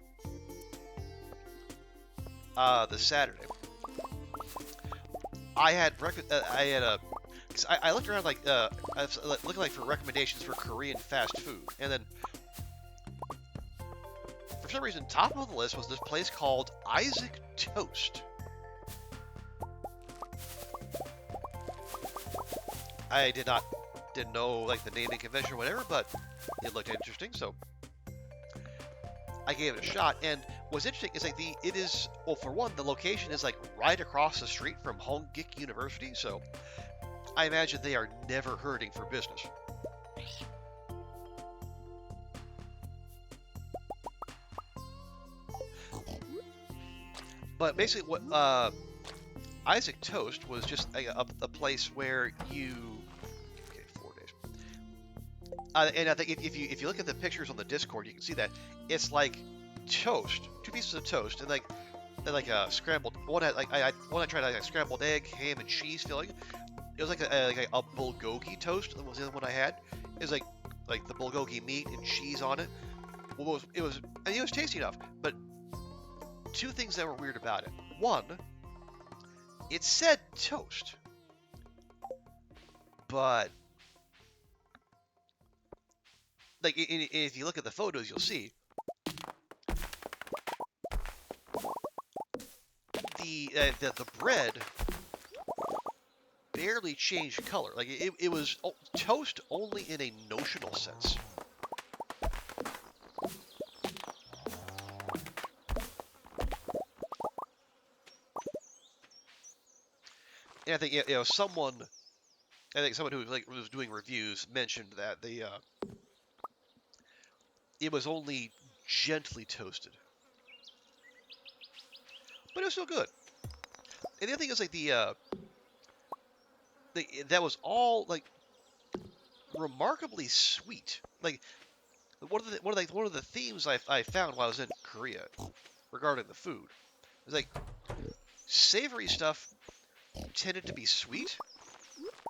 the Saturday, I had I looked around like I was looking like for recommendations for Korean fast food, and then for some reason, top of the list was this place called Isaac Toast. I didn't know like the naming convention or whatever, but it looked interesting, so I gave it a shot. And what's interesting is like well, for one, the location is like right across the street from Hongik University, so I imagine they are never hurting for business. But basically, what Isaac Toast was just a place where you. Okay, 4 days. And I think if you look at the pictures on the Discord, you can see that it's like toast, 2 pieces of toast, and like a scrambled one. I tried like a scrambled egg, ham, and cheese filling. It was like a bulgogi toast. That was the other one I had. It was like the bulgogi meat and cheese on it. Well, it was tasty enough, but 2 things that were weird about it. One, it said toast, but like if you look at the photos, you'll see the bread barely changed color. Like it was toast only in a notional sense. And I think someone who was doing reviews mentioned that it was only gently toasted, but it was still good. And the other thing is like that was all like remarkably sweet. Like one of the themes I found while I was in Korea regarding the food is like savory stuff tended to be sweet,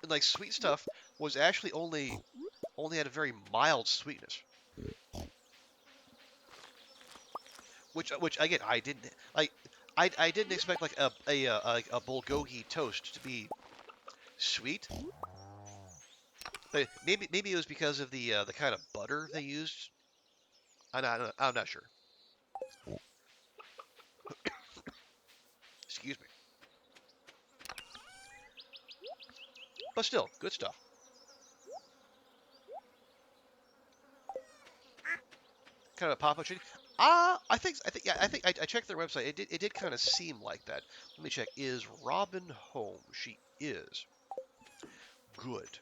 and like sweet stuff was actually only had a very mild sweetness. Which again I didn't like. I didn't expect like a bulgogi toast to be sweet. But maybe it was because of the kind of butter they used. I'm not sure. Excuse me. But still, good stuff. Kind of a pop-up shady. I checked their website. It did kind of seem like that. Let me check. Is Robin home? She is. Good.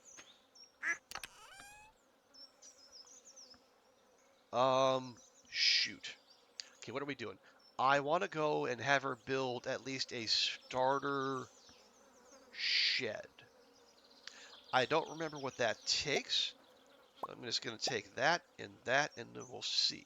Shoot. Okay, what are we doing? I want to go and have her build at least a starter shed. I don't remember what that takes. So I'm just going to take that, and then we'll see.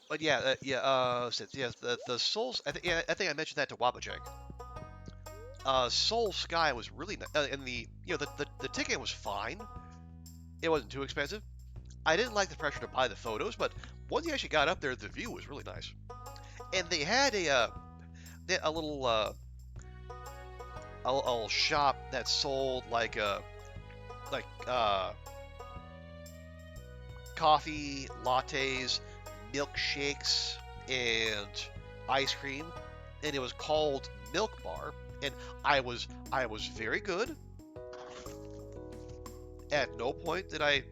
But yeah, the Souls. I think I mentioned that to Wabajang. Soul Sky was really nice, and the ticket was fine. It wasn't too expensive. I didn't like the pressure to buy the photos, but once you actually got up there, the view was really nice. And they had a little shop that sold like coffee, lattes, milkshakes, and ice cream, and it was called Milk Bar. And I was very good. At no point did I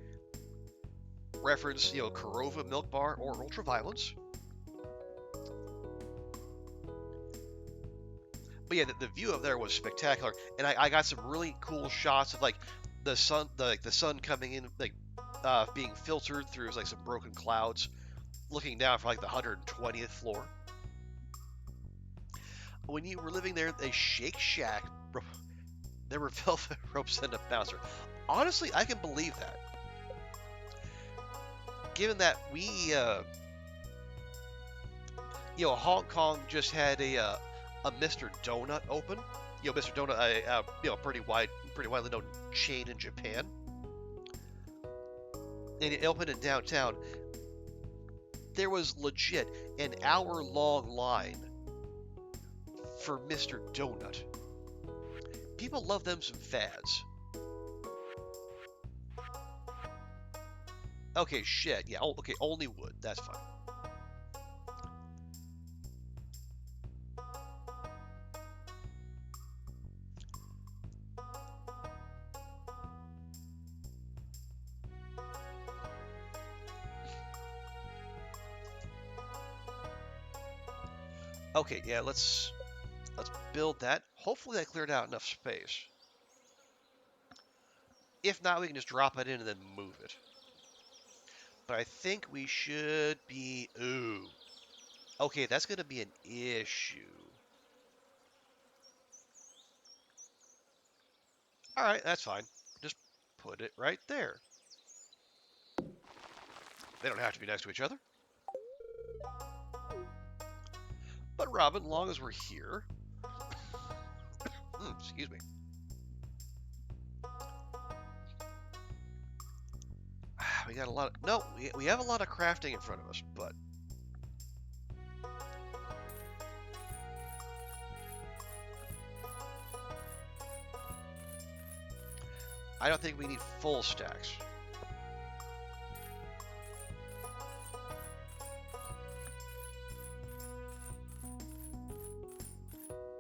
reference Korova Milk Bar or Ultraviolence. but yeah, the view up there was spectacular, and I got some really cool shots of like the sun, the sun coming in, like being filtered through like some broken clouds, looking down from like the 120th floor. When you were living there, a Shake Shack, there were velvet ropes and a bouncer. Honestly, I can believe that, given that Hong Kong just had a Mr. Donut open. Mr. Donut, pretty widely known chain in Japan, and it opened in downtown. There was legit an hour-long line for Mr. Donut. People love them some fads. Okay, shit. Yeah. Oh, okay. Only wood. That's fine. Okay. Yeah. Let's build that. Hopefully that cleared out enough space. If not, we can just drop it in and then move it. But I think we should be. Ooh. Okay, that's gonna be an issue. All right, that's fine. Just put it right there. They don't have to be next to each other. But Robin, long as we're here. Excuse me. We got a lot of. No, we have a lot of crafting in front of us, but. I don't think we need full stacks.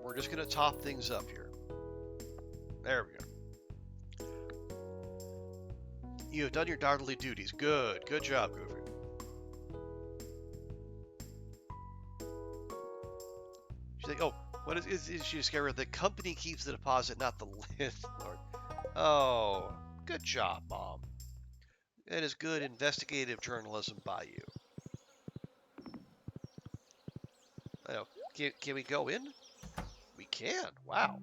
We're just going to top things up here. There we go. You have done your daughterly duties. Good. Good job, Goofy. She's like, oh, what is she discovered? The company keeps the deposit, not the landlord. Oh, good job, Mom. That is good investigative journalism by you. I know. Can we go in? We can. Wow.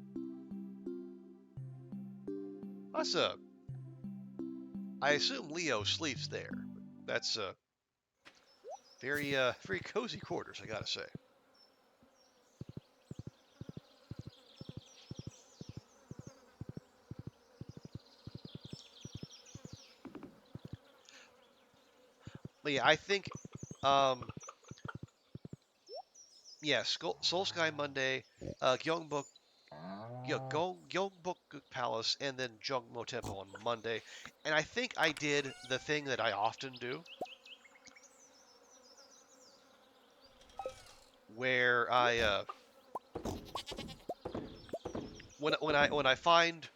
That's I assume Leo sleeps there. That's very cozy quarters, I gotta say. But yeah, I think, um, yeah, Soul Sky Monday, Gyeongbok, Gyeongbok Palace, and then Jungmo Temple on Monday. And I think I did the thing that I often do, where when I find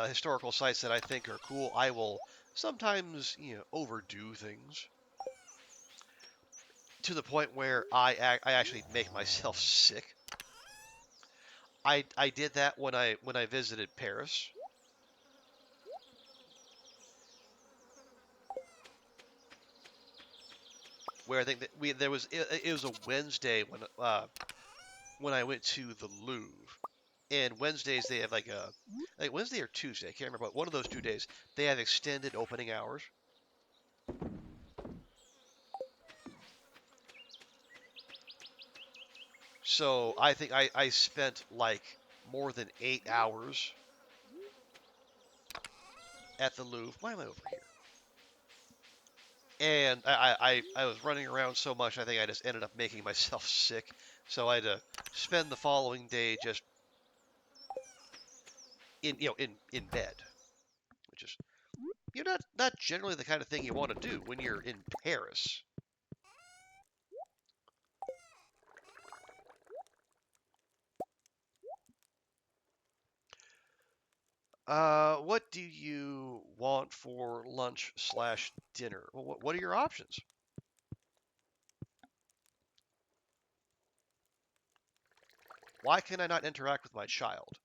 historical sites that I think are cool, I will sometimes overdo things to the point where I actually make myself sick. I did that when I visited Paris, where I think that it was a Wednesday when I went to the Louvre. And Wednesdays they have like Wednesday or Tuesday, I can't remember, but one of those 2 days they have extended opening hours. So I think I spent like more than 8 hours at the Louvre. Why am I over here? And I was running around so much, I think I just ended up making myself sick. So I had to spend the following day just in bed, which is not generally the kind of thing you want to do when you're in Paris. What do you want for lunch/dinner? Well, what are your options? Why can I not interact with my child?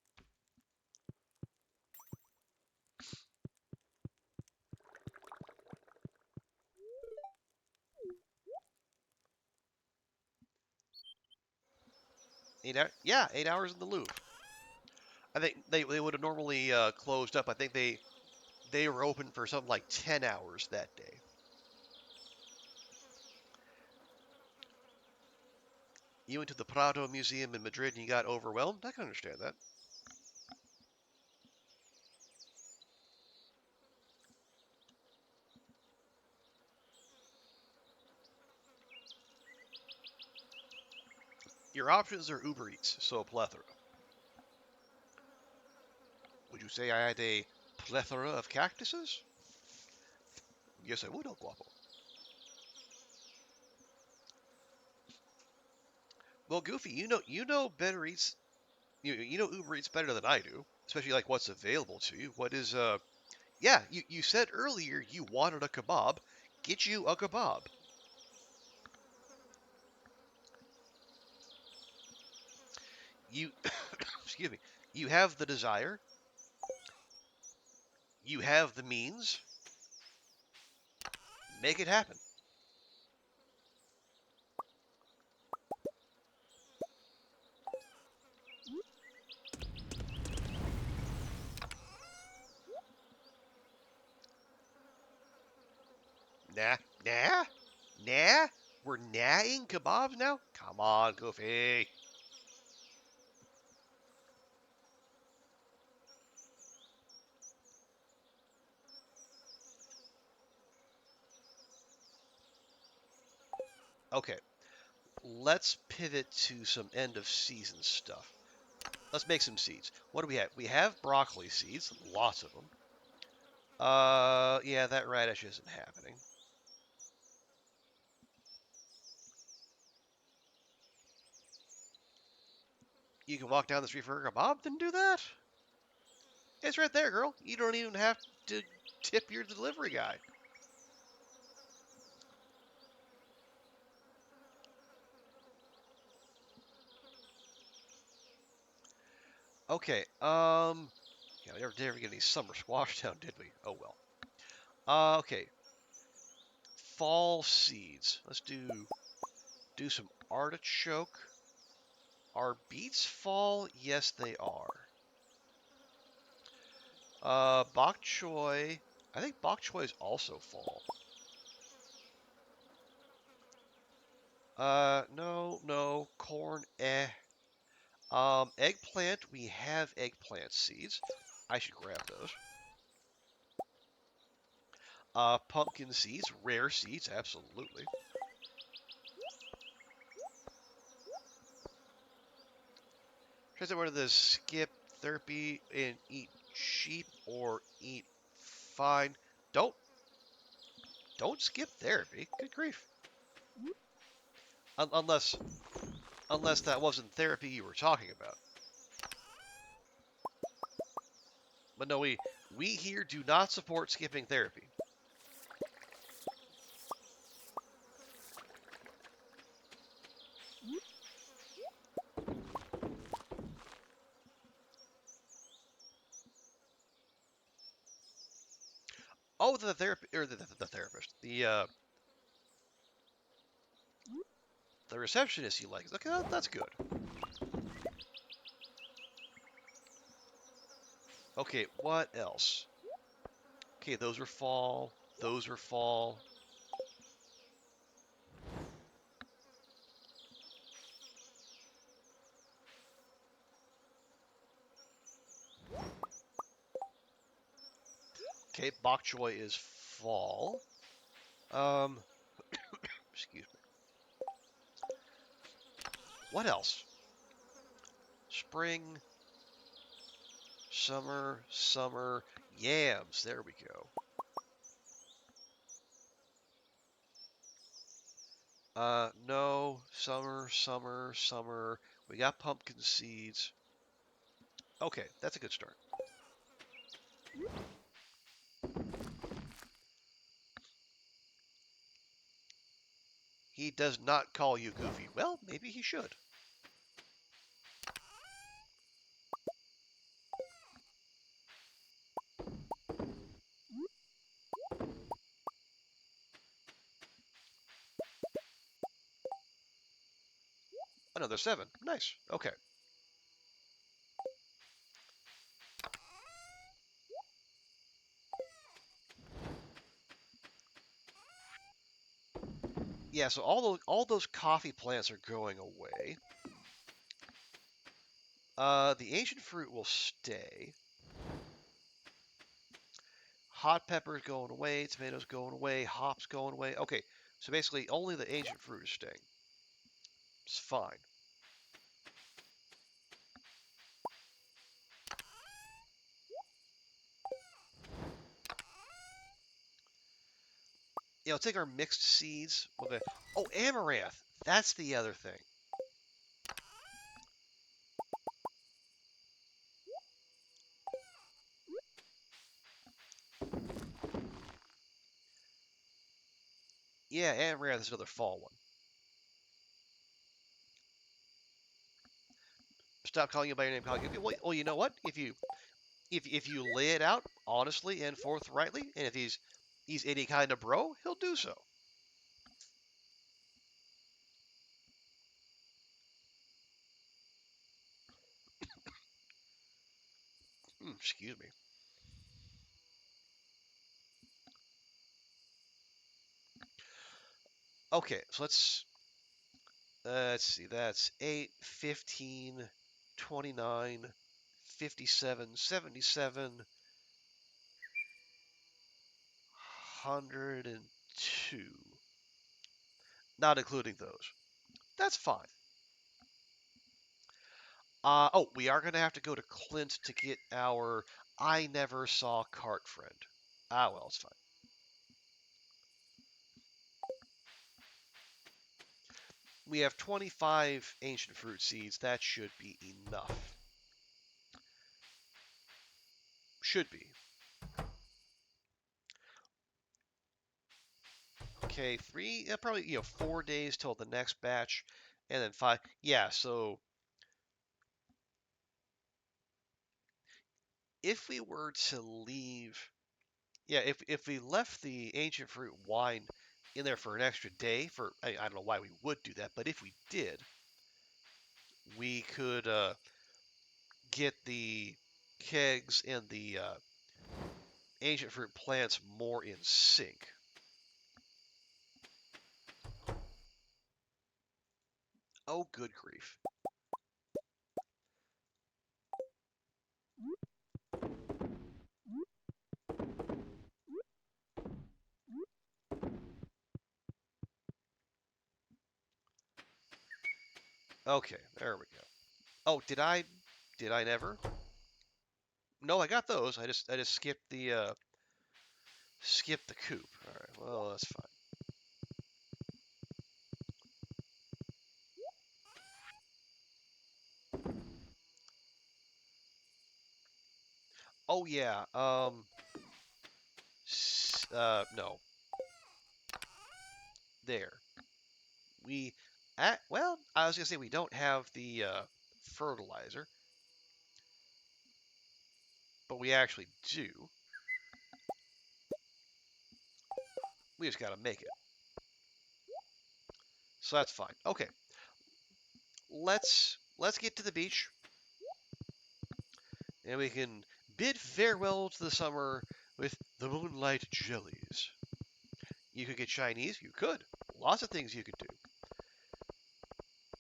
8 hours? Yeah, 8 hours in the Louvre. I think they would have normally closed up. I think they were open for something like 10 hours that day. You went to the Prado Museum in Madrid and you got overwhelmed? I can understand that. Your options are Uber Eats, so a plethora. Would you say I had a plethora of cactuses? Yes, I would, El Guapo. Well, Goofy, you know better eats. You know Uber Eats better than I do, especially like what's available to you. What is Yeah, you said earlier you wanted a kebab. Get you a kebab. You excuse me. You have the desire. You have the means. Make it happen. Nah, nah, nah. We're nahing kebabs now? Come on, Goofy. Okay, let's pivot to some end of season stuff. Let's make some seeds. What do we have? We have broccoli seeds, lots of them. Yeah, that radish isn't happening. You can walk down the street for a kebab, then do that. It's right there, girl. You don't even have to tip your delivery guy. Okay, yeah, we never get any summer squash down, did we? Oh well. Okay, fall seeds. Let's do some artichoke. Are beets fall? Yes, they are. Bok choy. I think bok choy is also fall. No, no. Corn, eh. Eggplant. We have eggplant seeds. I should grab those. Pumpkin seeds, rare seeds, absolutely. Tries out whether to skip therapy and eat sheep or eat fine. Don't don't skip therapy. Good grief. Unless that wasn't therapy you were talking about. But no, we here do not support skipping therapy. Oh, the therapy or the therapist, the receptionist you like. Okay, that's good. Okay, what else? Okay, those are fall. Those are fall. Okay, bok choy is fall. Um, excuse me. What else? Spring, summer, summer, yams. There we go. No, summer, summer, summer. We got pumpkin seeds. Okay, that's a good start. He does not call you Goofy. Well, maybe he should. Another 7. Nice. Okay. Yeah, so all those coffee plants are going away. The ancient fruit will stay. Hot peppers going away, tomatoes going away, hops going away. Okay, so basically only the ancient fruit is staying. It's fine. Take our mixed seeds. Okay. Oh, amaranth. That's the other thing. Yeah, amaranth is another fall one. Stop calling you by your name. Calling you. Well, you know what? If you lay it out honestly and forthrightly, and if he's any kind of bro, he'll do so. Excuse me. Okay, so let's see. That's 8, 15, 29, 57, 77, 102. Not including those. That's fine. Oh, we are going to have to go to Clint to get our I never saw cart friend. Ah, well, it's fine. We have 25 ancient fruit seeds. That should be enough. Should be. Okay, three, probably 4 days till the next batch, and then 5. Yeah, so if we were to leave, yeah, if we left the ancient fruit wine in there for an extra day, I don't know why we would do that, but if we did, we could get the kegs and the ancient fruit plants more in sync. Oh, good grief. Okay, there we go. Oh, did I never? No, I got those. I just skipped the coop. All right. Well, that's fine. Oh yeah. No. There. Well, I was gonna say we don't have the fertilizer, but we actually do. We just gotta make it. So that's fine. Okay. Let's get to the beach, and we can bid farewell to the summer with the moonlight jellies. You could get Chinese. You could. Lots of things you could do.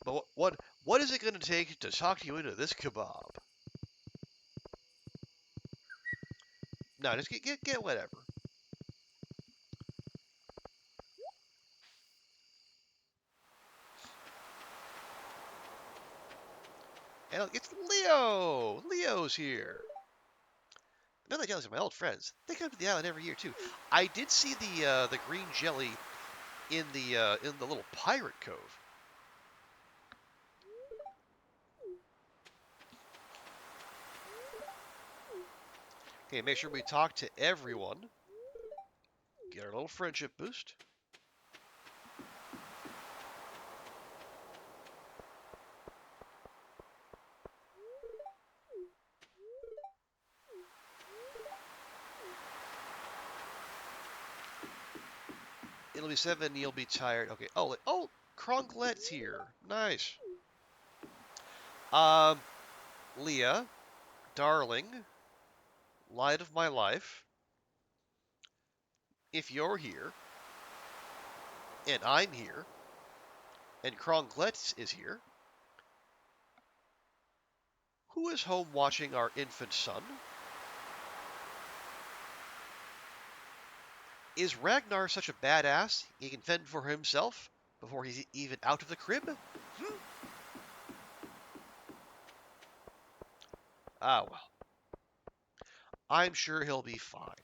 But what is it going to take to talk you into this kebab? No, just get whatever. And it's Leo. Leo's here. Another jellies are my old friends. They come to the island every year too. I did see the green jelly in the little pirate cove. Okay, make sure we talk to everyone. Get our little friendship boost. It'll be 7. You'll be tired. Okay. Oh, Cronklet's here. Nice. Um, Leah, darling, light of my life, if you're here, and I'm here, and Kronglet is here, who is home watching our infant son? Is Ragnar such a badass he can fend for himself before he's even out of the crib? Hmm? Ah, well, I'm sure he'll be fine.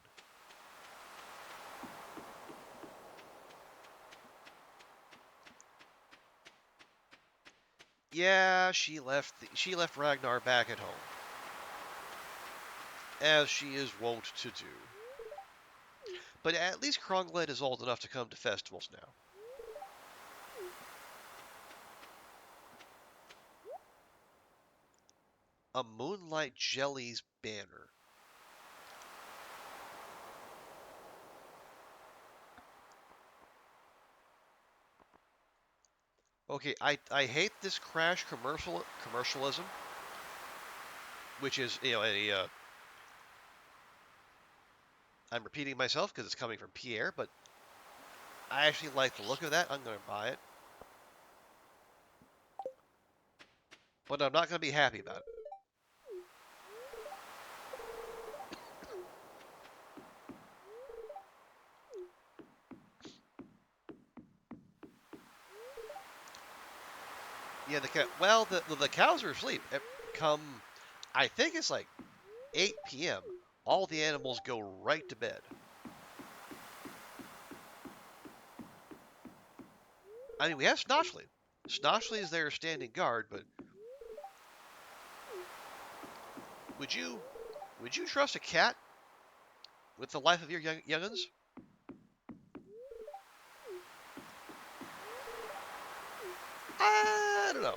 Yeah, she left Ragnar back at home, as she is wont to do. But at least Kronglet is old enough to come to festivals now. A Moonlight Jelly's banner. Okay, I hate this crash commercialism, which is I'm repeating myself because it's coming from Pierre, but I actually like the look of that. I'm gonna buy it, but I'm not gonna be happy about it. Yeah, the cows are asleep. Come, I think it's like 8 p.m. All the animals go right to bed. I mean, we have Snotchley. Snotchley is there standing guard, but would you would you trust a cat with the life of your young'uns? I don't know.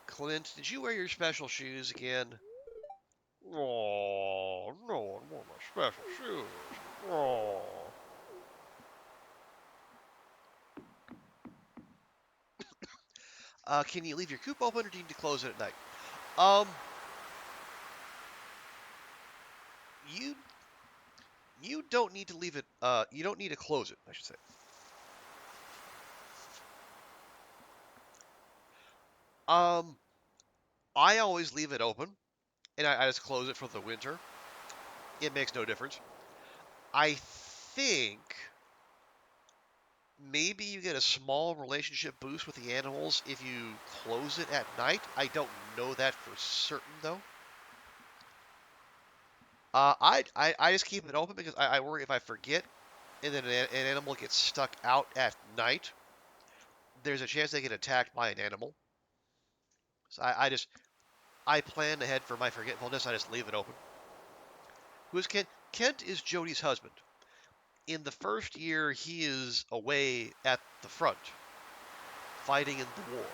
Clint, did you wear your special shoes again? Oh, no, I want my special shoes. Oh. Can you leave your coop open or do you need to close it at night? Um, you you don't need to leave it. You don't need to close it, I should say. Um, I always leave it open, and I just close it for the winter. It makes no difference. I think maybe you get a small relationship boost with the animals if you close it at night. I don't know that for certain though. I just keep it open because I worry if I forget and then an animal gets stuck out at night, there's a chance they get attacked by an animal. So I plan ahead for my forgetfulness. I just leave it open. Who is Kent? Kent is Jody's husband. In the first year, he is away at the front, fighting in the war.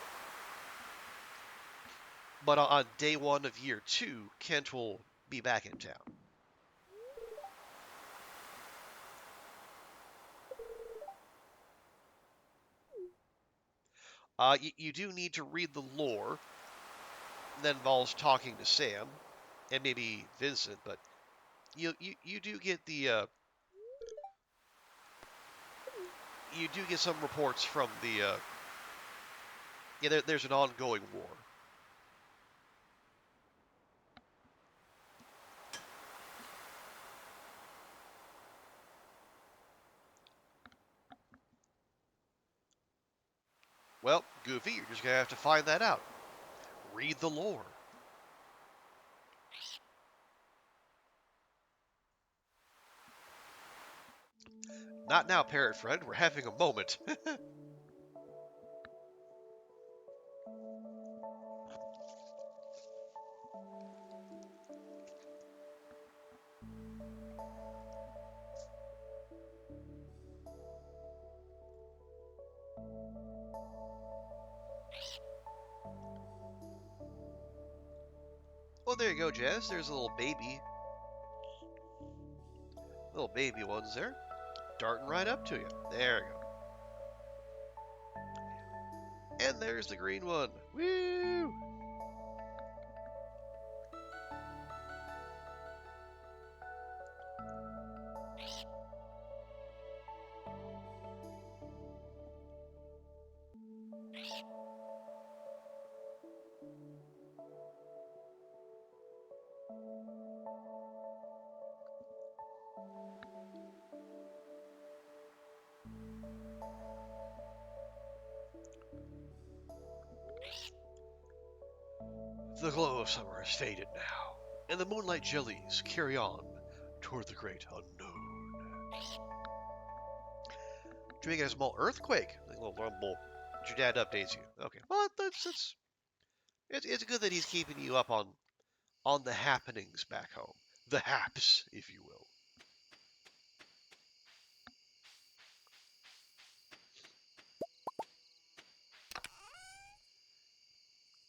But on day one of year two, Kent will be back in town. You do need to read the lore. That involves talking to Sam and maybe Vincent, but you do get you do get some reports from yeah. There's an ongoing war. Well, Goofy, you're just gonna have to find that out. Read the lore. Not now, parrot friend. We're having a moment. Well, there you go, Jazz. There's a little baby. Little baby ones there. Darting right up to you. There we go. And there's the green one. Woo! The glow of summer has faded now, and the moonlight jellies carry on toward the great unknown. Doing a small earthquake, like a little rumble. Your dad updates you. Okay, well it's good that he's keeping you up on the happenings back home, the haps, if you will.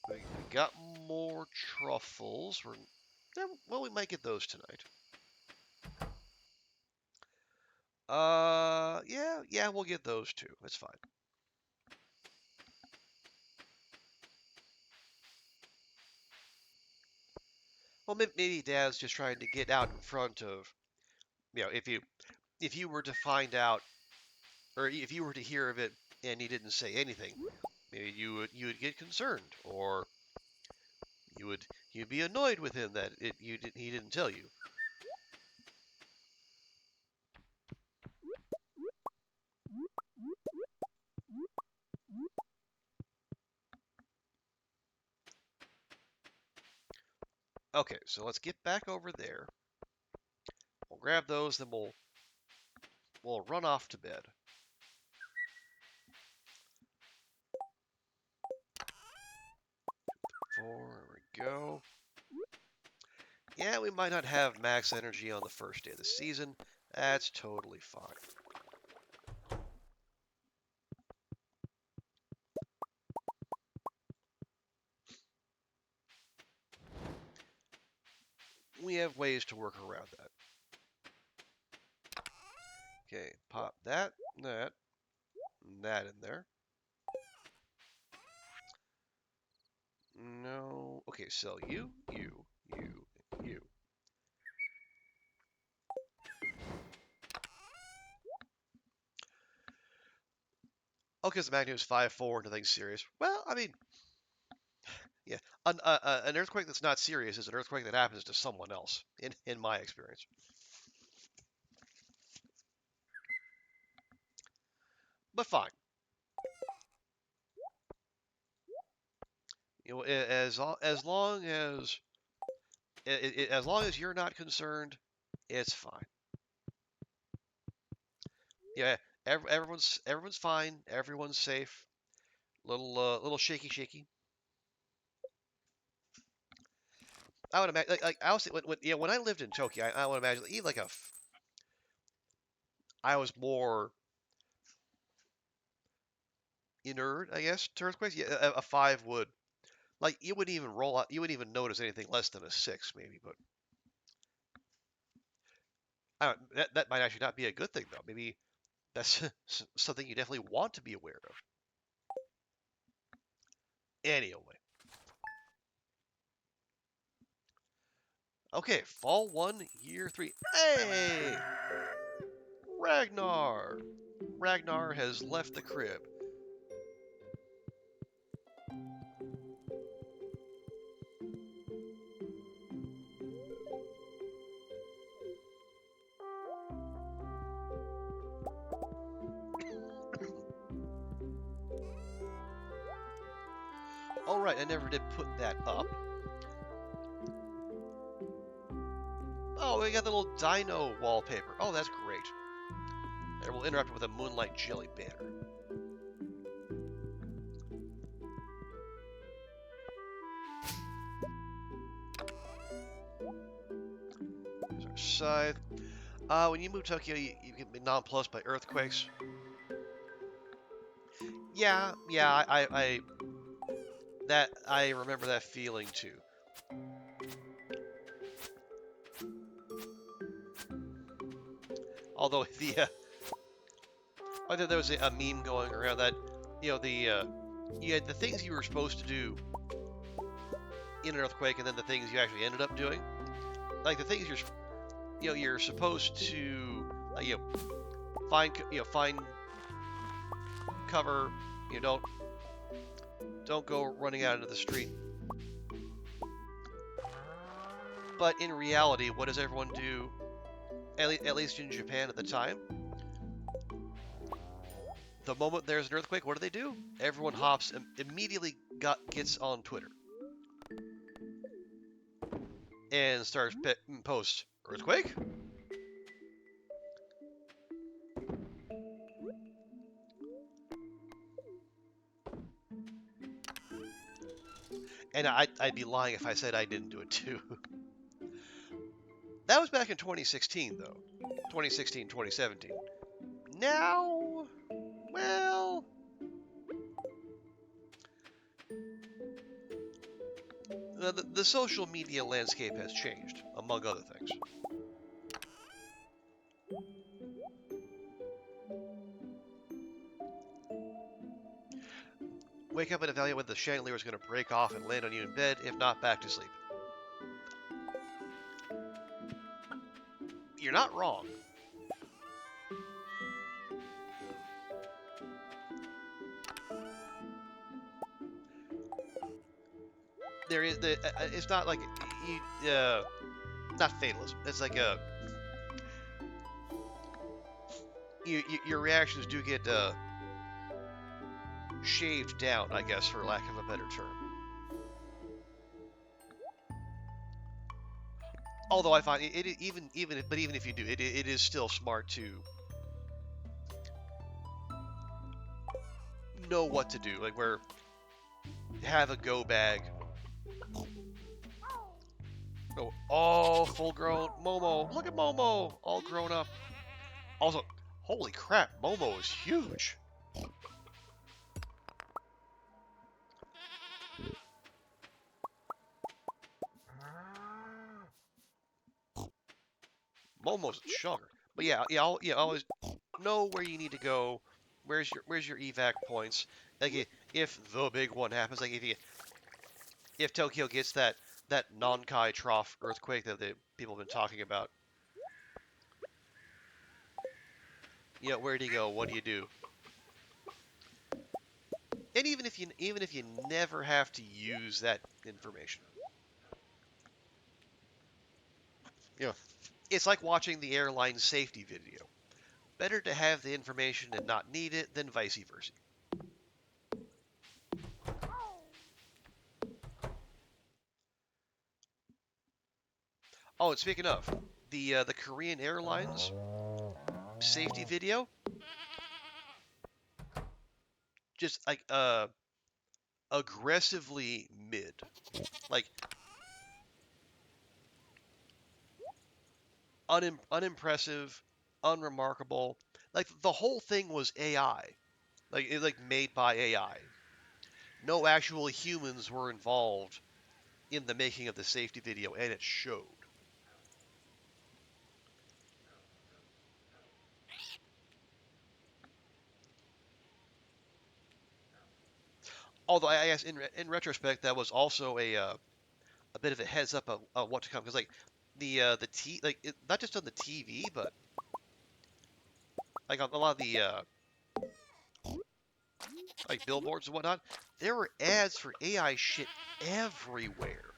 We got more truffles. Well, we might get those tonight. Yeah, we'll get those too. That's fine. Well, maybe Dad's just trying to get out in front of, if you were to find out, or if you were to hear of it and he didn't say anything, maybe you would get concerned, or you'd be annoyed with him that he didn't tell you. Okay, so let's get back over there. We'll grab those, then we'll run off to bed. 4, there we go. Yeah, we might not have max energy on the first day of the season. That's totally fine. We have ways to work around that. Okay, pop that in there. No. Okay, sell you. Okay, so the Magnum is 5-4, nothing serious. Well, I mean, yeah, an earthquake that's not serious is an earthquake that happens to someone else, in my experience. But fine. As long as you're not concerned, it's fine. Yeah, everyone's fine. Everyone's safe. Little shaky. I would imagine, like I was when I lived in Tokyo, I would imagine even like I was more inert, I guess, to earthquakes. Yeah, a 5 would, like, you wouldn't even roll out. You wouldn't even notice anything less than a 6, maybe. But that might actually not be a good thing, though. Maybe that's something you definitely want to be aware of. Anyway, okay, fall 1, year 3. Hey, Ragnar. Ragnar has left the crib. All right, I never did put that up. Oh, we got the little dino wallpaper. Oh, that's great. And we'll interrupt it with a moonlight jelly banner. There's our scythe. When you move to Tokyo, you can be nonplussed by earthquakes. Yeah, I remember that feeling too. Although I think there was a meme going around that, you had the things you were supposed to do in an earthquake, and then the things you actually ended up doing. Like the things you're supposed to, find cover. Don't go running out into the street. But in reality, what does everyone do? At least in Japan at the time, the moment there's an earthquake, what do? Everyone hops immediately gets on Twitter and starts post earthquake. And I'd be lying if I said I didn't do it too. That was back in 2016, though. 2016, 2017. Now, well, the social media landscape has changed, among other things. Wake up and evaluate whether the chandelier is going to break off and land on you in bed. If not, back to sleep. You're not wrong. There is it's not like not fatalism. It's like your reactions do get shaved down, I guess, for lack of a better term. Although I find even if you do, it is still smart to know what to do. Like where have a go bag. Oh, full grown Momo. Look at Momo, all grown up. Also, holy crap, Momo is huge. Momo's a chugger. But always know where you need to go. Where's your evac points? Like if the big one happens, like if Tokyo gets that Nankai trough earthquake that the people have been talking about, where do you go? What do you do? And even if you never have to use that information, it's like watching the airline safety video. Better to have the information and not need it than vice versa. Oh, and speaking of, the Korean Airlines safety video, just like aggressively mid, like unimpressive, unremarkable. Like the whole thing was AI, like made by AI. No actual humans were involved in the making of the safety video, and it showed. Although I guess in retrospect, that was also a bit of a heads up of what to come, because like not just on the TV, but like on a lot of the like billboards and whatnot, there were ads for AI shit everywhere.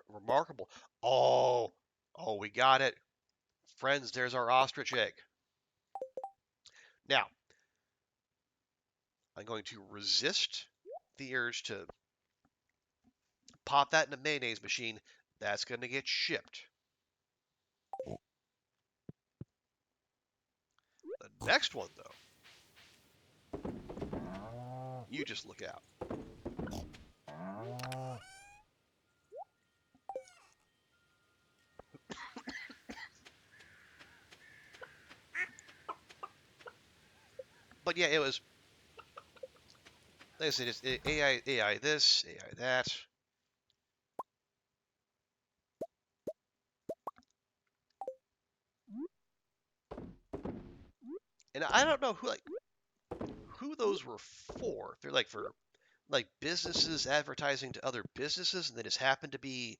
Remarkable. Oh, we got it, friends. There's our ostrich egg. Now I'm going to resist the urge to pop that in a mayonnaise machine. That's going to get shipped. The next one, though, you just look out. But yeah, it was, like I said, it's AI this, AI that. And I don't know who those were for. They're like for like businesses advertising to other businesses, and they just happen to be,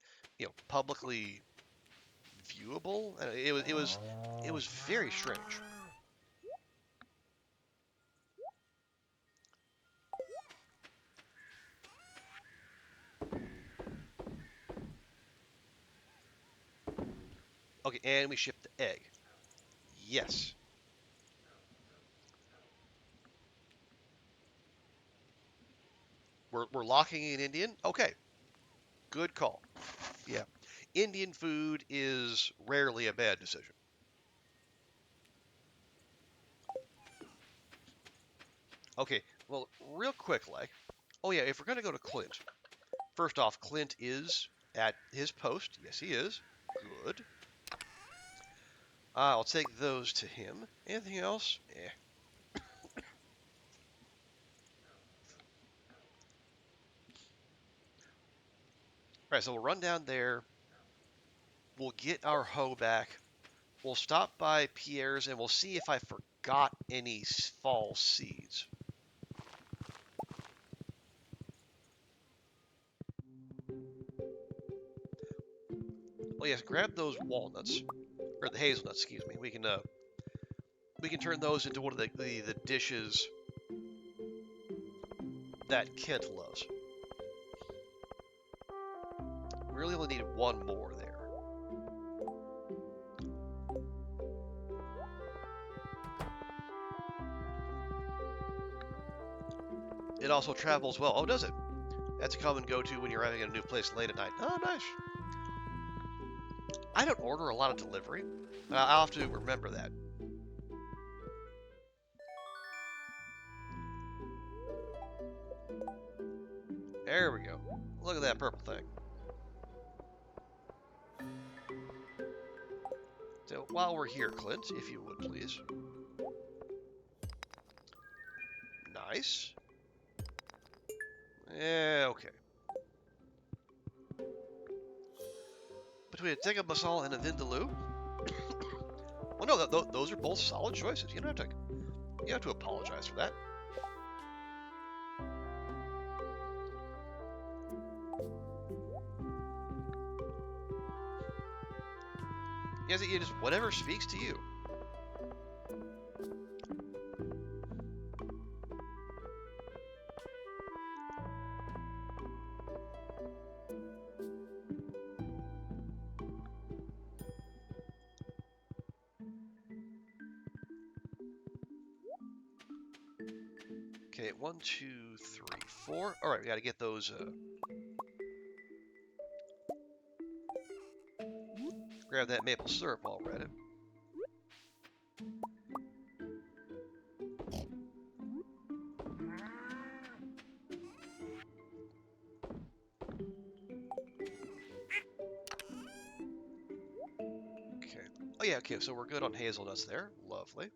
publicly viewable. And it was very strange. Okay, and we shipped the egg. Yes, we're locking in Indian. Okay, good call. Yeah, Indian food is rarely a bad decision. Okay, well, real quick, like, oh yeah, if we're gonna go to Clint, first off, Clint is at his post. Yes, he is. Good. I'll take those to him. Anything else? Eh. All right, so we'll run down there. We'll get our hoe back. We'll stop by Pierre's and we'll see if I forgot any fall seeds. Oh yes, grab those walnuts or the hazelnuts. Excuse me. We can turn those into one of the dishes that Kent loves. We really only need one more there. It also travels well. Oh, does it? That's a common go-to when you're having a new place late at night. Oh, nice. I don't order a lot of delivery. I'll have to remember that. There we go. Look at that purple thing. So while we're here, Clint, if you would please. Nice. Yeah, okay. Between a tikka masala and a vindaloo. Well, no, those are both solid choices. You don't have to apologize for that. You just whatever speaks to you. Okay, 1, 2, 3, 4. All right, we got to get those. Grab that maple syrup while we're at it. Okay. Oh yeah. Okay. So we're good on hazelnuts there. Lovely.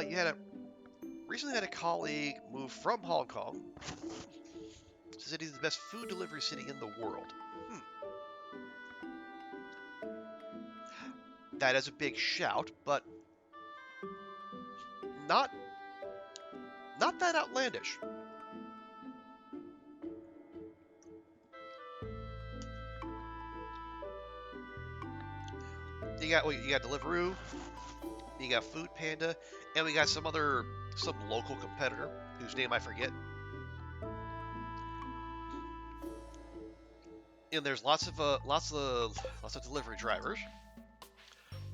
You had a recently had a colleague move from Hong Kong to city's the best food delivery city in the world. Hmm. That is a big shout, but not not that outlandish. You got Deliveroo, you got Food Panda, and we got some local competitor whose name I forget. And there's lots of delivery drivers.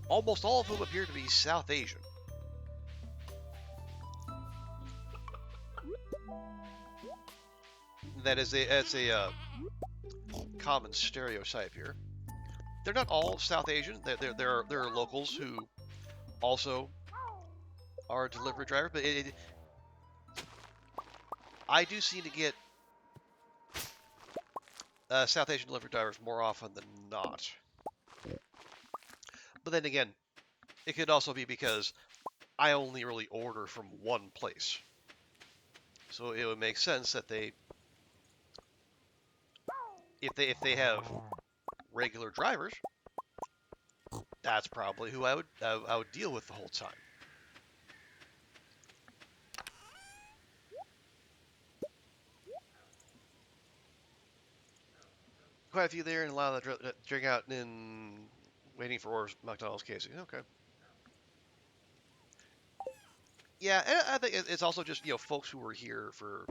Almost all of whom appear to be South Asian. That's a common stereotype here. They're not all South Asian. There are locals who also are delivery drivers, but I do seem to get South Asian delivery drivers more often than not. But then again, it could also be because I only really order from one place. So it would make sense that they if they have regular drivers, that's probably who I would deal with the whole time. Quite a few there, and a lot of that drink out in waiting for McDonald's casing. Okay. Yeah, and I think it's also just folks who are here for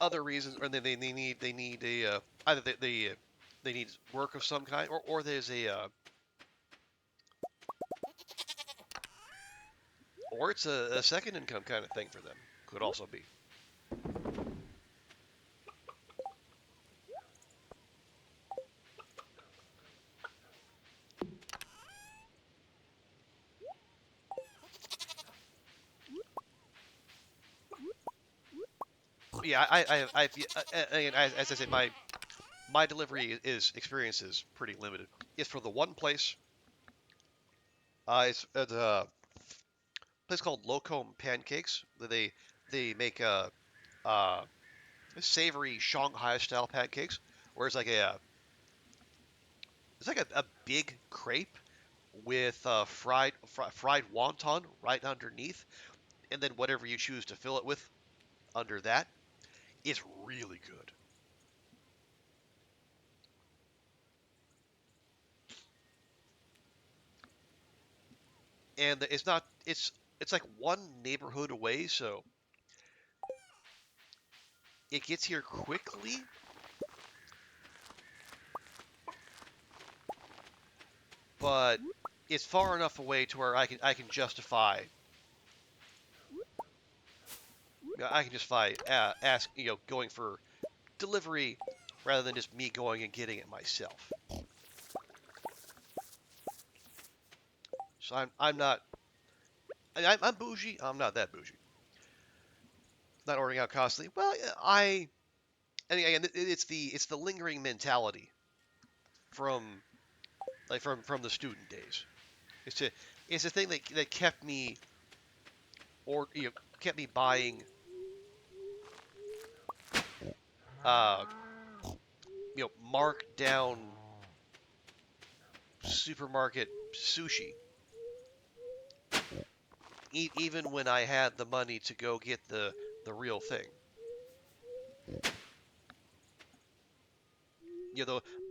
other reasons, or they need a either they need work of some kind, or there's a or it's a second income kind of thing for them. Could also be. Yeah, again, as I said, my delivery is experience is pretty limited. It's for the one place. It's at a place called Locombe Pancakes. They make uh savory Shanghai style pancakes, where it's like a big crepe with fried wonton right underneath, and then whatever you choose to fill it with under that. It's really good. And it's not it's like one neighborhood away, so it gets here quickly, but it's far enough away to where I can justify ask going for delivery rather than just me going and getting it myself. So I'm not I'm bougie. I'm not that bougie. Not ordering out constantly. Well, I and again it's the lingering mentality from from the student days. It's a it's a thing that or kept me buying uh marked down supermarket sushi even when I had the money to go get the real thing.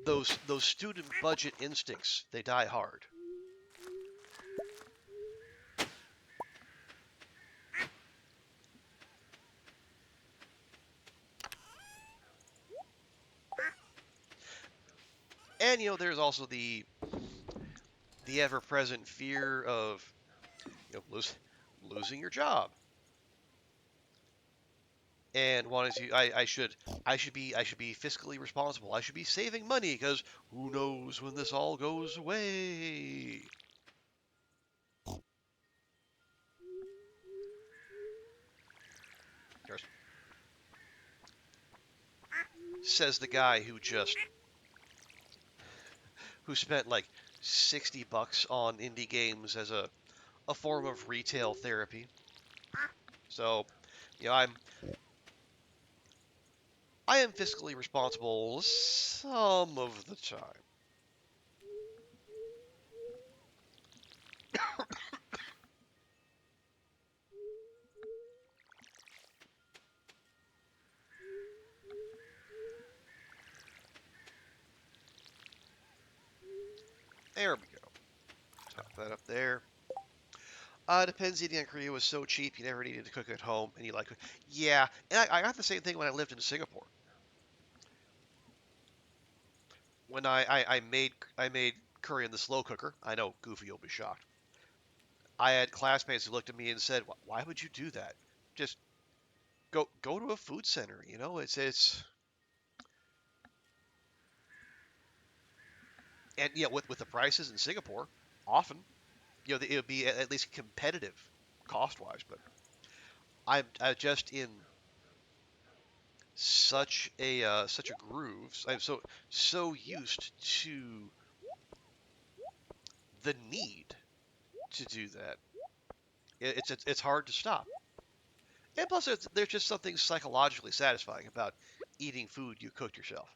Those student budget instincts, they die hard. And there's also the ever-present fear of losing your job and wanting to I should be fiscally responsible. I should be saving money because who knows when this all goes away. Says the guy who spent like $60 on indie games as a form of retail therapy. So, you know, I'm I am fiscally responsible some of the time. There we go. Top that up there. Depends. Eating in Korea was so cheap, you never needed to cook at home, and you like, yeah. And I got the same thing when I lived in Singapore. When I made curry in the slow cooker. I know, Goofy, you'll be shocked. I had classmates who looked at me and said, "Why would you do that? Just go to a food center. It's and yeah, with the prices in Singapore, often it would be at least competitive cost wise. But I'm just in such a groove. I'm so used to the need to do that. It's hard to stop. And plus, there's just something psychologically satisfying about eating food you cooked yourself.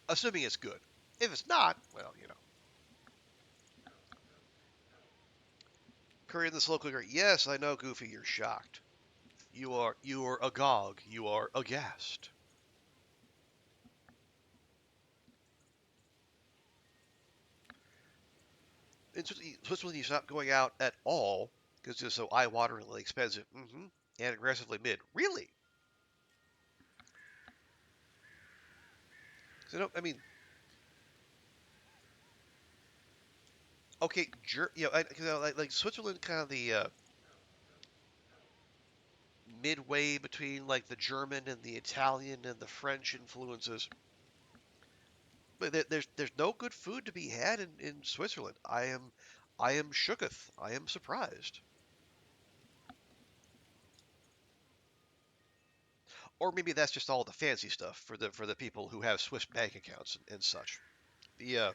Assuming it's good. If it's not, well, you know. Curry in the slow cooker. Yes, I know, Goofy, you're shocked. You are agog. You are aghast. In Switzerland, you stop going out at all because it's so eye-wateringly expensive. And aggressively mid. Really? So, no, I mean, okay, like Switzerland, kind of the midway between like the German and the Italian and the French influences. But there's no good food to be had in Switzerland. I am shooketh. I am surprised. Or maybe that's just all the fancy stuff for the people who have Swiss bank accounts and such. The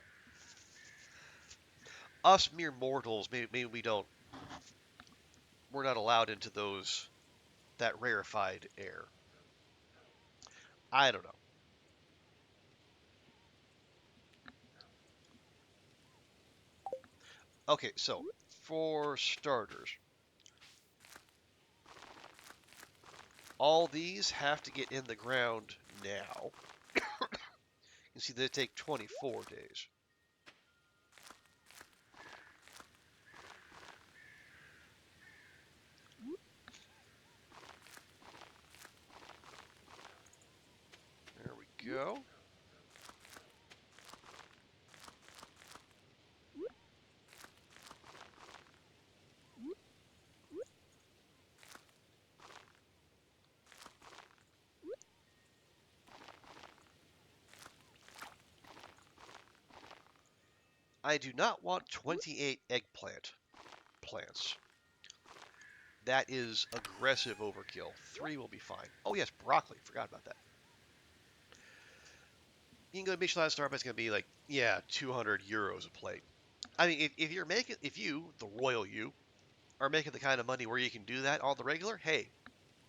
Us mere mortals, maybe we're not allowed into that rarefied air. I don't know. Okay, so for starters, all these have to get in the ground now. You see, they take 24 days. There we go. I do not want 28 eggplant plants. That is aggressive overkill. 3 will be fine. Oh yes, broccoli. Forgot about that. You can go to Michelin star, but it's going to be like, yeah, 200 euros a plate. I mean, if you, the royal you, are making the kind of money where you can do that on the regular, hey,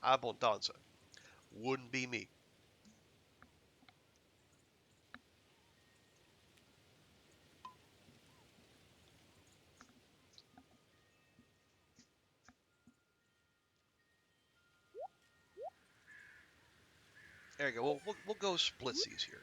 abundanza. Wouldn't be me. There you go. We'll go splitsies here.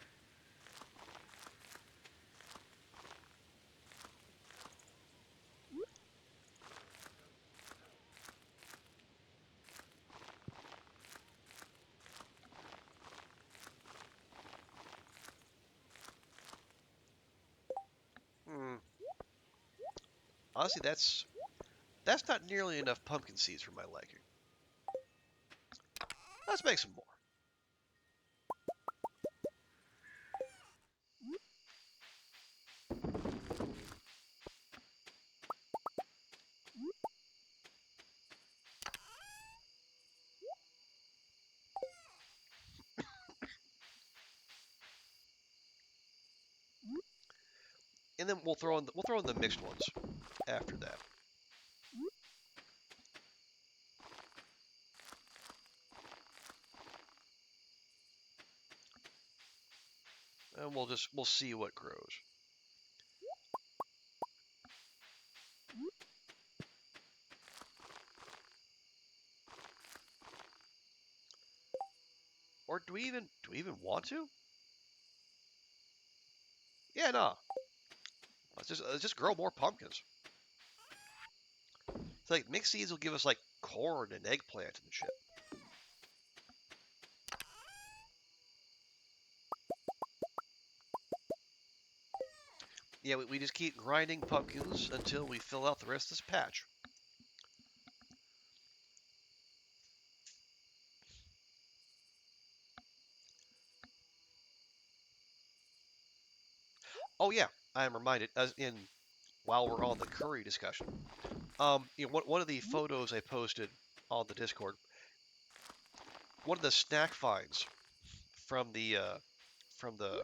Hmm. Honestly, that's not nearly enough pumpkin seeds for my liking. Let's make some more. And then we'll throw in the mixed ones after that. And we'll see what grows. Or do we even want to? Yeah, no. Let's just grow more pumpkins. It's like mixed seeds will give us like corn and eggplant and shit. Yeah, we just keep grinding pumpkins until we fill out the rest of this patch. Oh yeah, I am reminded as in while we're on the curry discussion. One of the photos I posted on the Discord, one of the snack finds from the from the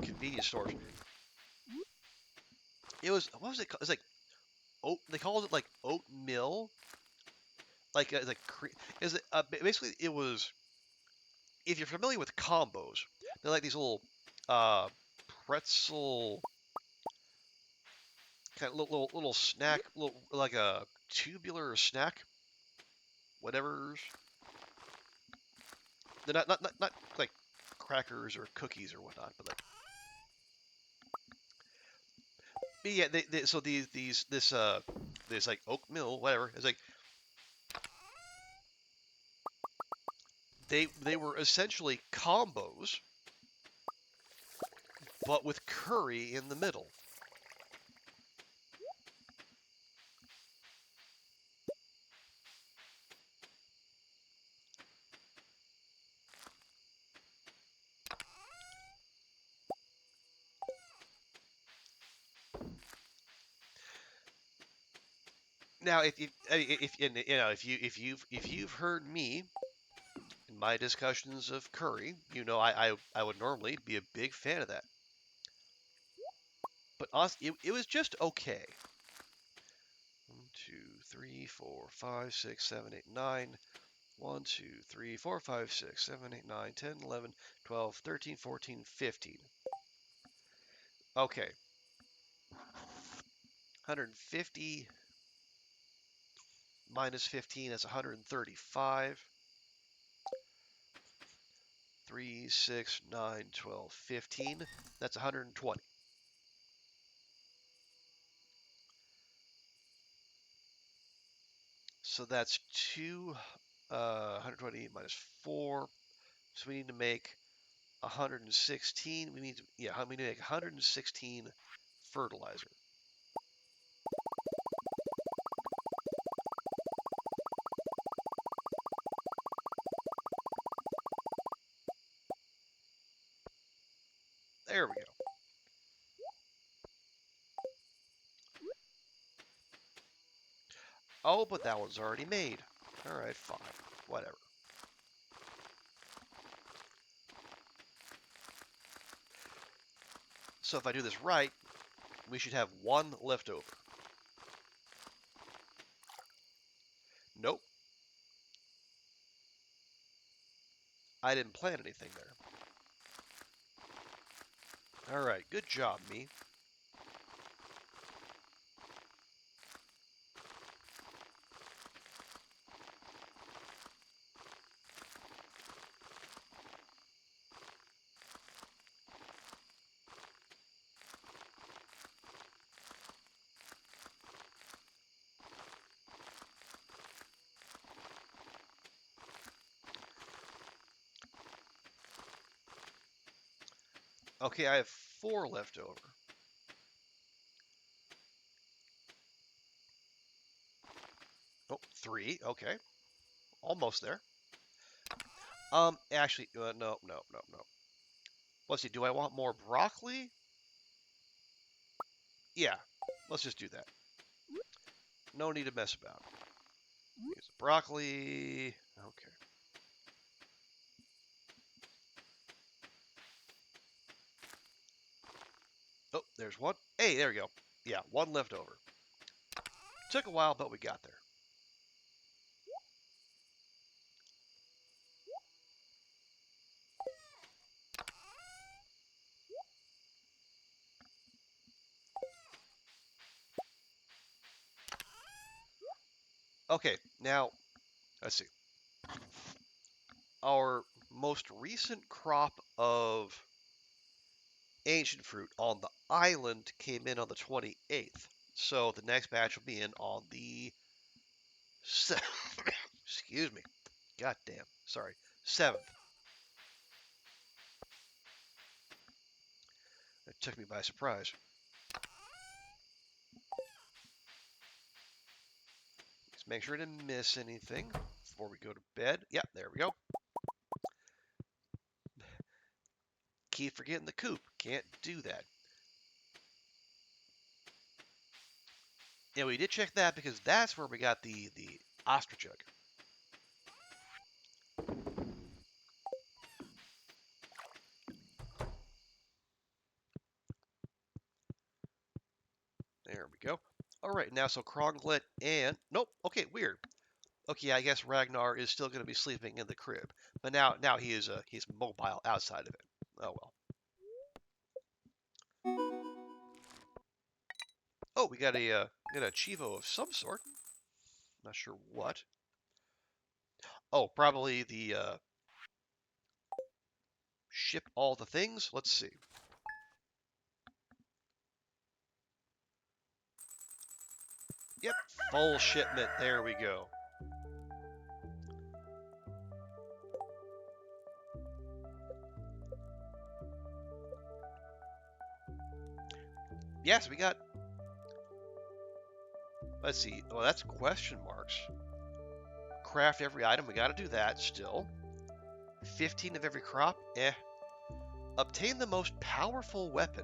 convenience stores. It was what was it called? It's like oat. They called it like oatmeal. Like is it basically it was if you're familiar with combos, they're like these little uh, pretzel kind of little snack, little like a tubular snack, whatever's. They're not like crackers or cookies or whatnot, but like yeah, so these this like oat mill whatever. It's like they were essentially combos, but with curry in the middle. Now, if you've heard me in my discussions of curry, you know I would normally be a big fan of that. But honestly, it was just okay. 1, 2, 3, 4, 5, 6, 7, 8, 9. 1, 2, 3, 4, 5, 6, 7, 8, 9, 10, 11, 12, 13, 14, 15. Okay. 150 minus 15 is 135. 3, 6, 9, 12, 15. That's 120. So that's 120 minus 4. So we need to make 116. We need to, yeah, we need to make 116 fertilizer. There we go. Oh, but that one's already made. All right, fine. Whatever. So if I do this right, we should have one left over. Nope, I didn't plant anything there. All right, good job, me. Okay, I have 4 left over. Oh, 3. Okay, almost there. Actually, no, no, no, no. Let's see. Do I want more broccoli? Yeah, let's just do that. No need to mess about. Here's the broccoli. Okay. Oh, there's one. Hey, there we go. Yeah, one left over. Took a while, but we got there. Okay, now let's see. Our most recent crop of ancient fruit on the island came in on the 28th. So the next batch will be in on the excuse me. God damn. Sorry. 7th. It took me by surprise. Let's make sure to miss anything before we go to bed. Yep, there we go. Keep forgetting the coop. Can't do that. Yeah, we did check that because that's where we got the ostrich egg. All right, now so Kronglet and nope. Okay, weird. Okay, I guess Ragnar is still going to be sleeping in the crib, but now he's mobile outside of it. Oh well. Oh, we got a Chivo of some sort. Not sure what. Oh, probably the ship all the things. Let's see. Yep, full shipment. There we go. Yes, we got. Let's see. Well, that's question marks. Craft every item. We got to do that still. 15 of every crop. Eh. Obtain the most powerful weapon.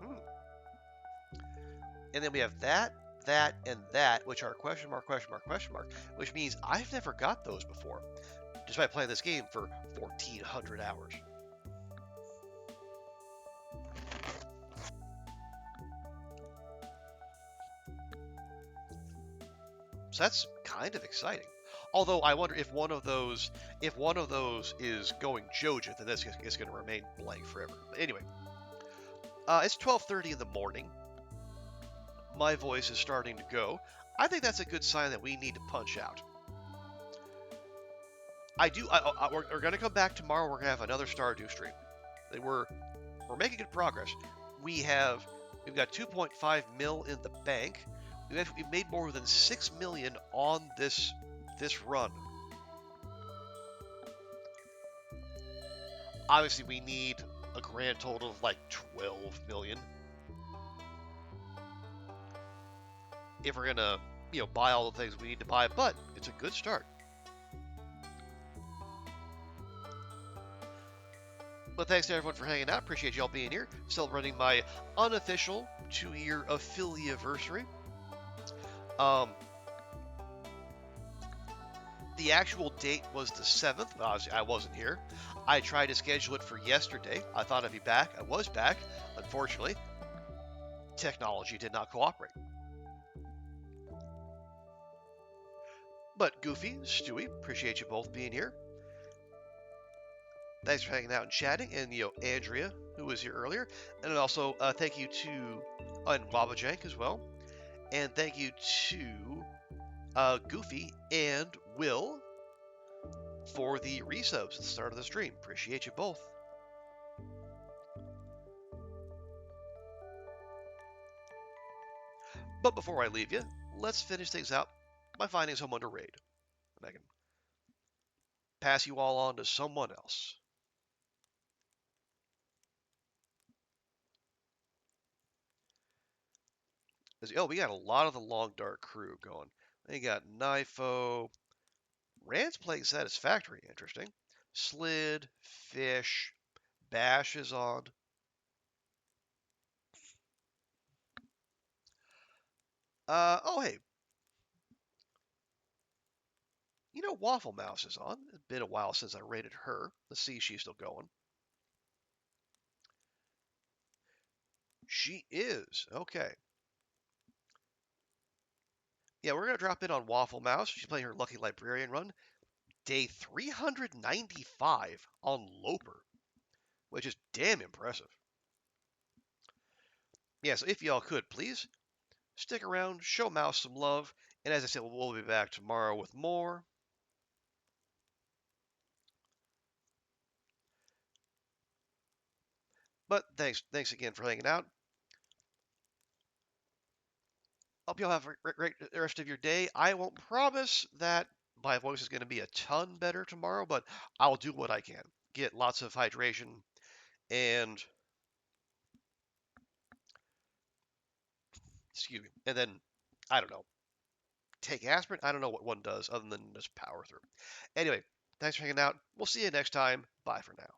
Hmm. And then we have that, and that, which are question mark, question mark, question mark, which means I've never got those before, despite playing this game for 1,400 hours. So that's kind of exciting. Although I wonder if one of those is going Joja, then this is going to remain blank forever. But anyway, it's 12:30 in the morning. My voice is starting to go. I think that's a good sign that we need to punch out. We're going to come back tomorrow. We're going to have another Stardew stream. We're making good progress. We've got 2.5 mil in the bank. We've made more than 6 million on this run. Obviously, we need a grand total of like 12 million if we're gonna, buy all the things we need to buy. But it's a good start. But thanks to everyone for hanging out. Appreciate y'all being here, celebrating my unofficial 2-year affiliate-versary. The actual date was the 7th, but obviously I wasn't here. I tried to schedule it for yesterday. I thought I'd be back. I was back. Unfortunately, technology did not cooperate. But Goofy, Stewie, appreciate you both being here. Thanks for hanging out and chatting, and Andrea, who was here earlier, and also thank you to and Baba Jank as well, and thank you to Goofy and Will for the resubs at the start of the stream. Appreciate you both. But before I leave you, let's finish things out by finding someone to raid, and I can pass you all on to someone else. Oh, we got a lot of the Long Dark crew going. They got Nifo. Rand's playing Satisfactory, interesting. Slid, Fish, Bash is on. Oh, hey. Waffle Mouse is on. It's been a while since I raided her. Let's see if she's still going. She is. Okay. Yeah, we're going to drop in on Waffle Mouse. She's playing her Lucky Librarian run. Day 395 on Loper, which is damn impressive. Yeah, so if y'all could, please stick around, show Mouse some love, and as I said, we'll be back tomorrow with more. But thanks again for hanging out. Hope y'all have a great rest of your day. I won't promise that my voice is going to be a ton better tomorrow, but I'll do what I can. Get lots of hydration and excuse me, and then I don't know, take aspirin. I don't know what one does other than just power through. Anyway, thanks for hanging out. We'll see you next time. Bye for now.